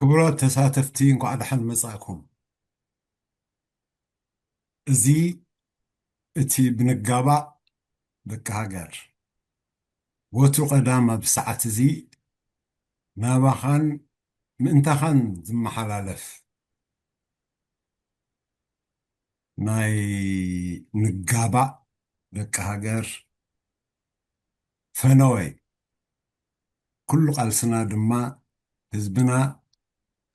ክቡራት ተሳተፍቲ እንኳዕ ደሓን መጻእኩም። እዚ እቲ ብንጋባእ ደቂ ሃገር ወትሩ ቀዳም ኣብ ሰዓት እዚ ናባኻን ምእንታኻን ዝመሓላለፍ ናይ ንጋባእ ደቂ ሃገር ፈነወይ ኩሉ ቃልስና ድማ ህዝብና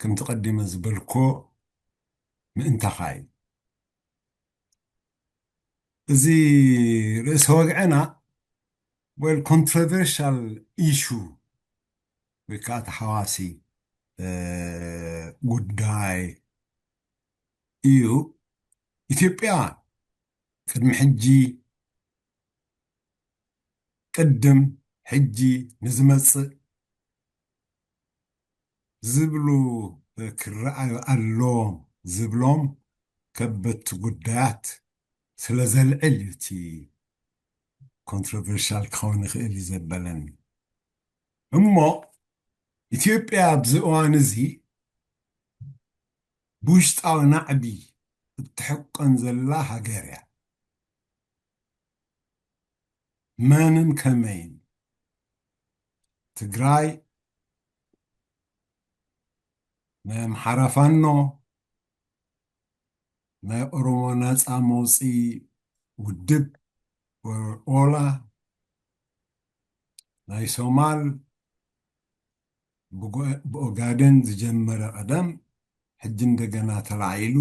ከምቲ ቀዲመ ዝበልኮ ምእንታኻ እዩ። እዚ ርእሰ ወግዕና ኮንትሮቨርሻል ኢሹ ወይ ከዓ ተሓዋሲ ጉዳይ እዩ። ኢትዮጵያ ቅድሚ ሕጂ ቅድም ሕጂ ንዝመጽእ ዝብሉ ክረአዩ ኣለዎም ዝብሎም ከበድቲ ጉዳያት ስለ ዘልዕል እቲ ኮንትሮቨርሻል ክኸውን ይኽእል እዩ ዘበለኒ እሞ ኢትዮጵያ ኣብዚ እዋን እዚ ብውሽጣዊ ናዕቢ እትሕቆን ዘላ ሃገር እያ። መንን ከመይን ትግራይ ናይ ኣምሓራ ፋኖ ናይ ኦሮሞ ነፃ መውፅኢ ውድብ ኦላ ናይ ሶማል ብኦጋዴን ዝጀመረ ቀደም ሕጂ እንደገና ተላዒሉ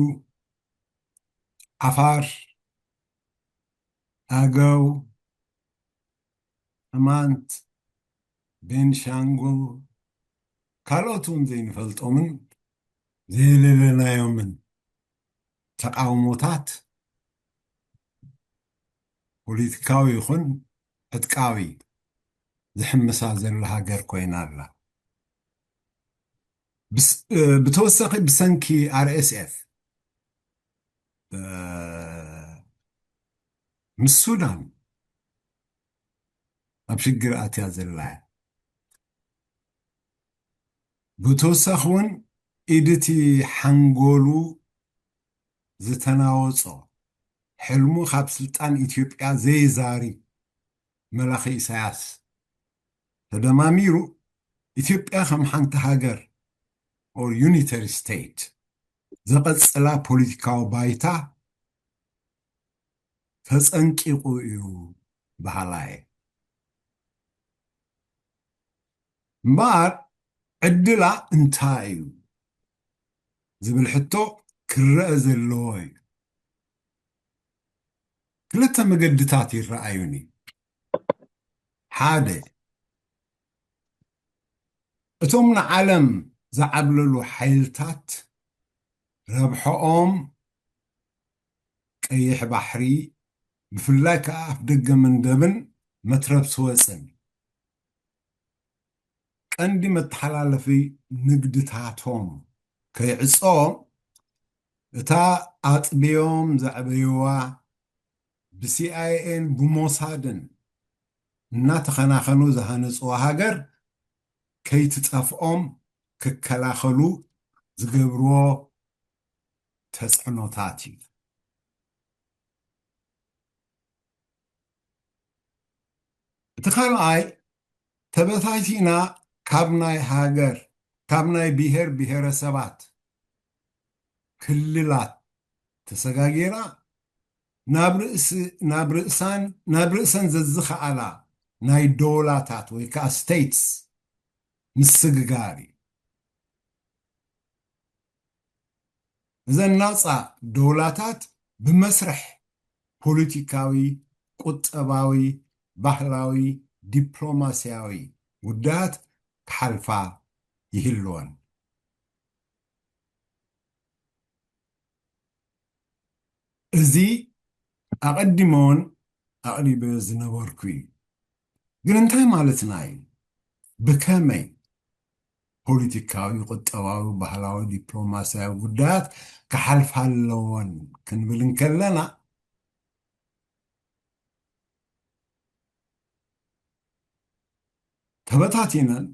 ዓፋር ኣገው ቅማንት ቤንሻንጉል ካልኦት እውን ዘይንፈልጦምን ዘይለለናዮምን ተቃውሞታት ፖለቲካዊ ይኹን ዕጥቃዊ ዝሕምሳ ዘላ ሃገር ኮይና ኣላ። ብተወሳኺ ብሰንኪ RSF ምስ ሱዳን ኣብ ሽግር ኣትያ ዘላ እያ። ብተወሳኺ እውን ኢድቲ ሓንጎሉ ዝተናወፆ ሕልሙ ካብ ስልጣን ኢትዮጵያ ዘይዛሪብ መላኺ ኢሳያስ ተደማሚሩ ኢትዮጵያ ከም ሓንቲ ሃገር ኦር ዩኒተሪ ስቴት ዘቐፅላ ፖለቲካዊ ባይታ ተፀንቂቑ እዩ ባህላየ እምበር ዕድላ እንታይ እዩ ዝብል ሕቶ ክረአ ዘለዎ እዩ። ክልተ መገድታት ይረአዩኒ። ሓደ እቶም ንዓለም ዝዓብለሉ ሓይልታት ረብሕኦም ቀይሕ ባሕሪ ብፍላይ ከዓ ኣፍ ደገ መንደብን መትረብ ስወፅን ቀንዲ መተሓላለፊ ንግድታቶም ከይዕፆም እታ ኣጥብዮም ዘዕበይዋ ብሲአይኤን ብሞሳድን እናተኸናኸኑ ዝሃነፅዋ ሃገር ከይትጠፍኦም ክከላኸሉ ዝገብርዎ ተፅዕኖታት እዩ። እቲ ካልኣይ ተበታቲና ካብ ናይ ሃገር ካብ ናይ ብሄር ብሄረሰባት ክልላት ተሰጋጊራ ናብ ርእሰን ዘዝኸኣላ ናይ ዶላታት ወይ ከዓ ስቴትስ ምስግጋር እዩ። እዘን ናፃ ዶላታት ብመስርሕ ፖለቲካዊ፣ ቁጠባዊ፣ ባህላዊ፣ ዲፕሎማስያዊ ጉዳያት ክሓልፋ ይህልወን። እዚ ኣቐዲሞን ኣቕሪበ ዝነበርኩ እዩ። ግን እንታይ ማለትና እዩ? ብከመይ ፖለቲካዊ፣ ቁጠባዊ፣ ባህላዊ፣ ዲፕሎማስያዊ ጉዳያት ክሓልፋ ኣለዎን ክንብል እንከለና ተበታቲነን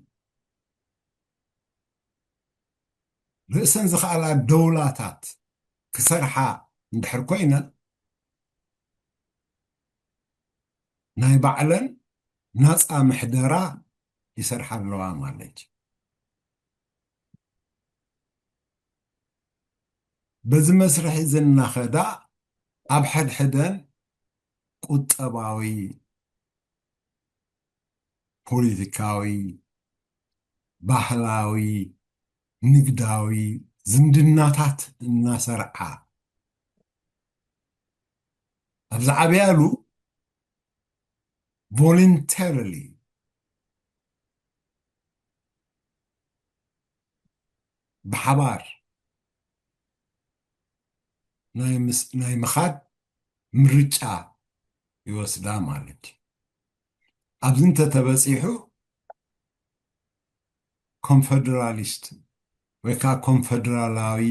رئسن زخالا دولاتات كسرحا ندحر كوينا ناي بعلن ناس محدرا يسرحا اللوا مالج بز مسرح زنا خدا أب حد حدن قطباوي بوليتيكاوي ባህላዊ ንግዳዊ ዝምድናታት እናሰርዓ ኣብዚ ዓብያሉ ቮለንተሪሊ ብሓባር ናይ ምኻድ ምርጫ ይወስዳ ማለት እዩ ኣብዚ እንተተበፂሑ ኮንፌደራሊስት ወይ ከዓ ኮንፌደራላዊ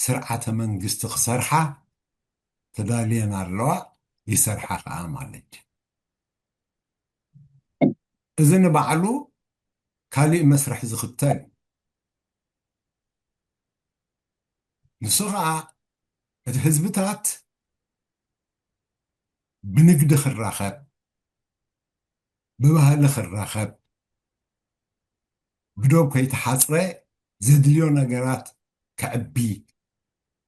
ስርዓተ መንግስቲ ክሰርሓ ተዳልየን ኣለዋ ይሰርሓ ከዓ ማለት እዩ እዚ ንባዕሉ ካሊእ መስርሕ ዝኽተል ንሱ ከዓ እቲ ህዝብታት ብንግዲ ክራኸብ ብባህሊ ክራኸብ بدوب كيت حصره زدليو نجارات كعبي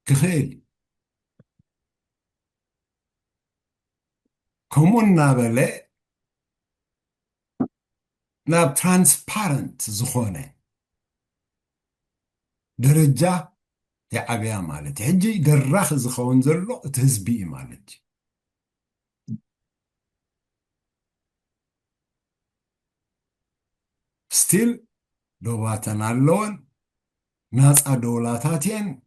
كخيل كمون نابله ناب ترانسبارنت زخونه درجة يا عبيا مالتي هجي دراخ زخون زلو تهزبي مالتي ستيل دوباتنا اللون ناس أدولاتاتين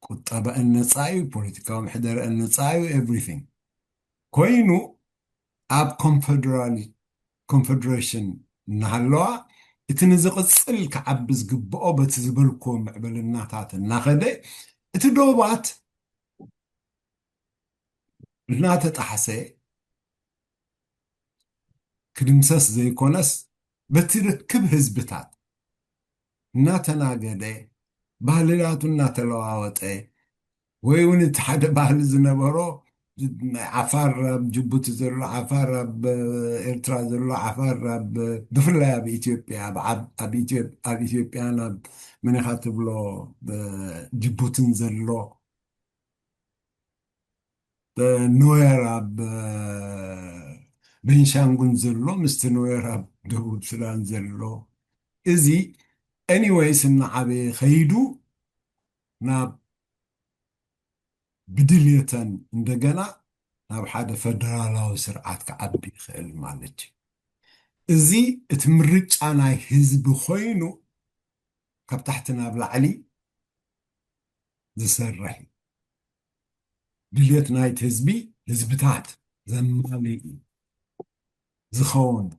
كتابة النصايو بوليتيكا محدر النصايو everything كوينو أب confederation نهالوا اتنزق السل كعبز قبقو بتزبلكم معبل الناتات الناخدة اتدوبات الناتت أحسي كدمسس زي كونس بتركب هزبتات ناتناقده ባህልላቱ እናተለዋወጠ ወይ እውን እቲ ሓደ ባህሊ ዝነበሮ ዓፋር ኣብ ጅቡቲ ዘሎ ዓፋር ኣብ ኤርትራ ዘሎ ዓፋር ኣብ ብፍላይ ኣብ ኢትዮጵያ ኣብ ኢትዮጵያን ኣብ መነኻ ትብሎ ጅቡትን ዘሎ ኖየር ኣብ ቤንሻንጉል ዘሎ ምስቲ ኖየር ኣብ ደቡብ ሱዳን ዘሎ እዚ anyways النعبي خيدو ناب بدليتن اندجنا ناب حدا فدرالاو سرعات كعبي خيل مالك ازي اتمرج انا حزب خوينو كاب تحتنا بالعلي زسرحي دليت نايت حزبي حزبتات زمالي زخون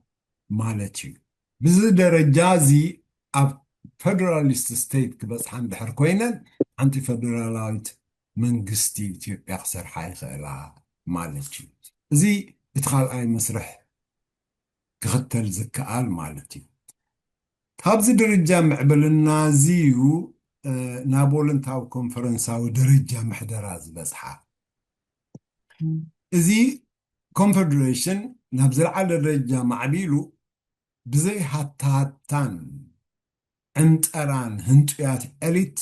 مالتي بزي درجازي اب فدراليست ستيت كبس حن دحر كوينن انتي فدرالايت منغستي إثيوبيا خسر حي خيلا مالتي زي ادخال اي مسرح كختل زكال مالتي هابزي درجة معبل النازيو نابولنتاو كونفرنساو درجة محدراز بسحا زي كونفدريشن نابزل على درجة معبيلو بزي هاتاتان انت اران هنتويات اليت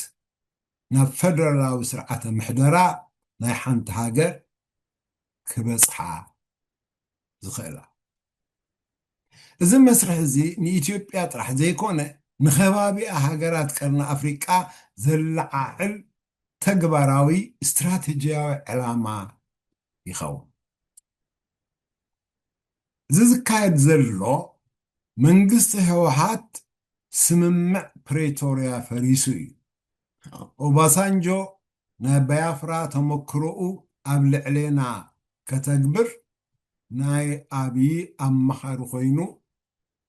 ناب فدرالاو سرعة محدرا ناي حانت هاجر كبصحا زخيلا إذا مسرح زي ني إثيوبيا طرح زي كونه نخبابي هاجرات كرنا أفريقيا زلعال تجبراوي استراتيجية علامة يخون زي كايد زلو منقص هوحات سممع بريتوريا فريسوي وباسانجو نبيافرا تمكرؤو قبل علينا كتكبر ناي أبي أمخار خوينو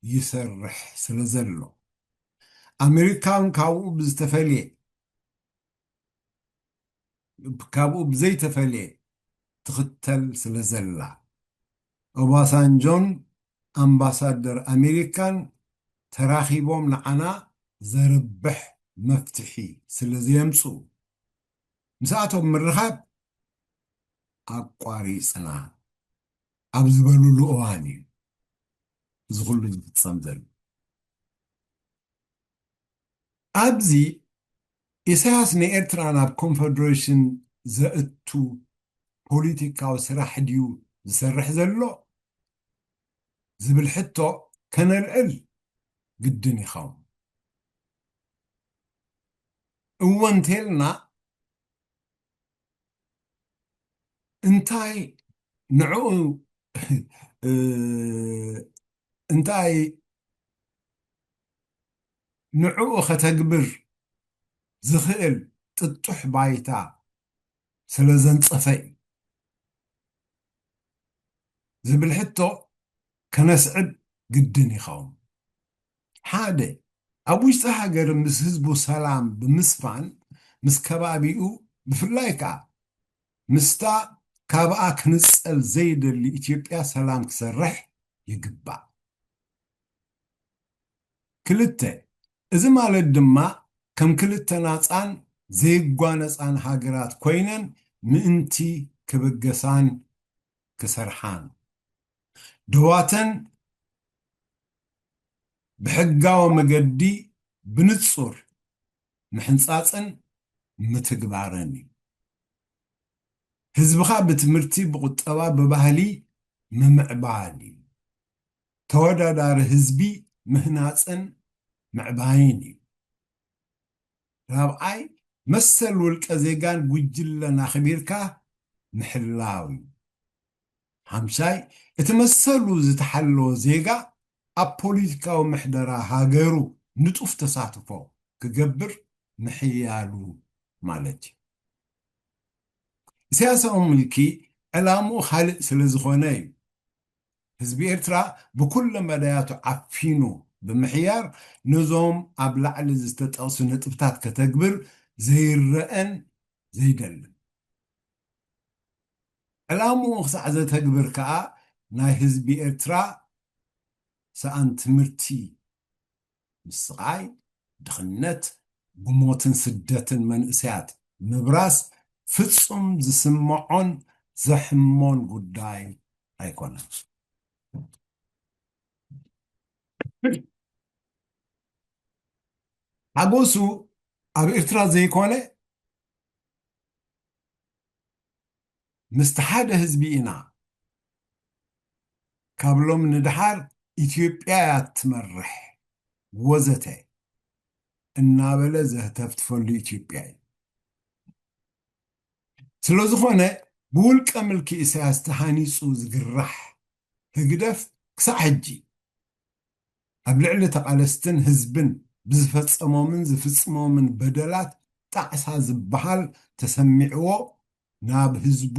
يسرح سلزلو أمريكان كاو بزتفلي كاو بزي تفلي تختل سلزلا وباسانجون أمباسادر أمريكان تراخيبهم لعنا زربح مفتحي سلزيمسو مساعتهم من رخاب أقواري صنع أبزبلو لؤواني زغلو بتصمدل أبزي إساس نيرتران أب كونفدريشن زأتو بوليتيكاو سرح ديو زسرح زلو زبل حتو كان العل قدني خام وانتلنا انتاي نعو انتاي نعو ختقبر زخيل تطح بايتا سلازن صفي زبل حتو كنسعد قدني خام حاده أبوش تهاجر مس حزبو سلام بمسفان مس كبابيو بفلايكا مستا كابا كنسل زيد اللي إثيوبيا سلام كسرح يقبع كلته إذا ما لدما كم كلته ناسان زي قوانسان هاجرات كوينن مئنتي كبقسان كسرحان دواتن بحقاو مقدي بنتصور محنصاصن متقبارني ህዝብኻ ብትምህርቲ ብቁጠባ ብባህሊ ምምዕባል ተወዳዳሪ ህዝቢ ምህናፅን ምዕባይን እዩ ራብዓይ መሰል ውልቀ ዜጋን ጉጅለን ኣኽቢርካ ምሕላው እዩ ሓምሻይ እቲ መሰሉ ዝተሓለወ ዜጋ ኣብ ፖለቲካዊ ምሕደራ ሃገሩ ንጡፍ ተሳትፎ ክገብር ምሕያሉ ማለት እዩ سياسة ملكي علامو خالق سلزخوني حزب إرترا بكل مداياته عفينو بمحيار نظام أبلع لزستت أو سنة بتاعت كتكبر زي الرئن زي دل علامو خسع زي تكبر كا ناي حزب إرترا سأنت مرتي مسغاي دخنت بموتن سدتن من إسيات مبراس ፍጹም ዝስምዖን ዘሕሞን ጉዳይ ኣይኮነን ሓጎሱ ኣብ ኤርትራ ዘይኮነ ምስቲ ሓደ ህዝቢ ኢና ካብሎም ንድሓር ኢትዮጵያ እያ ትመርሕ ወዘተ እናበለ ዘህተፍትፈሉ ኢትዮጵያ እዩ ስለዝኾነ ብውልቀ ምልኪ ኢሳያስ ተሃኒፁ ዝግራሕ ህግደፍ ክሳዕ ሕጂ ኣብ ልዕሊ ተቓለስትን ህዝብን ብዝፈፀሞምን ዝፍፅሞምን በደላት ጣዕሳ ዝበሃል ተሰሚዕዎ ናብ ህዝቡ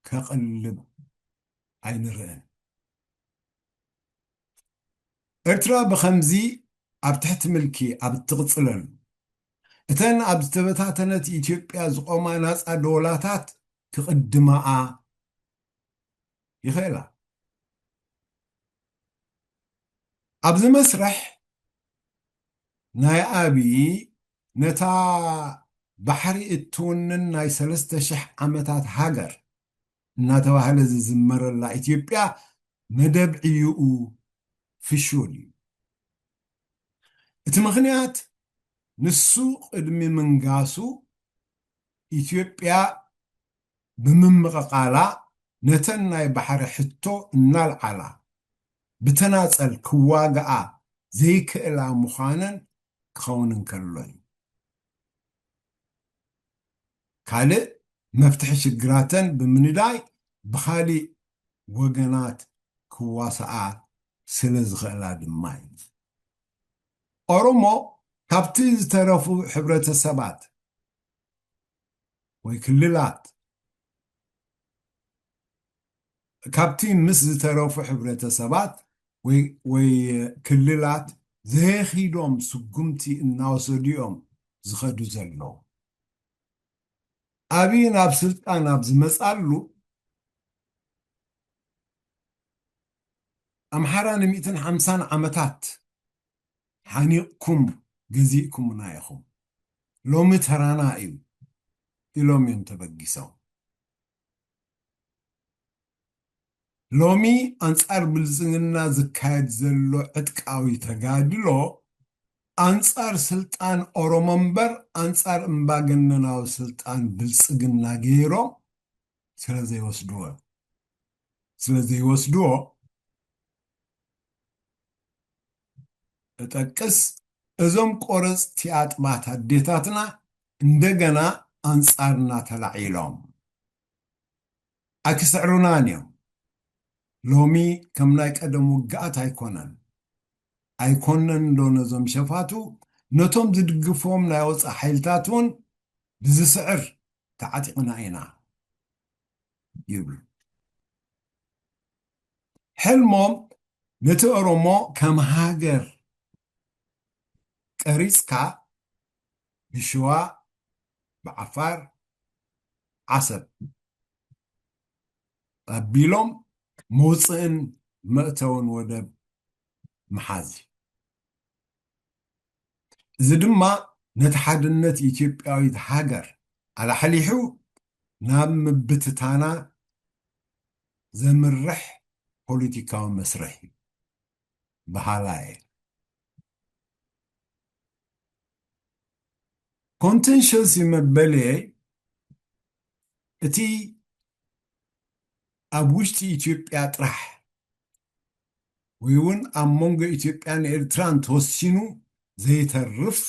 ከቕልብ ኣይንርአን ኤርትራ ብኸምዚ ኣብ ትሕቲ ምልኪ ኣብ እትቕፅለሉ እተን ኣብ ዝተበታተነት ኢትዮጵያ ዝቆማ ናፃ ደወላታት ክቕድማኣ ይኽእላ ኣብዚ መስርሕ ናይ ኣብዪ ነታ ባሕሪ እትውንን ናይ 3,000 ዓመታት ሃገር እናተባህለ ዝዝመረላ ኢትዮጵያ መደብ ዕዩኡ ፍሹል እዩ እቲ ምኽንያት ንሱ ቅድሚ ምንጋሱ ኢትዮጵያ ብምምቕቓላ ነተን ናይ ባሕሪ ሕቶ እናልዓላ ብተናፀል ክዋግኣ ዘይክእላ ምዃነን ክኸውን እንከሎ እዩ ካልእ መፍትሒ ሽግራተን ብምንዳይ ብኻሊእ ወገናት ክዋስኣ ስለ ዝኽእላ ድማ እዩ ኦሮሞ ካብቲ ዝተረፉ ሕብረተሰባት ወይ ክልላት ካብቲ ምስ ዝተረፉ ሕብረተሰባት ወይ ክልላት ዘየኺዶም ስጉምቲ እናወሰዱኦም ዝኸዱ ዘለዉ ኣብዪ ናብ ስልጣን ኣብ ዝመፃሉ ኣምሓራ ን150 ዓመታት ሓኒቕኩም ገዚእኩምና ኢኹም ሎሚ ተራና እዩ ኢሎም እዮም ተበጊሶም ሎሚ አንጻር ብልጽግና ዝካየድ ዘሎ ዕጥቃዊ ተጋድሎ አንጻር ስልጣን ኦሮሞ እምበር አንጻር እምባገነናዊ ስልጣን ብልጽግና ገይሮም ስለዘይወስድዎ እጠቅስ እዞም ቆረፅቲ አጥባት አዴታትና እንደገና አንጻርና ተላዒሎም አክስዕሩናን እዮም ሎሚ ከም ናይ ቀደም ውግኣት ኣይኮነን እንደሆነ ዞም ሸፋቱ ነቶም ዝድግፎም ናይ ወፃእ ሓይልታት እውን ብዝስዕር ተዓጢቕና ኢና ይብሉ ሕልሞም ነቲ ኦሮሞ ከም ሃገር ቀሪፅካ ብሽዋ ብዓፋር ዓሰብ ኣቢሎም መውፅእን መእተውን ወደብ መሓዝ እዚ ድማ ነቲ ሓድነት ኢትዮጵያዊት ሃገር ኣላሕሊሑ ናብ ምብትታና ዘምርሕ ፖለቲካዊ መስርሕ በሃላየ ኮንቴንሽስ መበለየ እቲ ኣብ ውሽጢ ኢትዮጵያ ጥራሕ ወይ እውን ኣብ መንጎ ኢትዮጵያን ኤርትራን ተወሲኑ ዘይተርፍ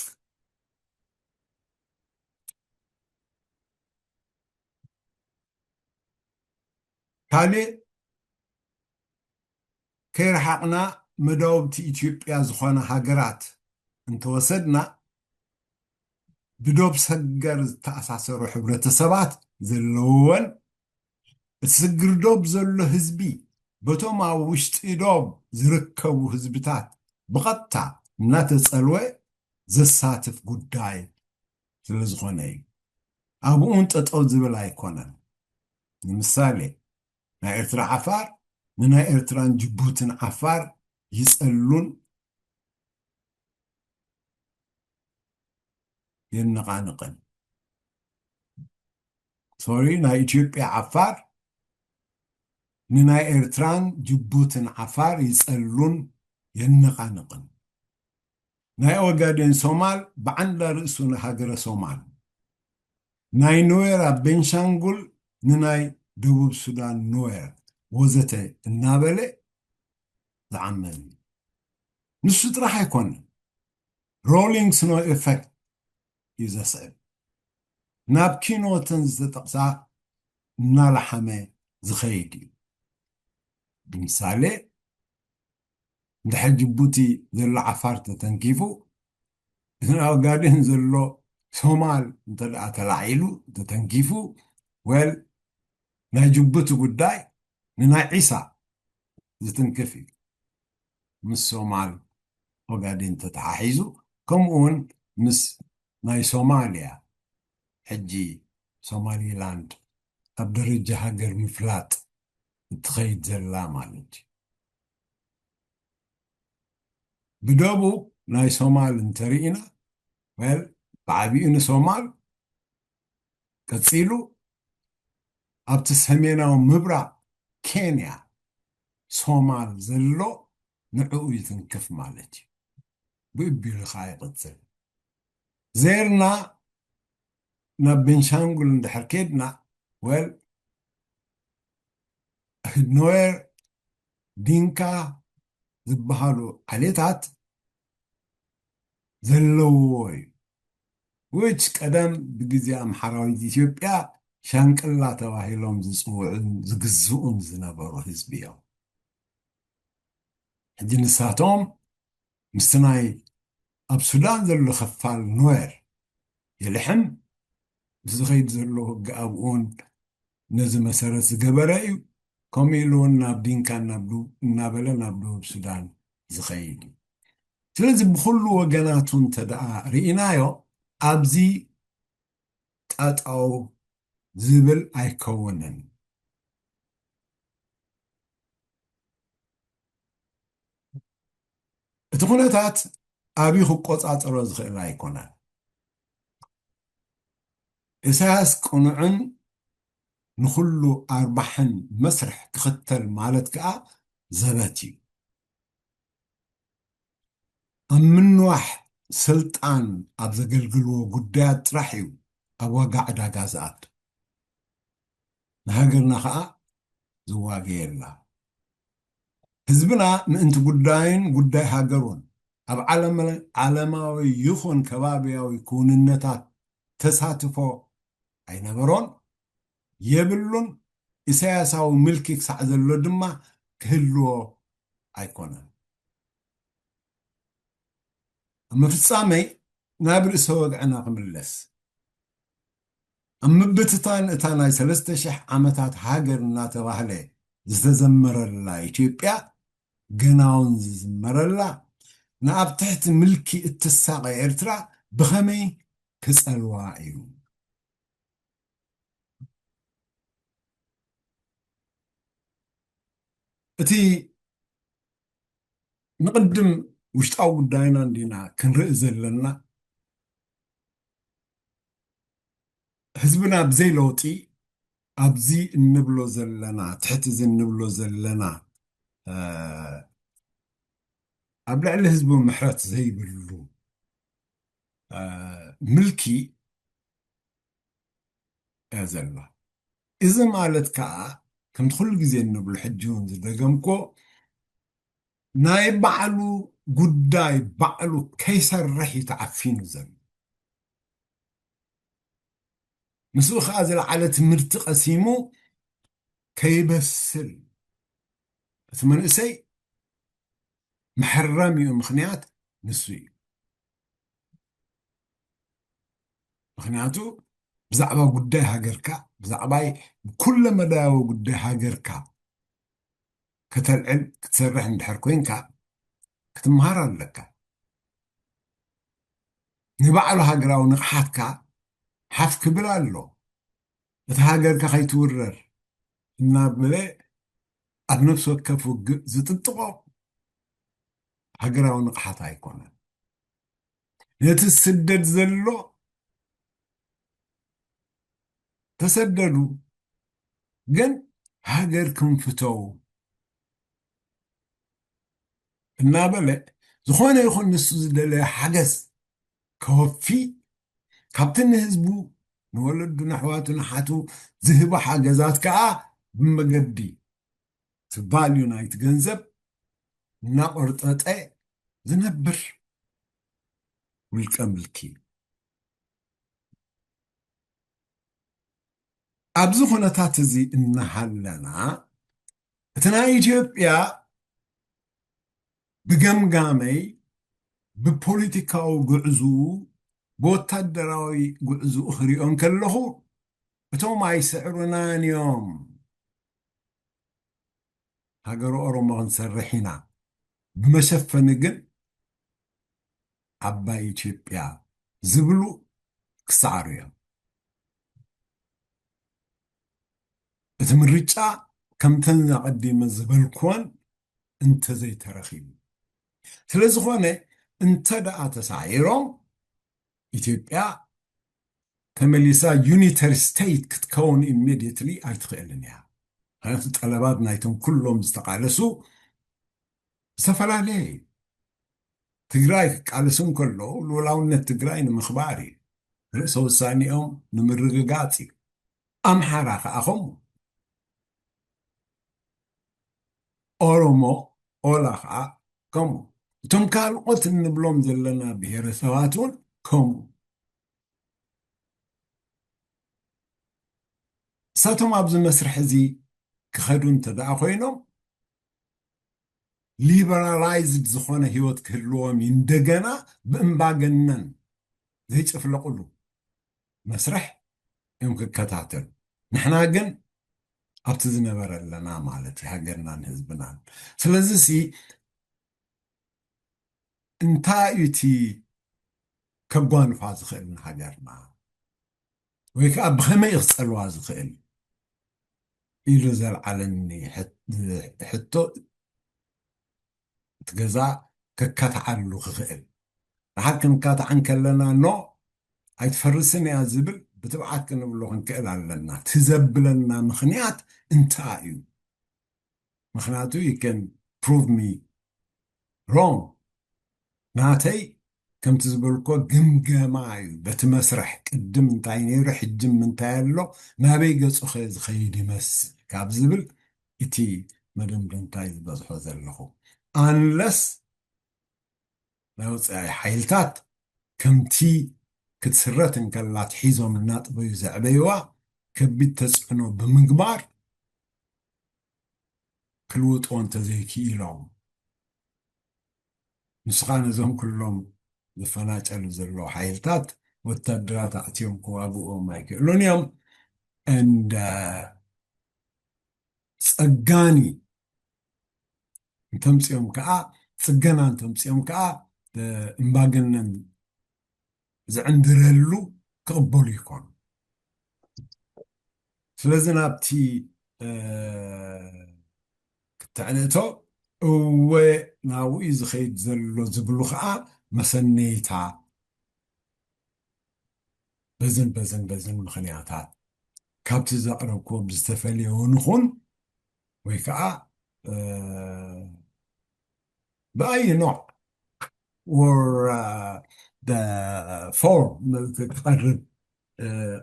ካልእ ከይረሓቕና መዳውብቲ ኢትዮጵያ ዝኾነ ሃገራት እንተወሰድና ብዶብ ሰገር ዝተኣሳሰሩ ሕብረተሰባት ዘለውወን እቲ ስግር ዶብ ዘሎ ህዝቢ በቶም ኣብ ውሽጢ ዶብ ዝርከቡ ህዝብታት ብቐጥታ እናተፀልወ ዘሳትፍ ጉዳይ ስለ ዝኾነ እዩ ኣብኡን ጠጠው ዝብል ኣይኮነን ንምሳሌ ናይ ኤርትራ ዓፋር ንናይ ኤርትራን ጅቡትን ዓፋር ይፀሉን የነቃንቅን ሶሪ ናይ ኢትዮጵያ ዓፋር ንናይ ኤርትራን ጅቡትን ዓፋር ይፀሉን የነቃንቅን ናይ ኦጋዴን ሶማል ብዓንዳ ርእሱ ሃገረ ሶማል ናይ ኑዌር ኣብ ቤንሻንጉል ንናይ ደቡብ ሱዳን ኑዌር ወዘተ እናበለ ዝዓመል ንሱ ጥራሕ ኣይኮነን ሮሊንግ ስኖ ኤፌክት እዩ ዘስዕብ ናብ ኪኖተን ዝተጠቕሳ እናላሓመ ዝኸይድ እዩ ብምሳሌ እንድሕር ጅቡቲ ዘሎ ዓፋር ተተንኪፉ እቲ ናይ ኦጋዴን ዘሎ ሶማል እንተደኣ ተላዒሉ ተተንኪፉ ወል ናይ ጅቡቲ ጉዳይ ንናይ ዒሳ ዝትንክፍ እዩ ምስ ሶማል ኦጋዴን ተተሓሒዙ ከምኡውን ምስ ናይ ሶማልያ ሕጂ ሶማሊላንድ ኣብ ደረጃ ሃገር ምፍላጥ እትኸይድ ዘላ ማለት እዩ ብደቡብ ናይ ሶማል እንተሪኢና ወል ብዓብኡ ንሶማል ቀፂሉ ኣብቲ ሰሜናዊ ምብራቅ ኬንያ ሶማል ዘሎ ንዕኡ ይትንክፍ ማለት እዩ ብእቢሉ ከዓ ይቕፅል ዜርና ናብ ቤንሻንጉል እንድሕር ከድና ወል ኑዌር ዲንካ ዝበሃሉ ዓሌታት ዘለውዎ እዩ ውጭ ቀደም ብግዜ ኣምሓራዊት ኢትዮጵያ ሻንቅላ ተባሂሎም ዝፅውዑን ዝግዝኡን ዝነበሩ ህዝቢ እዮም ሕጂ ንሳቶም ምስቲ ናይ ኣብ ሱዳን ዘሎ ክፋል ኑዌር የልሕም ብዝኸይድ ዘሎ ህጊ ኣብኡን ነዚ መሰረት ዝገበረ እዩ ከምኡ ኢሉ እውን ናብ ዲንካ እናበለ ናብ ደቡብ ሱዳን ዝኸይድ እዩ ስለዚ ብኩሉ ወገናቱ እንተደኣ ርኢናዮ ኣብዚ ጠጠው ዝብል ኣይከውንን እቲ ኩነታት أبي خو قصة رزق لا يكون إساس قنعن نخلو أربحن مسرح تختل مالتك زباتي أمن واحد سلطان أبزقلقلو قدات رحيو أبوا قاعدة غازات نهاجرنا خاء زواجي الله حزبنا نأنت قداي هاجرون أب عالماوي يخون كبابي يكون النتات تساتفو أي نبرون يبلون إساساو ملكك سعزلو دما كهلو أيكونا أما في السامي نابر إسوغ أنا قملس أما بتتان إتاناي سلستشح عمتات هاجر ناتواهلي زتزمر الله إثيوبيا جناون زمر الله ناب تحت ملكي التساقي إرترا بخمي كسأل واعيو أتي نقدم وشتاو قداينا دينا كنرئزل لنا حزبنا بزي لوطي أبزي النبلو زلنا تحت زي النبلو زلنا أبلع الحزب محرات زي بلو ملكي أزلا إذا مالت كا كم تخل جزء النبل حجون زي دقمكو ناي بعلو قداي بعلو كيسر رحي تعفين زل مسؤول خازل على تمرت قسيمو كيبسل ثمن إسي محرمي ومخنيات نسوي مخنياتو بزعبا قداي هاجركا بزعباي كل مداو قداي هاجركا كتلعل كتسرح عند حركوينكا كتمهار لك نبعلو هاجراو نقحاتكا حفك بلالو تهاجركا خيتورر نابلي أبنفس وكفو زتطقو هاجراو نقحات هايكونا يتسدد زلو تسددوا جن هاجر كنفتو النابلة زخونا يخون نسوز لله حجز كوفي كابتن هزبو نولد نحواتو نحاتو ذهب حاجزات كا بمجدي تبال يونايت جنزب نقرط زنبر والكملكي أبزو خنا تاتزي إنحلنا تنا إثيوبيا بجمجامي ببوليتيكاو جعزو بوتادراوي جعزو أخريون كله بتوم ما يسعرنا اليوم هاجرو أروما نسرحنا بمشفى نجن عباي إثيوبيا زبلو كسعريا بتمرجع كم تنزع قديم الزبلكون انت زي ترخيب سلازخونه انت دعا تسعيرهم إثيوبيا تمليسا يونيتر ستيت كتكون immediately أيتخيلنيها هاي الطلبات نايتهم كلهم استقالسوا سفر عليه تجراي على سون كله ولو إن تجراي مخباري رأسه الثاني يوم نمرقاتي أم حراك أخم أورومو أولاخا كم تم قال قلت إن بلوم زلنا بهرسواتون كم ساتهم أبز مسرح زي كخدون تدعى خوينهم ليبرالايزد زخونة هيوت كلهم يندقنا بإنباقنن زي تفلقوا له مسرح يمكن كتاتل نحنا قن أبتزنا برا لنا مالتي هاقرنا نهزبنا سلازي سي انتايتي كبوان فاز خيلنا هاقرنا ويكا بخما يغسل واز خيل إلو زال علني حتو تجزا ككتعلو خيل حكم كات عن كلنا نو هيتفرسني يا زبل بتبعت كنبلو هنكئل على تزبلنا مخنيات انتايو مخناتو you can prove me wrong ناتي كم تزبلكو جمجماي بتمسرح قدم انتاي نيرو حجم انتاي له ما بيقص خيز خيدي مس كاب زبل اتي مدام دنتاي بزحو زلخو unless لو حيلتات كمتي كتسرت انكلات حيزو من ناطبو يزعبيوا كبيت تسعنو بمقبار كلوت وانت زي كيلوم نسخان زهم كلهم بفناج الزلو حيلتات والتدرات أعطيهم كوابو ما يكلون يوم and سقاني تمسيهم كأ سقنا تمسيهم كأ امباقنا زعندرلو كقبول يكون سلازنا بتي تعنيتو وناوي زخيد زلو زبلو خا مسنيتا بزن مخنياتات كابت زقربكم بزتفلي ونخون ويكا بأي نوع or the form تقرب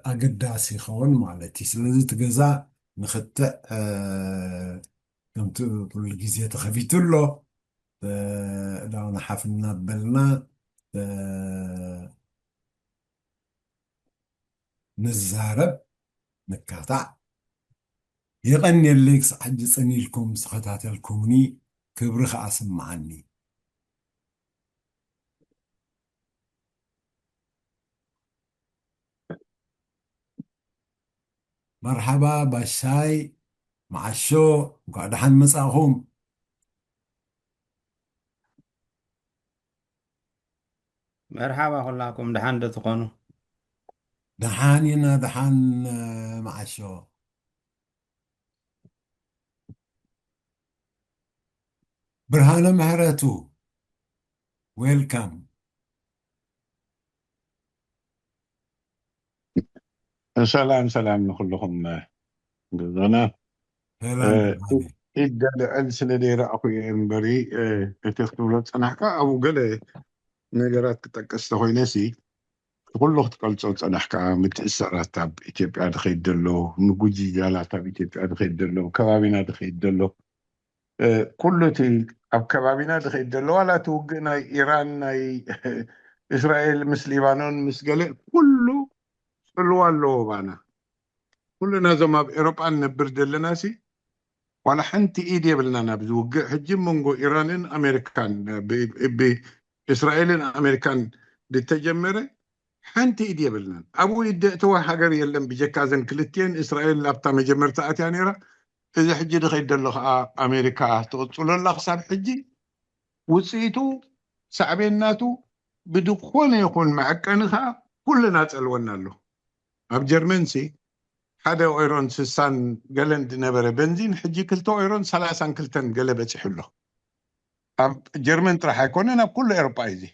أقداسي خون مالتي سلازي تقزا نخطأ كنت كل جزية خفيت له لو نحفلنا بلنا نزارب نكاتا يغني الليك صحج صنيلكم سخطات الكومني كبرخ أسمعني مرحبا بالشاي مع الشو قاعد حن مساهم مرحبا كلكم دحان تقونوا دحانينا دحان مع الشو برهانة مهراتو ويلكم سلام سلام لكلكم قلنا هلا برهاني إدى السنة دي رأخي إمبري تختولت أنا حكا أبو قلي نجرات كتكست خوي نسي كل وقت قلت صوت أنا حكا متأثرة تاب إثيوبيا دخيل دلو نقوجي جالا تاب إثيوبيا دخيل دلو كبابينا دخيل دلو كل تي أب كبابينا دخيل دلو ولا توقنا إيران إسرائيل مس ليبانون مس قلي كله اللو بانا كلنا زما بأوروبا نبر دلناسي ولا حنتي إيدي بلنا نبذو حجم منغو إيران أمريكان بإسرائيل أمريكان للتجمرة حنتي إيدي بلنا أبو يدي توا حجر يلم بجكازن كلتين إسرائيل لابتا مجمر تأتي عنيرا إذا حجي دخيد الله أمريكا تقول الله صار حجي وسيتو سعبين ناتو بدخول يكون معك أنها كلنا تسألونا له أب جرمنسي هذا ايرون سسان قلند نبره بنزين حجي كلتو ايرون 30 كلتن قلبت حلو جرمن راح يكون انا بكل اوروبايزي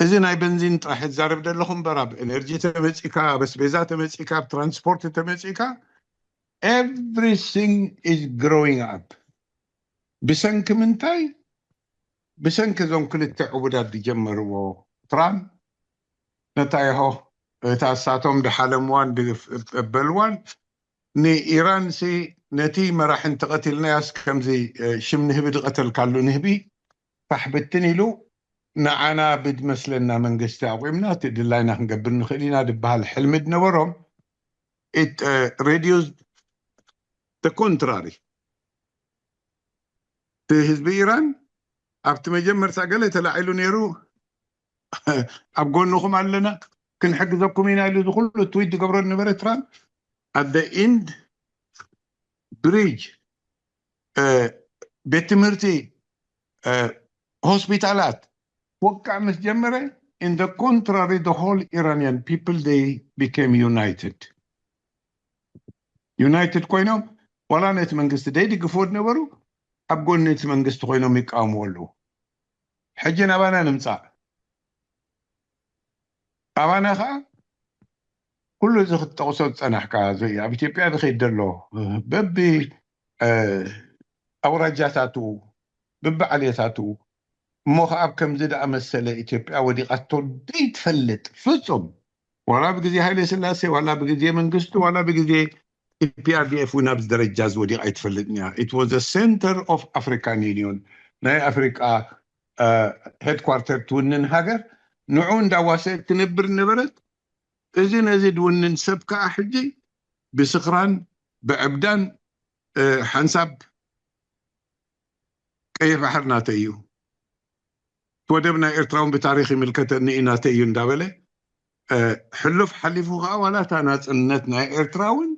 اذا هاي بنزين راح تزارب لهم براب انرجي تمسيكا بس بيزا تمسيكا ترانسبورت تمسيكا everything is growing up بسنك منتاي بسنك زون كل التعبدات دي جمروا تران نتايهو تاساتهم دحالموان بلوان ني إيران سي نتي ما راح نتقتل ناس كم زي شم نهبي قتل كالو نهبي فحبتني له نعنا بد مثلنا من قستا ومنا تدلنا نقبل نخلينا دبها الحلم دنورهم it reduced the contrary في حزب إيران أبت مجمر ساقلة تلاعيلو نيرو أبقول نخم علنا كن حق ذبكم هنا اللي دخلوا تويد قبر النبرة تران at the end bridge بيت مرتي هوسبيتالات وقع متجمرة in the contrary the whole Iranian people they became united كوينهم ولا نت منقست دي قفود نبرو أبقول نت منقست كوينهم يقاموا له حجنا بانا نمسع أبانا خا كل ذي التوسط أنا حكا زي أبي تبي هذا خيد له ببي أوراجاتاتو ببي عليتاتو مخ أب كم زد أمثلة إثيوبيا ودي قطو دي تفلت فصم ولا بجزي هاي سلاسي ولا بجزي منقسطو ولا بجزي PRDF ونابز درجاز ودي أي تفلتنيها. It was the center of African Union. ناي أفريقيا headquarter تونن هاجر نعون دواسة تنبر نبرت إذن أزيد ونن سبكة أحجي بسخران بعبدان حنساب كيف بحرنا تيو تودبنا إرتراون بتاريخ ملكة نئنا تيو ندابله حلف حلفوها ولا تانات النتنا إرتراون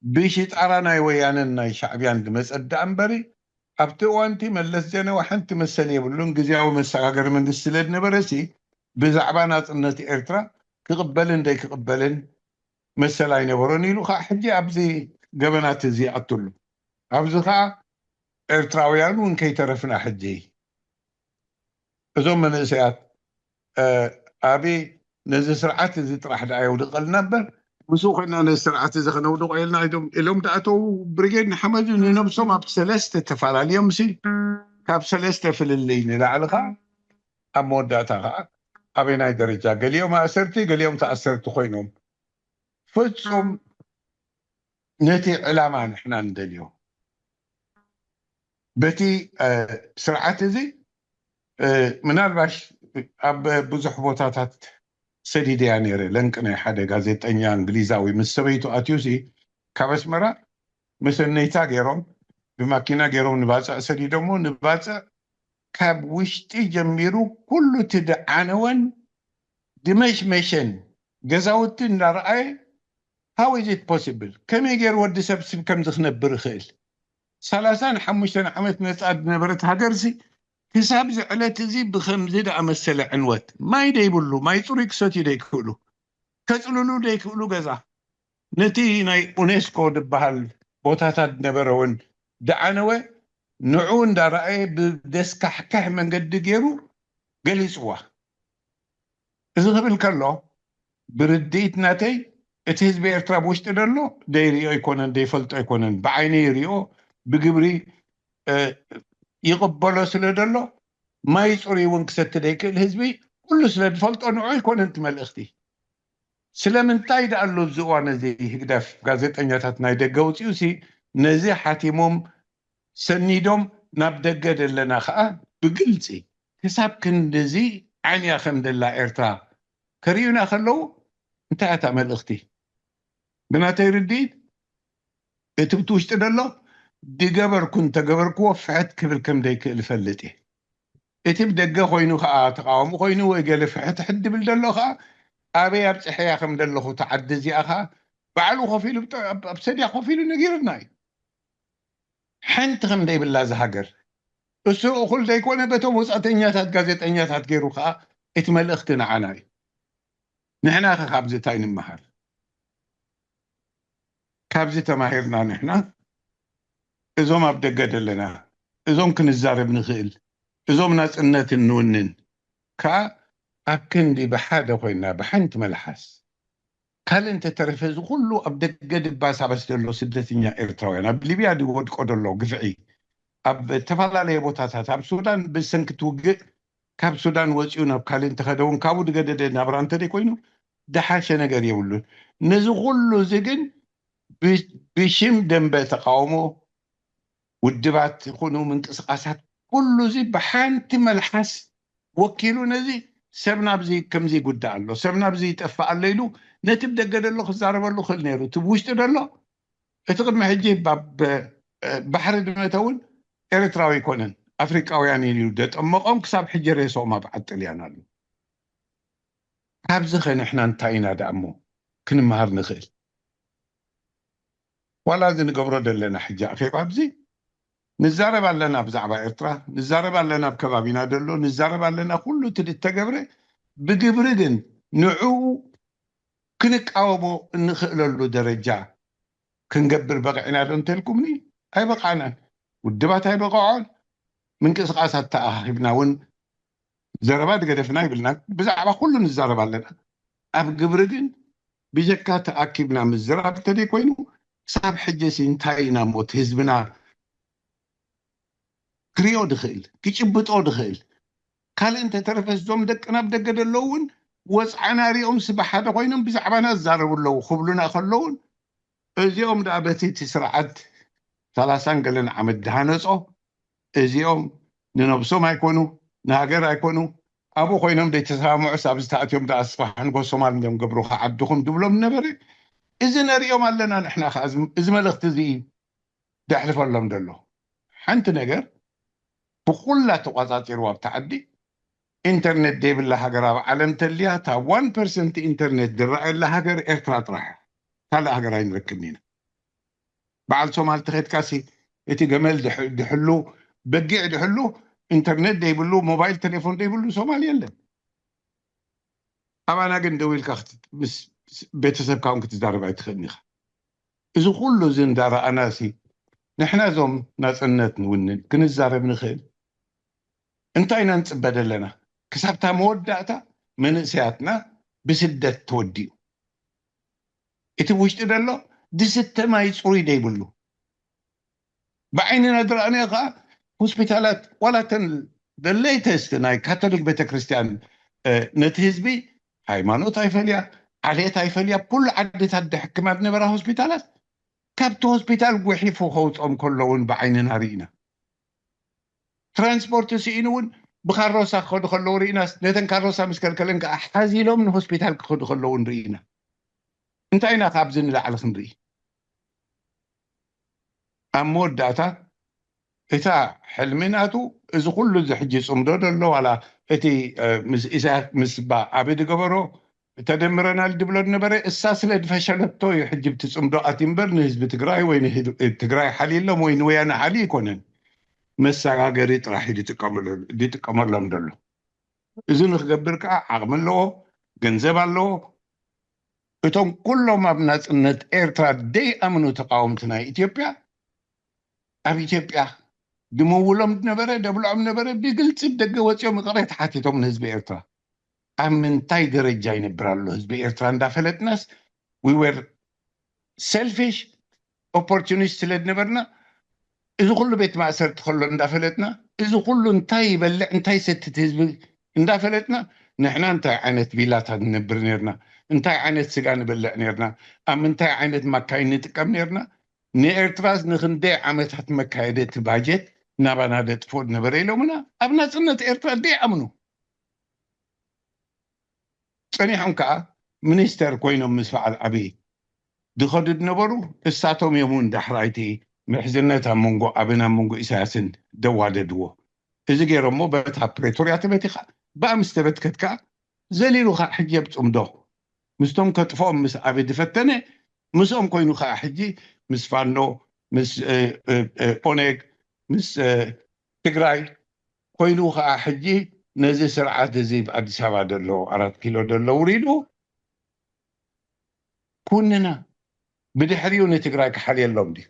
بيشيت أرانا ويانا شعبيان دمس أدى أبتو أنتي ملس جانا وحنت مسالي بلون جزياو مساقر من السلاد نبرسي بزعبانات النتي إرترا كقبلن دي كقبلن مسالاي نبروني لو خا حجي أبزي قبنات زي أطلو أبزي خا إرتراويان ونكي ترفنا حجي أزوم من السيات أبي نزل سرعات زي طرح دعاية ودقل نبر مسوخنا نسرعات زي خنا ودق يلنا يدوم إلهم دعاتو بريجين حمد نفسهم أب سلسة تفعل اليوم سي كاب سلسة في الليل لعلها أمود دعتها أبي ناي درجة قال يوم أسرتي قال يوم تأثرت خوينهم فتسهم نتي علامة نحنا عند اليوم بتي سرعات زي من الباش أب بزح بوتاتات سديدي يعني لنكنا حدا غازيتانيا انجليزاوي مسبيتو اتيوسي كابسمرا مثل نيتا غيروم بماكينه غيروم نباصا سدي دمو نباصا كاب وشتي جميرو كله تدعانون دمش مشن غزاوت نراي how is it possible كم يغير ود سبسب كم زخنبر خيل 35 عمت نصعد نبرت هاجرسي حساب زعلت زي بخمزة أمثل عنوات ما يديبلو ما يطريق صوت يديكولو كتلولو ديكولو جزا نتي ناي أونسكو دبهال بوتاتات نبرون دعنوة نعون دا رأي بدسك حكاه من قد جيرو قليسوا إذا قبل كله برديت ناتي اتهز بإرترا بوشت دلو ديريو يكونن ديفلت يكونن بعيني ريو بقبري يقبلوا سلدلو ما يصوري ونكست ديك الحزبي كل سلد فلت أنو يكون أنت ملختي سلامن تايد قالوا الزوانة زي هكداف غازيتانيا تاتناي دقوتي وسي نزي حاتمهم سنيدهم نابدقد لنا خاء بقلتي حساب كندزي عني أخمد الله إرتا كريونا خلو انت تعمل اختي بناتي رديد اتبتوش تدلو دي قبر كنت قبر كوفعت كبر كم ديك الفلتي اتبدقى خوينو خاء تقاوم خوينو ويقال فحت حد بالدلو خاء أبي أبصح يا أخي مدلخو تعدزي أخا بعلو خفيلو أبسدي خفيلو نجيرناي حنت خمدي بالله زهجر السوق كل ذيك وانا بتوم وسأتنيات هتجازتنيات هتجيرو خا اتمل اختنا عناي نحنا أخا خابزتين المهر خابزة ماهرنا نحنا إذا أبدأ قدلنا إذا ممكن الزارب نخيل إذا ناس النات النونن كا أكندي بحاجة خوينا بحنت ملحس قال أنت ترفز كله أبدأ قد باسا بس دلو سدتنيا إرتراوي أنا بليبيا دي ود قدلو قفعي أب تفعل عليه بوتاتات أب سودان بسنك توقع كاب سودان وجيونا بقال أنت خدون كابود قد نابران تدي كوينو ده حاشا نقر يقولون نزو كله زقن بشم دنبا تقاومو والدبات يكونوا من تسقاسات كله زي بحانت ملحس وكيلو نزي سبنا بزي كم زي قد له سبنا بزي تفع الليلو نتبدا قد له خزاره له خل نيرو تبوش تدلو اتقد ما حجي باب بحر دمتون اريتراوي كونن افريقاوي يعني يودت اما قوم كساب حجي ريسو ما بعد طليانا كابز خن احنا انتاينا دامو كن مهر نخيل ولا زين قبره دلنا حجي اخي بابزي نزارب علينا بزعبا إرترا نزارب علينا بكبابينا دلو نزارب علينا كله تدت قبره بقبردن نعو كنك أومو نخللو درجة كنقبر بقعنا دون تلكمني هاي بقعنا والدبات هاي بقعون من كسقاسات تأهبنا ون زربات قدفنا يبلنا بزعبا كله نزارب علينا ኣብ ግብሪ ግን ብጀካ ተኣኪብና ምዝራብ እንተደይ ኮይኑ ክሳብ ሕጀሲ እንታይ ኢና ሞት ህዝብና ክሪኦ ድኽእል ክጭብጦ ድኽእል ካልእ እንተተረፈስ እዞም ደቅና ብደገ ደለዉ እውን ወፃዕና ሪኦም ስብሓደ ኮይኖም ብዛዕባና ዝዛረቡ ኣለዉ ክብሉና ከለውን እዚኦም ዳ በቲ እቲ ስርዓት 30 ገለን ዓመት ድሃነፆ እዚኦም ንነብሶም ኣይኮኑ ንሃገር ኣይኮኑ ኣብኡ ኮይኖም ደይተሰማምዑ ሳብ ዝተኣትዮም ዳ ኣስፋሕ ንጎሶማል እዮም ገብሩ ዓድኹም ድብሎም ነበረ እዚ ነሪኦም ኣለና ንሕና ከዓ እዚ መልእኽቲ እዚ ደሕልፈሎም ደሎ ሓንቲ ነገር ብኩላ ተቋፃፂርዋ ኣብቲ ዓዲ ኢንተርኔት ደይብላ ሃገር ኣብ ዓለም ተልያ እታ 1% ኢንተርኔት ዝረኣየላ ሃገር ኤርትራ ጥራሕ ካልእ ሃገር ኣይንረክብኒ ኢና በዓል ሶማል ተኸድካሲ እቲ ገመል ድሕሉ በጊዕ ድሕሉ ኢንተርኔት ደይብሉ ሞባይል ቴሌፎን ደይብሉ ሶማል የለን ኣባና ግን ደው ኢልካ ምስ ቤተሰብካ እውን ክትዛረብ ኣይትኽእልኒ ኢኻ እዚ ኩሉ እዚ እንዳረኣናሲ ንሕና እዞም ናፅነት ንውንን ክንዛረብ ንኽእል እንታይ ኢና ንፅበ ዘለና ክሳብታ መወዳእታ መንእሰያትና ብስደት ተወዲኡ እቲ ውሽጢ ደሎ ድስተ ማይ ፅሩይ ደይብሉ ብዓይንና ድረኣናዮ ከዓ ሆስፒታላት ዋላተን ደለይተስቲ ናይ ካቶሊክ ቤተክርስትያን ነቲ ህዝቢ ሃይማኖት ኣይፈልያ ዓልየት ኣይፈልያ ኩሉ ዓድታት ድሕክማ ዝነበራ ሆስፒታላት ካብቲ ሆስፒታል ጉሒፉ ከውፆም ከለውን ብዓይንና ርኢና ትራንስፖርት ስኢኑ እውን ብካሮሳ ክኸዱ ከለዉ ርኢናስ ነተን ካሮሳ ምስ ከልከለን ከዓ ሓዚሎም ንሆስፒታል ክኸዱ ከለዉ ንርኢና እንታይ ኢና ካብዚ ንላዕሊ ክንርኢ ኣብ መወዳእታ እታ ሕልሚናቱ እዚ ኩሉ እዚ ሕጂ ፅምዶ ደሎ ዋላ እቲ ምስ ኢሳያስ ምስ ዓብዲ ገበሮ ተደምረናል ድብሎ ነበረ እሳ ስለ ድፈሸለቶ እዩ ሕጂ ብትፅምዶ ኣቲ እምበር ንህዝቢ ትግራይ ወይ ትግራይ ሓሊሎም ወይ ንወያነ ሓሊ ይኮነን መሰጋገሪ ጥራሕ ድጥቀመሎም ደሎ እዚ ንክገብር ከዓ ዓቕሚ ኣለዎ ገንዘብ ኣለዎ እቶም ኩሎም ኣብ ናፅነት ኤርትራ ደይኣምኑ ተቃወምቲ ናይ ኢትዮጵያ ኣብ ኢትዮጵያ ድምውሎም ነበረ ደብልዖም ነበረ ብግልፂ ብደገ ወፂኦም ቅሬታ ሓቲቶም ንህዝቢ ኤርትራ ኣብ ምንታይ ደረጃ ይነብር ኣሎ ህዝቢ ኤርትራ እንዳፈለጥናስ ዊ ወር ሰልፊሽ ኦፖርቹኒስት ስለ ዝነበርና እዚ ኩሉ ቤት ማእሰርቲ ከሎ እንዳፈለጥና እዚ ኩሉ እንታይ ይበልዕ እንታይ ሰትቲ ህዝቢ እንዳፈለጥና ንሕና እንታይ ዓይነት ቢላታት ንነብር ነርና እንታይ ዓይነት ስጋ ንበልዕ ነርና ኣብ ምንታይ ዓይነት መካይ ንጥቀም ነርና ንኤርትራስ ንክንደይ ዓመታት መካየደቲ ባጀት ናባና ደጥፎ ነበረ ኢሎምና ኣብ ናፅነት ኤርትራ ደይኣምኑ ፀኒሖም ከዓ ሚኒስተር ኮይኖም ምስ በዓል ዓብዪ ድኸዱ ዝነበሩ እሳቶም እዮም እውን ዳሕራይቲ ምሕዝነት ኣብ መንጎ ኣብን ኣብ መንጎ ኢሳያስን ደዋደድዎ እዚ ገይሮሞ በታ ፕሬቶርያ ተበቲኻ ብኣ ምስ ተበትከት ከዓ ዘሊሉ ከዓ ሕጂ ኣብፅምዶ ምስቶም ከጥፎም ምስ ዓብይ ድፈተነ ምስኦም ኮይኑ ከዓ ሕጂ ምስ ፋኖ ምስ ኦነግ ምስ ትግራይ ኮይኑ ከዓ ሕጂ ነዚ ስርዓት እዚ ብኣዲስ ኣበባ ደሎ 4 ኪሎ ደሎ ውሪዱ ኩንና ብድሕሪኡ ንትግራይ ክሓልየሎም ዲ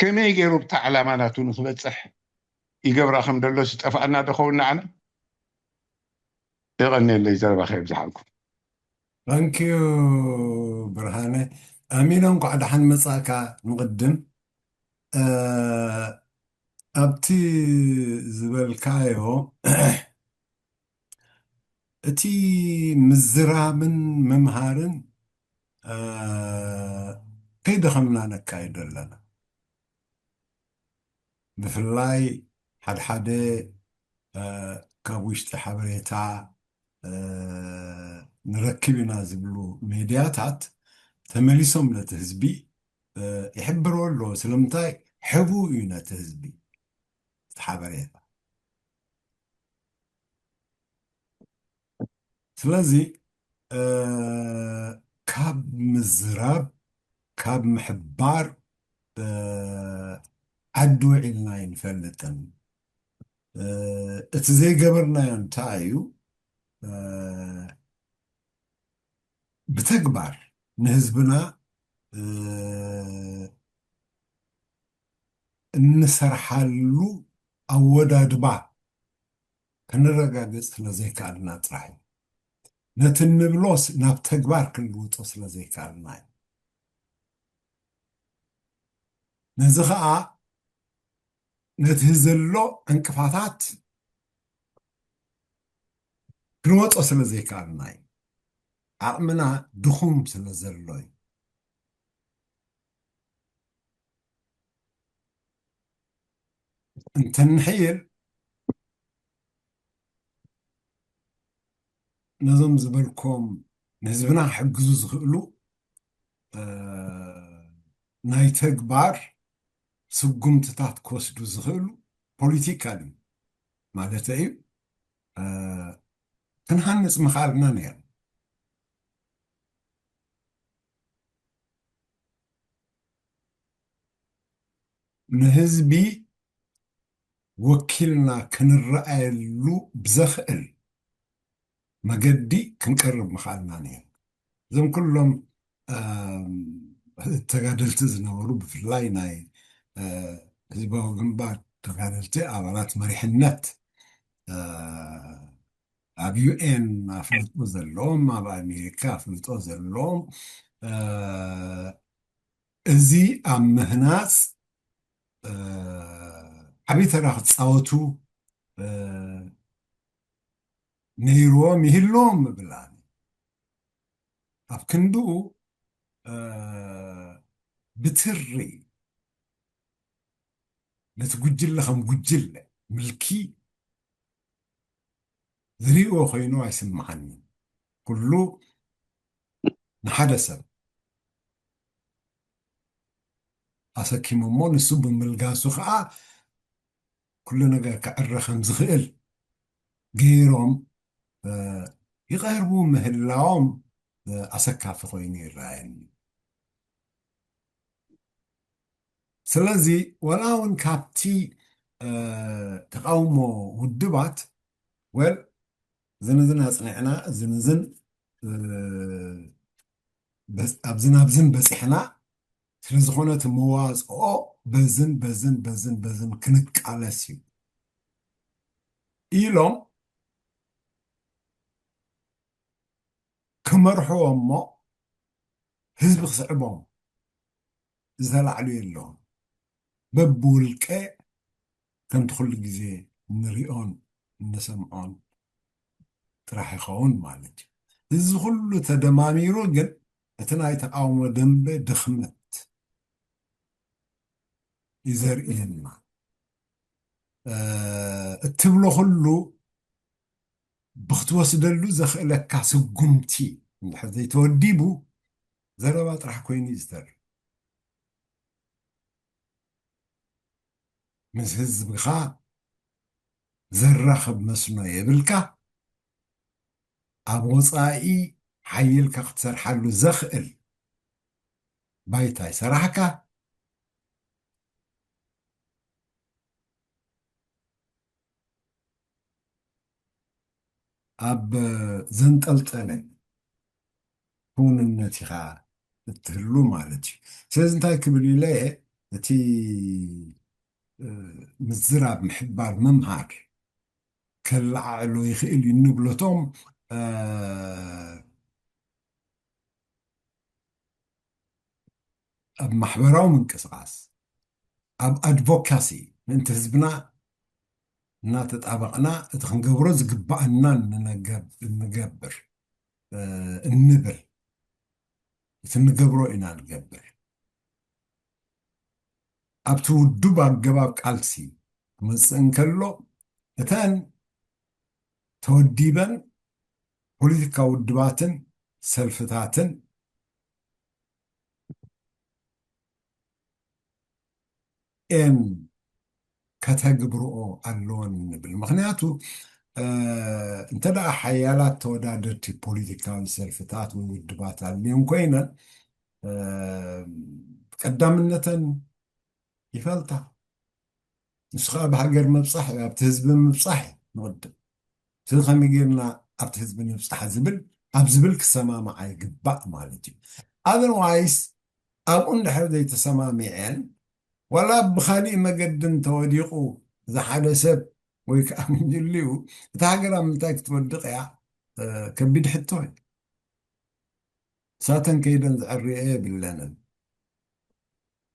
ከመይ ገይሩ ብታ ዕላማ ናቱ ንክበፅሕ ይገብራ ከም ደሎ ዝጠፋኣና ደኸውና ዓነ ይቐኒየለይ ዘረባ ከይብዝሓልኩም ታንኪዩ ብርሃነ ኣሚኖም ኳዕ ድሓን መፃእካ ንቅድም ኣብቲ ዝበልካዮ እቲ ምዝራብን ምምሃርን ከይደኸምና ነካይዶ ኣለና ብፍላይ ሓደሓደ ካብ ውሽጢ ሓበሬታ ንረክብ ኢና ዝብሉ ሜድያታት ተመሊሶም ነቲ ህዝቢ ይሕብርዎ ኣሎ ስለምንታይ ሕቡ እዩ ነቲ ህዝቢ እቲ ሓበሬታ ስለዚ ካብ ምዝራብ ካብ ምሕባር ዓዲ ውዒልና ይንፈልጥን እቲ ዘይገበርናዮ እንታይ እዩ ብተግባር ንህዝብና እንሰርሓሉ ኣወዳድባ ክንረጋገፅ ስለዘይከኣልና ጥራሕ እዩ نتنبلوس ناب تكبار كنلوطو سلازي كالناي نزخاء نتهزلو انكفاتات كنوطو سلازي كالناي عقمنا دخوم سلازلوي انت نحيل نظم زبلكم نزبنا حجزو زخلو ناي تكبار سقمتታት ክወስዱ ዝኽእሉ ፖለቲካሊ ማለት እዩ ክንሃንፅ ምኻልና ነይሩ ንህዝቢ ወኪልና ክንረኣየሉ ብዘኽእል መገዲ ክንቀርብ ምኻልና ነይሩ እዞም ኩሎም ተጋደልቲ ዝነበሩ ብፍላይ ናይ ህዝባዊ ግንባር ተጋደልቲ ኣባላት መሪሕነት ኣብ ዩኤን ኣፍልጦ ዘለዎም ኣብ ኣሜሪካ ኣፍልጦ ዘለዎም እዚ ኣብ ምህናፅ ዓብይ ተራ ክፃወቱ ነይሮም ይህልዎም ምብላኒ ኣብ ክንድኡ ብትሪ ነቲ ጉጅለ ከም ጉጅለ ምልኪ ዝሪኦ ኮይኑ ኣይስምዓንን ኩሉ ንሓደ ሰብ ኣሰኪሙ እሞ ንሱ ብምልጋሱ ከዓ ኩሉ ነገር ክዕረ ከም ዝኽእል ገይሮም ይቐርቡ ምህላዎም ኣሰካፊ ኮይኑ ይረኣየኒ ስለዚ ወላ እውን ካብቲ ተቃውሞ ውድባት ወል ዝንዝን ኣፅኒዕና ዝንዝን ኣብዝናብዝን በፂሕና ስለዝኾነ እቲ መዋፅኦ በዝን ክንቃለስ እዩ ኢሎም ክመርሕዎ እሞ ህዝቢ ክስዕቦም ዝተላዕሉ የለዎም በብውልቀ ከምቲ ኩሉ ግዜ ንሪኦን እንሰምዖን ጥራሕ ይኸውን ማለት እዩ እዚ ኩሉ ተደማሚሩ ግን እቲ ናይ ተቃውሞ ደንበ ድኽመት እዩ ዘርእየና እትብሎ ኩሉ ብክትወስደሉ ዘኽእለካ ስጉምቲ እንድሕር ዘይተወዲቡ ዘረባ ጥራሕ ኮይኑ እዩ ዝተርኢ ምስ ህዝብኻ ዘራኽብ መስኖ የብልካ ኣብ ወፃኢ ሓይልካ ክትሰርሓሉ ዘኽእል ባይታ ይሰራሕካ ኣብ ዘንጠልጠለ ኩንነት ኢኻ እትህሉ ማለት እዩ ስለዚ እንታይ ክብል ኢለ እቲ ምዝራብ ምሕባር ምምሃር ከላዓዕሎ ይኽእል እዩ እንብሎቶም ኣብ ማሕበራዊ ምንቅስቃስ ኣብ ኣድቮካሲ ምእንቲ ህዝብና እናተጣበቕና እቲ ክንገብሮ ዝግባአና እንገብር እንብል እቲ እንገብሮ ኢና ንገብር ኣብቲ ውዱብ ኣገባብ ቃልሲ ክመፅእ እንከሎ እተን ተወዲበን ፖለቲካ ውድባትን ሰልፍታትን ኤን ከተግብርኦ ኣለዎን ንብል ምክንያቱ እንተ ደኣ ሓያላት ተወዳደርቲ ፖለቲካዊ ሰልፍታት ወይ ውድባት ኣልዮም ኮይነን ቀዳምነተን ይፈልታ ንሱ ከዓ ብሃገር ምብፃሕ ኣብቲ ህዝቢ ምብፃሕ ንቅድም ስለዚ ከመይ ጌርና ኣብቲ ህዝቢ ንብፃሕ ዝብል ኣብ ዝብል ክሰማማዓ ይግባእ ማለት እዩ ኣዘርዋይስ ኣብኡ እንድሕር ዘይተሰማሚዐን ዋላ ብካሊእ መገድን ተወዲቑ ዝሓደ ሰብ ወይ ከዓ ምንጅልኡ እቲ ሃገር ኣብ ምንታይ ክትወድቕ እያ كبيد حتوي ساتن كيدن زعريه باللنا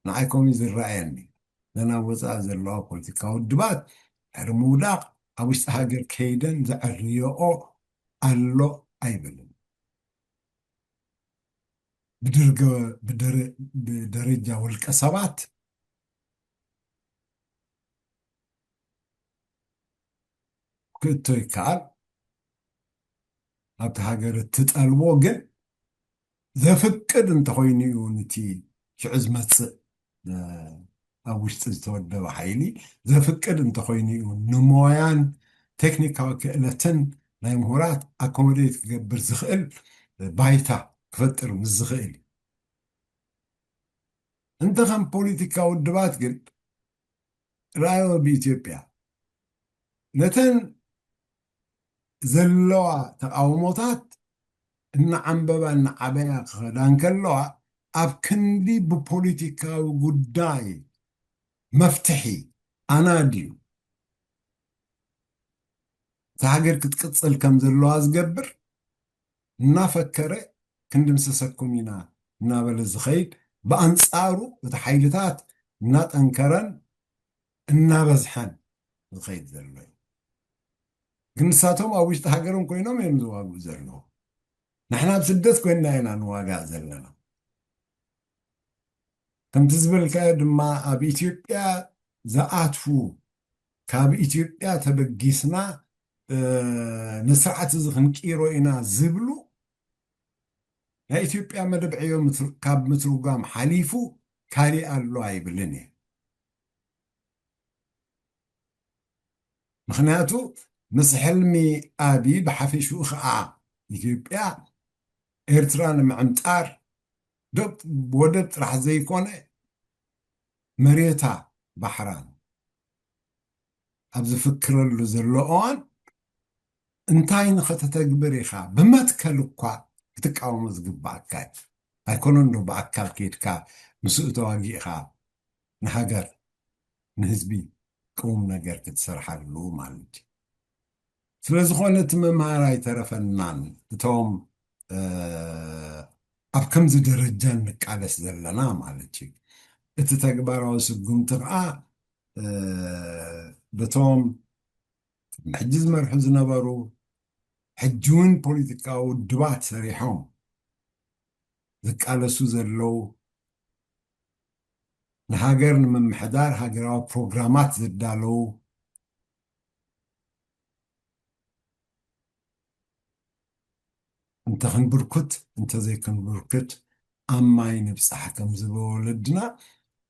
نعيكم يزرعيني لنا وزا زلوا بوليتيكا ودبات رمودا أوش هاجر كيدن زعريه أو ألو أيبلن بدرجة والكسبات كنتو يكال أبت هاجر تتقلبو جن زفكد انت خويني يونتي شعز متص أوش تزتودد حيلي زفكد انت خويني نمويان تكنيكا كألتن لاي مهورات أكوموديت كبر زخيل بايتا كفتر مزخيل انت خم بوليتيكا ودبات قلت رأيو بإثيوبيا نتن زلوا تقاوموتات إن عنببا إن عبيا خدان كلوا أب كندي ببوليتيكا وقداي مفتحي أنا ديو تهاجر كتقصل كم زلوا أزقبر نافكره كندم سسكمينا نابل الزخيل بأنصارو وتحيلتات نات أنكرن النابزحن الخيد زلوا جنساتهم أوش تهاجرون كوينهم يمزوا زلوا نحنا بسدت كوينا هنا نواقع زلنا كم تزبل كاد ما أبي إثيوبيا زعاتفو كاب إثيوبيا تبقيسنا نسرعة زخن كيرو إنا زبلو لا إثيوبيا مدبعيو كاب متروقام حليفو كالي ألو عيبلني مخناتو مس حلمي أبي بحفيشو خاء إثيوبيا إرتران معمتار دوت بودت راح زي كونه مريتا بحران أبز فكر له زلقون انتاي نختتجبر إخا بما تكلكوا تقاوم زقباك أيكونن له بأكل كيتكا مسؤول تواجي إخا نهجر نهزبي قوم نجر كتسرح له مالك سلزخونة مماراي ترفنان توم أبكم زي درجان نقالس زلنا مالك اتتجبروا سقوم تقع بتوم محجز مرحز نبرو حجون بوليتيكا ودبات سريحهم ذكالة سوزرلو نهاجر من محدار هاجراو بروغرامات زدالو انت خن بركت انت زي كن بركت اما ينبس حكم زبو ولدنا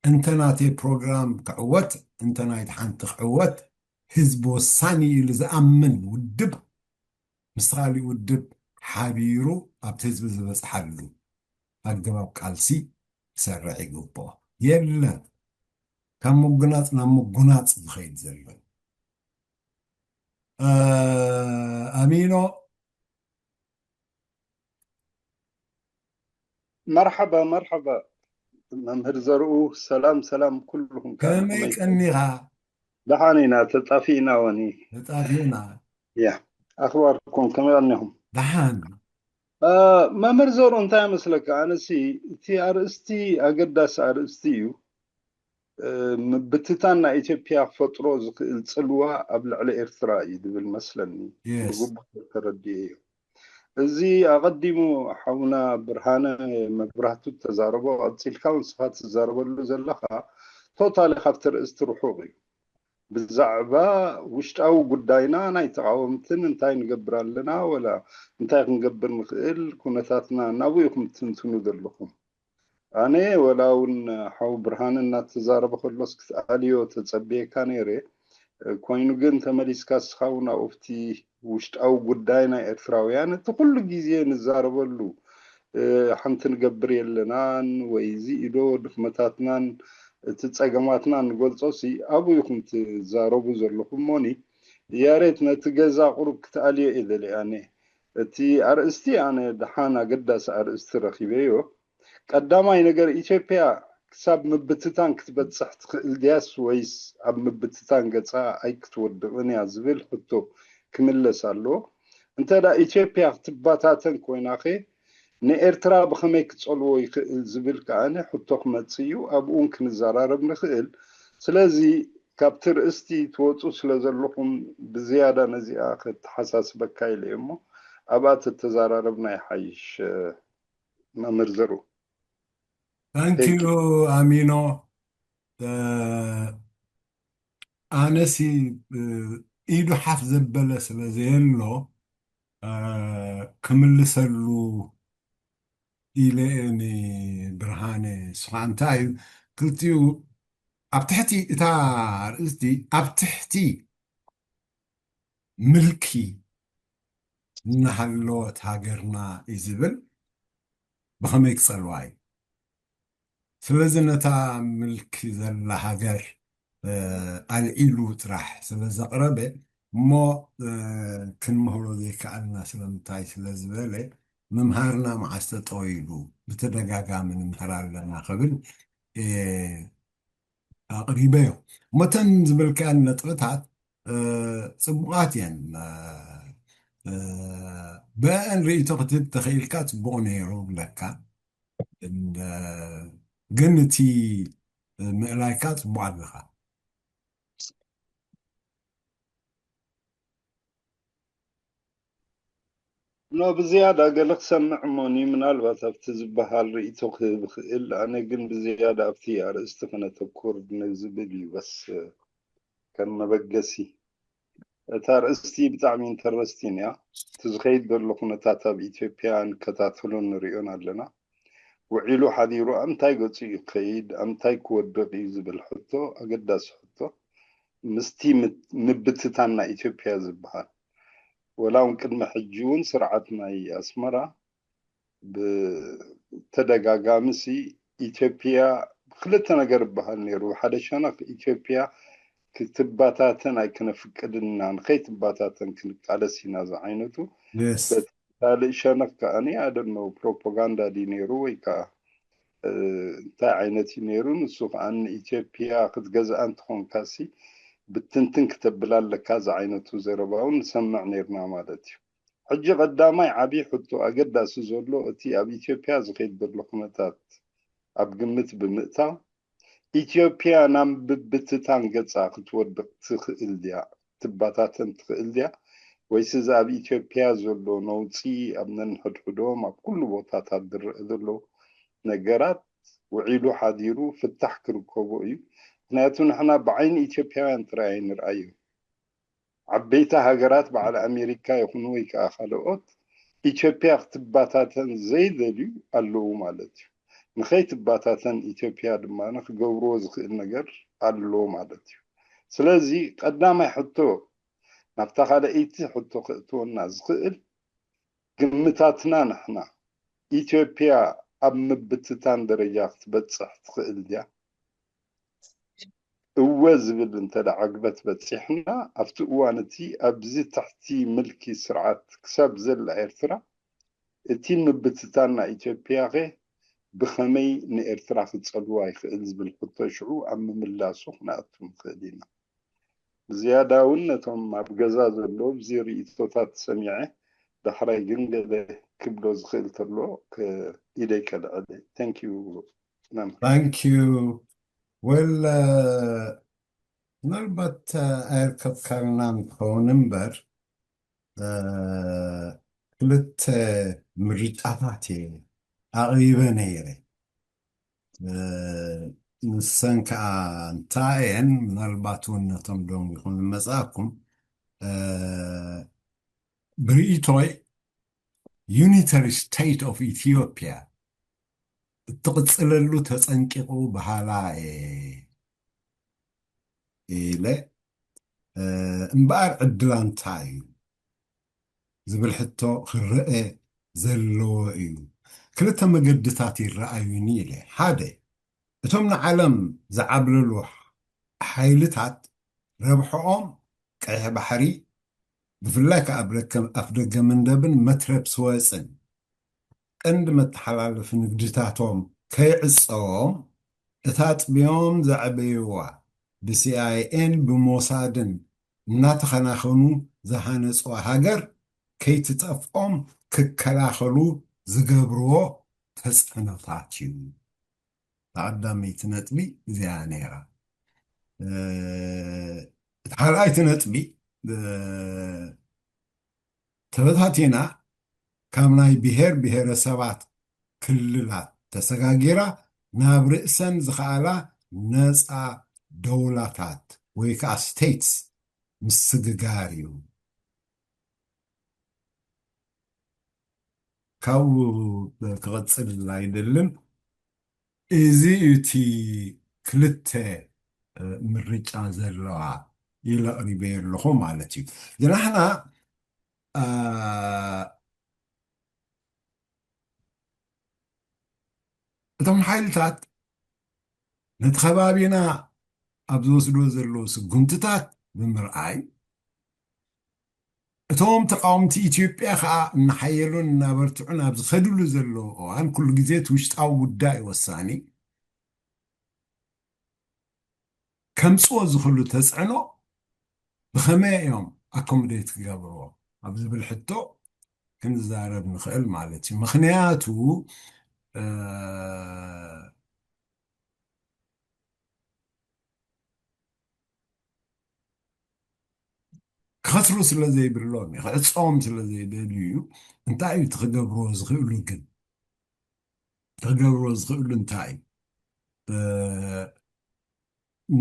انت ناتي بروغرام كعوت انت نايت حانت قعوت حزب وساني لزأمن ودب مستغالي ودب حبيرو ابتزب زبس حلو الجواب قالسي سرع يقبو يلا كم مقناط نم مقناط بخيت زلو أمينو مرحبا مرحبا ممهر زرقو سلام سلام كلهم كان كميك أنيها دحانينا تطافينا وني تطافينا يا أخباركم كما أنهم دحان ممهر زرقو انتا مسلك أنسي تي أرستي أقداس أرستيو بتتانا إثيوبيا فترو الصلوة قبل على إرثراء بالمسلني يس بقبة ترديه زي أقدمو حونا برهانة مبرهتو التزاربو أتصيل كون صفات التزاربو اللي زلخا توتالي خفتر استروحوغي بالزعبة وشت أو قداينا ناي تعاومتن انتاي نقبر لنا ولا انتاي نقبر نخيل كونتاتنا ناويكم تنتنو دلخم أنا ولاون حو برهانة التزاربو خلص كتاليو تتصبيه كانيري كوينو جن تماريس كاس خاونا أفتي وشت أو قداينا إرثراويان تقول جيزي نزاربلو حنت نقبر يلنان ويزي إدو دخمتاتنان تتساقماتنان نقول صوصي أبو يكون تزاربو زرلكم موني يا ريت نتجزا قرب كتالي إذا لأني تي أرستي أنا دحانا قداس أرست رخيبيو قداماي نقر إيثيوبيا كساب مبتتان كتبتصح تخيل دياس ويس أب مبتتان قصا أي كتود غني عزبيل حتو كملس ألو انت دا ኢትዮጵያ ክትባታተን ኮይናኸ ንኤርትራ ብኸመይ ክፀልዎ ይኽእል ዝብል ከዓነ ሕቶ ክመፅእ እዩ ኣብኡ ክንዘራረብ ንኽእል ስለዚ ካብቲ ርእስቲ ትወፁ ስለ ዘለኹም ብዝያዳ ነዚኣ ክትሓሳስበካ ኢለ እሞ ኣብኣ ተተዘራረብና ይሓይሽ መምህር ዘሩ Thank you, Amino. ኣነሲ ኢዱ ሓፍ ዘበለ ስለ ዘየሎ ክምልሰሉ ኢለ ብርሃነ ስኻ እንታይ እዩ ክልቲኡ ኣብ ትሕቲ እታ ርእስቲ ኣብ ትሕቲ ምልኪ እናሃለወት ሃገርና እዩ ዝብል ብኸመይ ክፀልዋ እዩ ስለዚ ነታ ምልኪ ዘላ ሃገር ኣልዒሉ ጥራሕ ስለ ዘቕረበ እሞ ክንምህሮ ዘይከኣልና ስለምንታይ ስለ ዝበለ ምምሃርና መዓዝ ተጠዊሉ ብተደጋጋሚ ንምሕር ኣለና ክብል ኣቕሪበዮ እሞተን ዝብልካያን ነጥብታት ፅቡቓት እየን በአን ርእይቶ ክትህብ ተኽኢልካ ፅቡቕ ነይሩ ብለካ ግን እቲ ምእላይካ ፅቡቕ ኣለኻ ኖ ብዝያዳ ገለ ክሰምዕ እሞኒ ምናልባት ኣብቲ ዝበሃል ርእይቶ ክህብ ክእል ኣነ ግን ብዝያዳ ኣብቲ ኣርእስቲ ክነተኩር ንዝብል እዩ በስ ከም መበገሲ እታ ርእስቲ ብጣዕሚ ኢንተረስቲን እያ እቲ ዝኸይድ ዘሎ ኩነታት ኣብ ኢትዮጵያ ንከታተሎ ንሪኦን ኣለና ውዒሉ ሓዲሩ ኣምታይ ገፁ እዩ ክኸይድ ኣምታይ ክወድቕ እዩ ዝብል ሕቶ ኣገዳሲ ሕቶ ምስቲ ምብትታን ናይ ኢትዮጵያ ዝበሃል ወላውን ቅድሚ ሕጂ እውን ስርዓት ናይ ኣስመራ ብተደጋጋምሲ ኢትዮጵያ ክልተ ነገር ይበሃል ነይሩ ሓደ ሸነኽ ኢትዮጵያ ክትባታተን ኣይክነፍቅድና ንኸይትባታተን ክንቃለስ ኢና ዝዓይነቱ ካልእ ሸነኽ ከዓኒ ኣደኖ ፕሮፓጋንዳ ዲ ነይሩ ወይ ከዓ እንታይ ዓይነት እዩ ነይሩ ንሱ ከዓ ንኢትዮጵያ ክትገዝኣ እንትኾንካሲ ብትንትን ክትብል ኣለካ ዝዓይነቱ ዘረባ እውን ንሰምዕ ነርና ማለት እዩ ሕጂ ቀዳማይ ዓብዪ ሕቶ ኣገዳሲ ዘሎ እቲ ኣብ ኢትዮጵያ ዝኸይድ ዘሎ ኩነታት ኣብ ግምት ብምእታው ኢትዮጵያ ናብ ብብትታን ገፃ ክትወድቕ ትኽእል ድያ ትባታተን ትኽእል ድያ ወይስ እዚ ኣብ ኢትዮጵያ ዘሎ ነውፂ ኣብ ነንሕድሕዶም ኣብ ኩሉ ቦታታት ዝርአ ዘሎ ነገራት ውዒሉ ሓዲሩ ፍታሕ ክርከቦ እዩ ምክንያቱ ንሕና ብዓይኒ ኢትዮጵያውያን ጥራይ ንርአዩ ዓበይቲ ሃገራት በዓል ኣሜሪካ ይኹኑ ወይ ከዓ ካልኦት ኢትዮጵያ ክትባታተን ዘይደልዩ ኣለዉ ማለት እዩ ንኸይትባታተን ኢትዮጵያ ድማ ክገብርዎ ዝኽእል ነገር ኣሎ ማለት እዩ ስለዚ ቀዳማይ ሕቶ ናብታ ካልአይቲ ሕቶ ክእትወና ዝኽእል ግምታትና ንሕና ኢትዮጵያ ኣብ ምብትታን ደረጃ ክትበፅሕ ትኽእል ድያ እወ ዝብል እንተደዓግበት በፂሕና ኣብቲ እዋን እቲ ኣብዚ ታሕቲ ምልኪ ስርዓት ክሳብ ዘላ ኤርትራ እቲ ምብትታን ናይ ኢትዮጵያ ኸ ብኸመይ ንኤርትራ ክፀልዋ ይኽእል ዝብል ሕቶ ሽዑ ኣብ ምምላሱ ክነኣቱ ንኽእል ኢና ዝያዳ እውን ነቶም ኣብ ገዛ ዘሎ ብዚ ርእይቶታት ሰሚዐ ዳሕራይ ግን ገለ ክብሎ ዝኽእል ተሎ ኢደይ ከልዕለ ታንኪዩ ታንኪዩ ወል ምናልባት ኣይርከብካልና እንትኸውን እምበር ክልተ ምርጫታት ኣቕሪበ ነይረ ንሰን ከዓ እንታይ እየን ምናልባት እውን ነቶም ዶም ይኹን መፅኣኩም ብርእይቶይ ዩኒተሪ ስቴት ኦፍ ኢትዮጵያ እትቕፅለሉ ተፀንቂቑ ባህላ ኢለ እምበኣር ዕድላ እንታይ እዩ ዝብል ሕቶ ክርአ ዘለዎ እዩ ክልተ መገድታት ይረኣዩኒ ኢለ ሓደ እቶም ንዓለም ዝዓብልሉ ሓይልታት ረብሕኦም ቀይሕ ባሕሪ ብፍላይ ከዓ ኣፍ ደገ ምንደብን መትረብ ስወፅን ቀንዲ መተሓላለፊ ንግድታቶም ከይዕፀዎም እታ ጥብዮም ዘዕበይዋ ብሲኣይኤን ብሞሳድን እናተኸናኸኑ ዝሃነፅዋ ሃገር ከይትጠፍኦም ክከላኸሉ ዝገብርዎ ተፅዕኖታት እዩ ተቐዳመይቲ ነጥቢ እዚኣ ነይራ እቲ ካልኣይቲ ነጥቢ ተበታቲና ካብ ናይ ብሄር ብሄረሰባት ክልላት ተሰጋጊራ ናብ ርእሰን ዝኸኣላ ነፃ ደውላታት ወይ ከዓ ስቴትስ ምስግጋር እዩ ካብኡ ክቕፅል ኣይደልን እዚ እቲ ክልተ ምርጫ ዘለዋ ኢለ ኣቕሪበ ኣለኹ ማለት እዩ ዝናሕና እቶም ሓይልታት ነቲ ከባቢና ኣብ ዝወስድዎ ዘለዉ ስጉምትታት ብምርኣይ እቶም ተቃወምቲ ኢትዮጵያ ከዓ እናሓየሉን እናበርትዑን ኣብ ዝኸድሉ ዘለዎ እዋን ኩሉ ግዜ እቲ ውሽጣዊ ጉዳይ ወሳኒ ከምፅዎ ዝኽእሉ ተፅዕኖ ብኸመይ እዮም ኣኮሞዴት ክገብርዎ ኣብ ዝብል ሕቶ ክንዛረብ ንኽእል ማለት እዩ ምክንያቱ ክኸስሩ ስለ ዘይብሎም ክዕፅኦም ስለ ዘይደልዩ እንታይ እዩ ትኽገብርዎ ዝኽእሉ ግን ትኽገብርዎ ዝኽእሉ እንታይ እዩ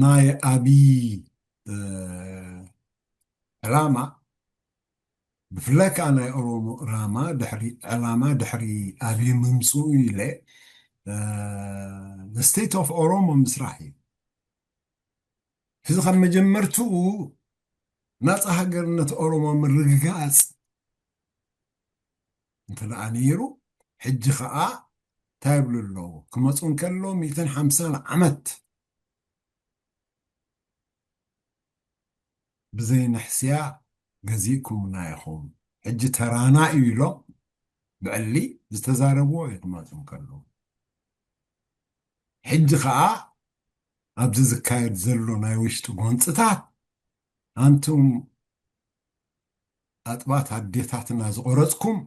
ናይ ኣብይ ዕላማ ብፍላይ ከዓ ናይ ኦሮሞ ዕላማ ድሕሪ ኣብይ ምምፅኡ ኢለ ስቴት ኦፍ ኦሮሞ ምስራሕ እዩ ሕዚ ካብ መጀመርትኡ ናፃ ሃገርነት ኦሮሞ ምርግጋፅ እንተደኣ ነይሩ ሕጂ ከዓ እንታይ ይብሉ ኣለዉ ክመፁ እንከሎ 150 ዓመት ብዘይንሕስያ ገዚእኩምና ኢኹም ሕጂ ተራና እዩ ኢሎም ብዕሊ ዝተዛረብዎ እዩ ክመፁ እንከሎ ሕጂ ከዓ ኣብዚ ዝካየድ ዘሎ ናይ ውሽጢ ጎንፅታት ኣንቱም ኣጥባት ኣዴታትና ዝቆረፅኩም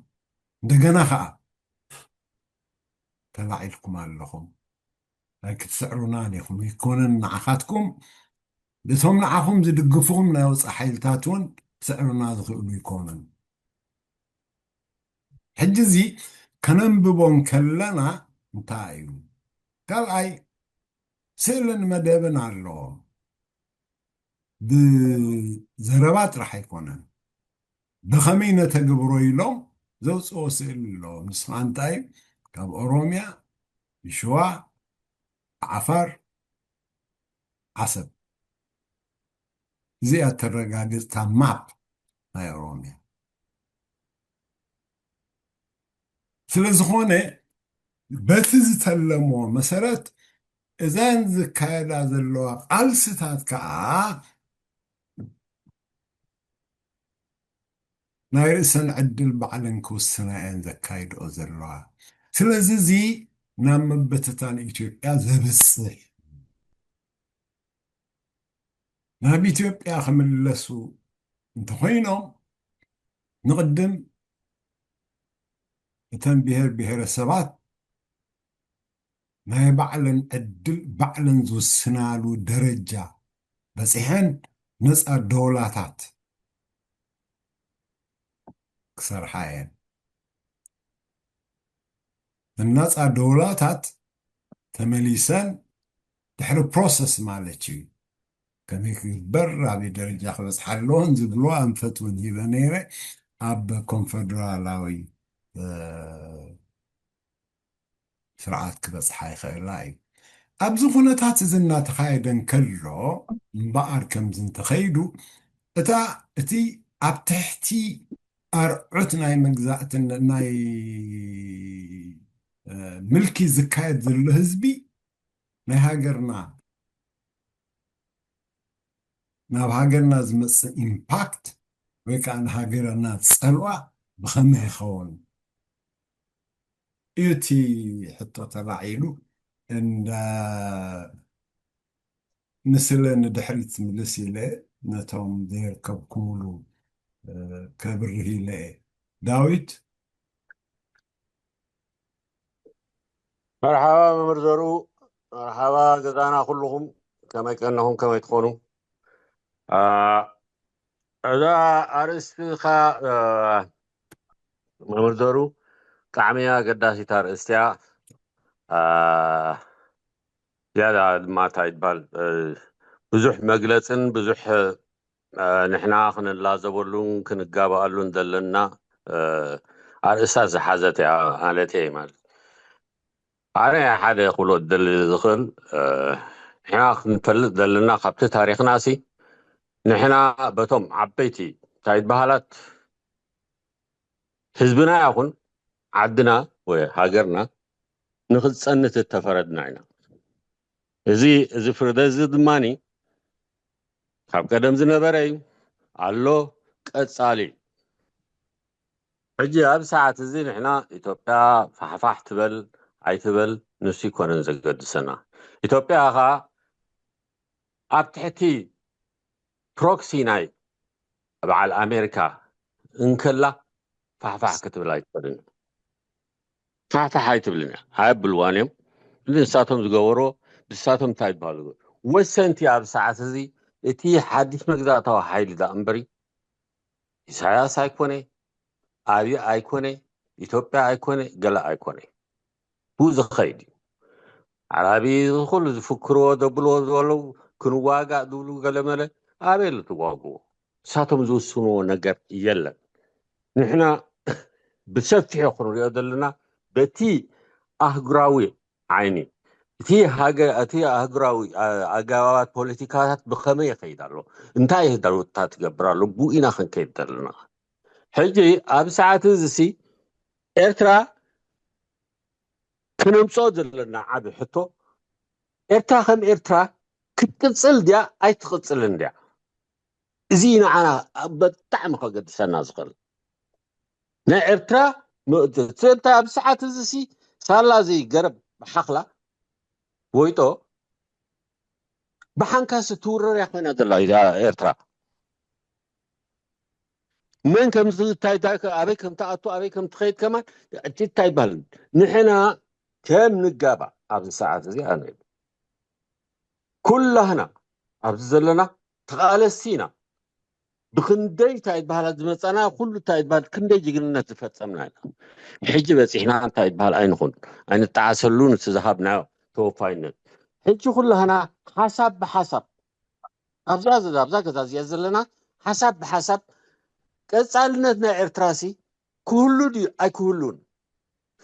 እንደገና ከዓ ተላዒልኩም ኣለኹም ናይ ክትስዕሩና ኔኹም ይኮነን ንዓኻትኩም በቶም ንዓኹም ዝድግፍኩም ናይ ወፃእ ሓይልታት እውን ክስዕሩና ዝኽእሉ ይኮኑን ሕጂ እዚ ከነንብቦም ከለና እንታይ እዩ ካልኣይ ስእልን መደብን ኣለዎም ብዘረባ ጥራሕ ኣይኮነን ብኸመይ ነተግብሮ ኢሎም ዘውፅኦ ስእሊ ኣለዎም ንስኻ እንታይ ካብ ኦሮምያ ይሽዋ ዓፋር ዓሰብ እዚኣ ተረጋግፅታ ማፕ ናይ ኦሮምያ ስለ ዝኾነ በቲ ዝተለሞ መሰረት እዘን ዝካየዳ ዘለዋ ቃልስታት ከዓ ናይ ርእሰን ዕድል ባዕለን ክውስና እየን ዘካይድኦ ዘለዋ ስለዚ እዚ ናብ መበተታን ኢትዮጵያ ዘብፅሕ ናብ ኢትዮጵያ ክምለሱ እንተኮይኖም ንቅድም እተን ብሄር ብሄረሰባት ናይ ባዕለን ዕድል ባዕለን ዝውስናሉ ደረጃ በፂሐን ነፃ ደውላታት ክሰርሓ እየን ነፃ ደውላታት ተመሊሰን ድሕሪ ፕሮሰስ ማለት እዩ ከመይ ክግበር ኣብይ ደረጃ ክበፅሓ ኣለዎን ዝብሎ ኣንፈት እውን ሂበ ነይረ ኣብ ኮንፈደራላዊ ስርዓት ክበፅሓ ይኽእላ እዩ ኣብዚ ኩነታት እዚ እናተኻየደ እንከሎ እምበኣር ከምዚ እንተኸይዱ እቲ ኣብ ትሕቲ ኣርዑት ናይ መግዛእትን ናይ ምልኪ ዝካየድ ዘሎ ህዝቢ ናይ ሃገርና ናብ ሃገርና ዝመፅእ ኢምፓክት ወይ ከዓ ንሃገርና ፀልዋ ብኸመይ ይኸውን እዩ እቲ ሕቶ ተባዒሉ ንስለ ንድሕሪት ምልስ ኢለ ነቶም ዘይርከብኩምሉ ከብርህ ኢለ داويت مرحبا ممرزرو، مرحبا جزانا كلهم كما كأنهم كما يتخونوا. إذا أرستخا ممرزرو كعميا قداسي تار استيا زيادة ما تعيد بزح مجلسن بزح نحنا خن لازبولون كنقابلون دلنا أرساس حازتي علتي مال أنا حدا يقولوا دل دخل نحنا نفلت دلنا خبت تاريخ ناسي نحنا بتوم عبيتي تعيد بهالات حزبنا يكون عدنا وهاجرنا نخذ سنة التفردنا عنا إذا فرد زدماني خب قدم زنبري علو كتصالي حجي أب ساعة زين إحنا إثيوبيا فحفح تبل عي تبل نسي كونن زقد سنة إثيوبيا خا أب تحتي بروكسي ناي بعد أمريكا انكلا فحفح كتب لا يتبلن فحفح هاي تبلنا هاي بالوانيم اللي ساتهم زقورو بساتهم تايد بالغو وسنتي أب ساعة زي إتي حديث مقدار حيل دا أمبري إسحاق أيكوني أبي أيكوني إثيوبيا أيكوني قلا أيكوني بوز خيدي عربي كل فكروا دبلوا ولو كانوا واقع دولو قال ماله أبي اللي تواقعوا ساتهم زو سنو نجر يلا نحنا بسفتح خروج دلنا بتي أهجراوي عيني تي أهجراوي أجاوات بوليتيكات بخمية خيدارلو انتهي يهدرو تاتجبرالو بو إنا خن كيدرلنا حجي أب ساعات زسي إرترا كنمصو دلنا عبي حتو إرترا خم إرترا كتقصل ديا أي تقصل ديا زين أنا بتعمق قد سنة زغل نا إرترا ترتا بساعات زسي صار لازي قرب حقلة ويتو بحنكاس تورر يا أخونا دلا إذا إرترا من كم تاي تاك أبيكم تأتو أبيكم تخيط كمان أنت تاي بالن نحنا كم نجابة أبي ساعات زي أنا كلنا أبزلنا تغالسينا بخندي تايد بحال زمصنا كل تايد بحال كندي جيجنا تفصمنا حجي بس احنا تايد بحال اين خن اين تعسلون تذهبنا تو فاينل حجي كلنا حسب بحسب ابزاز يزلنا حسب بحسب قصالنتنا ارتراسي كله دي اي كلون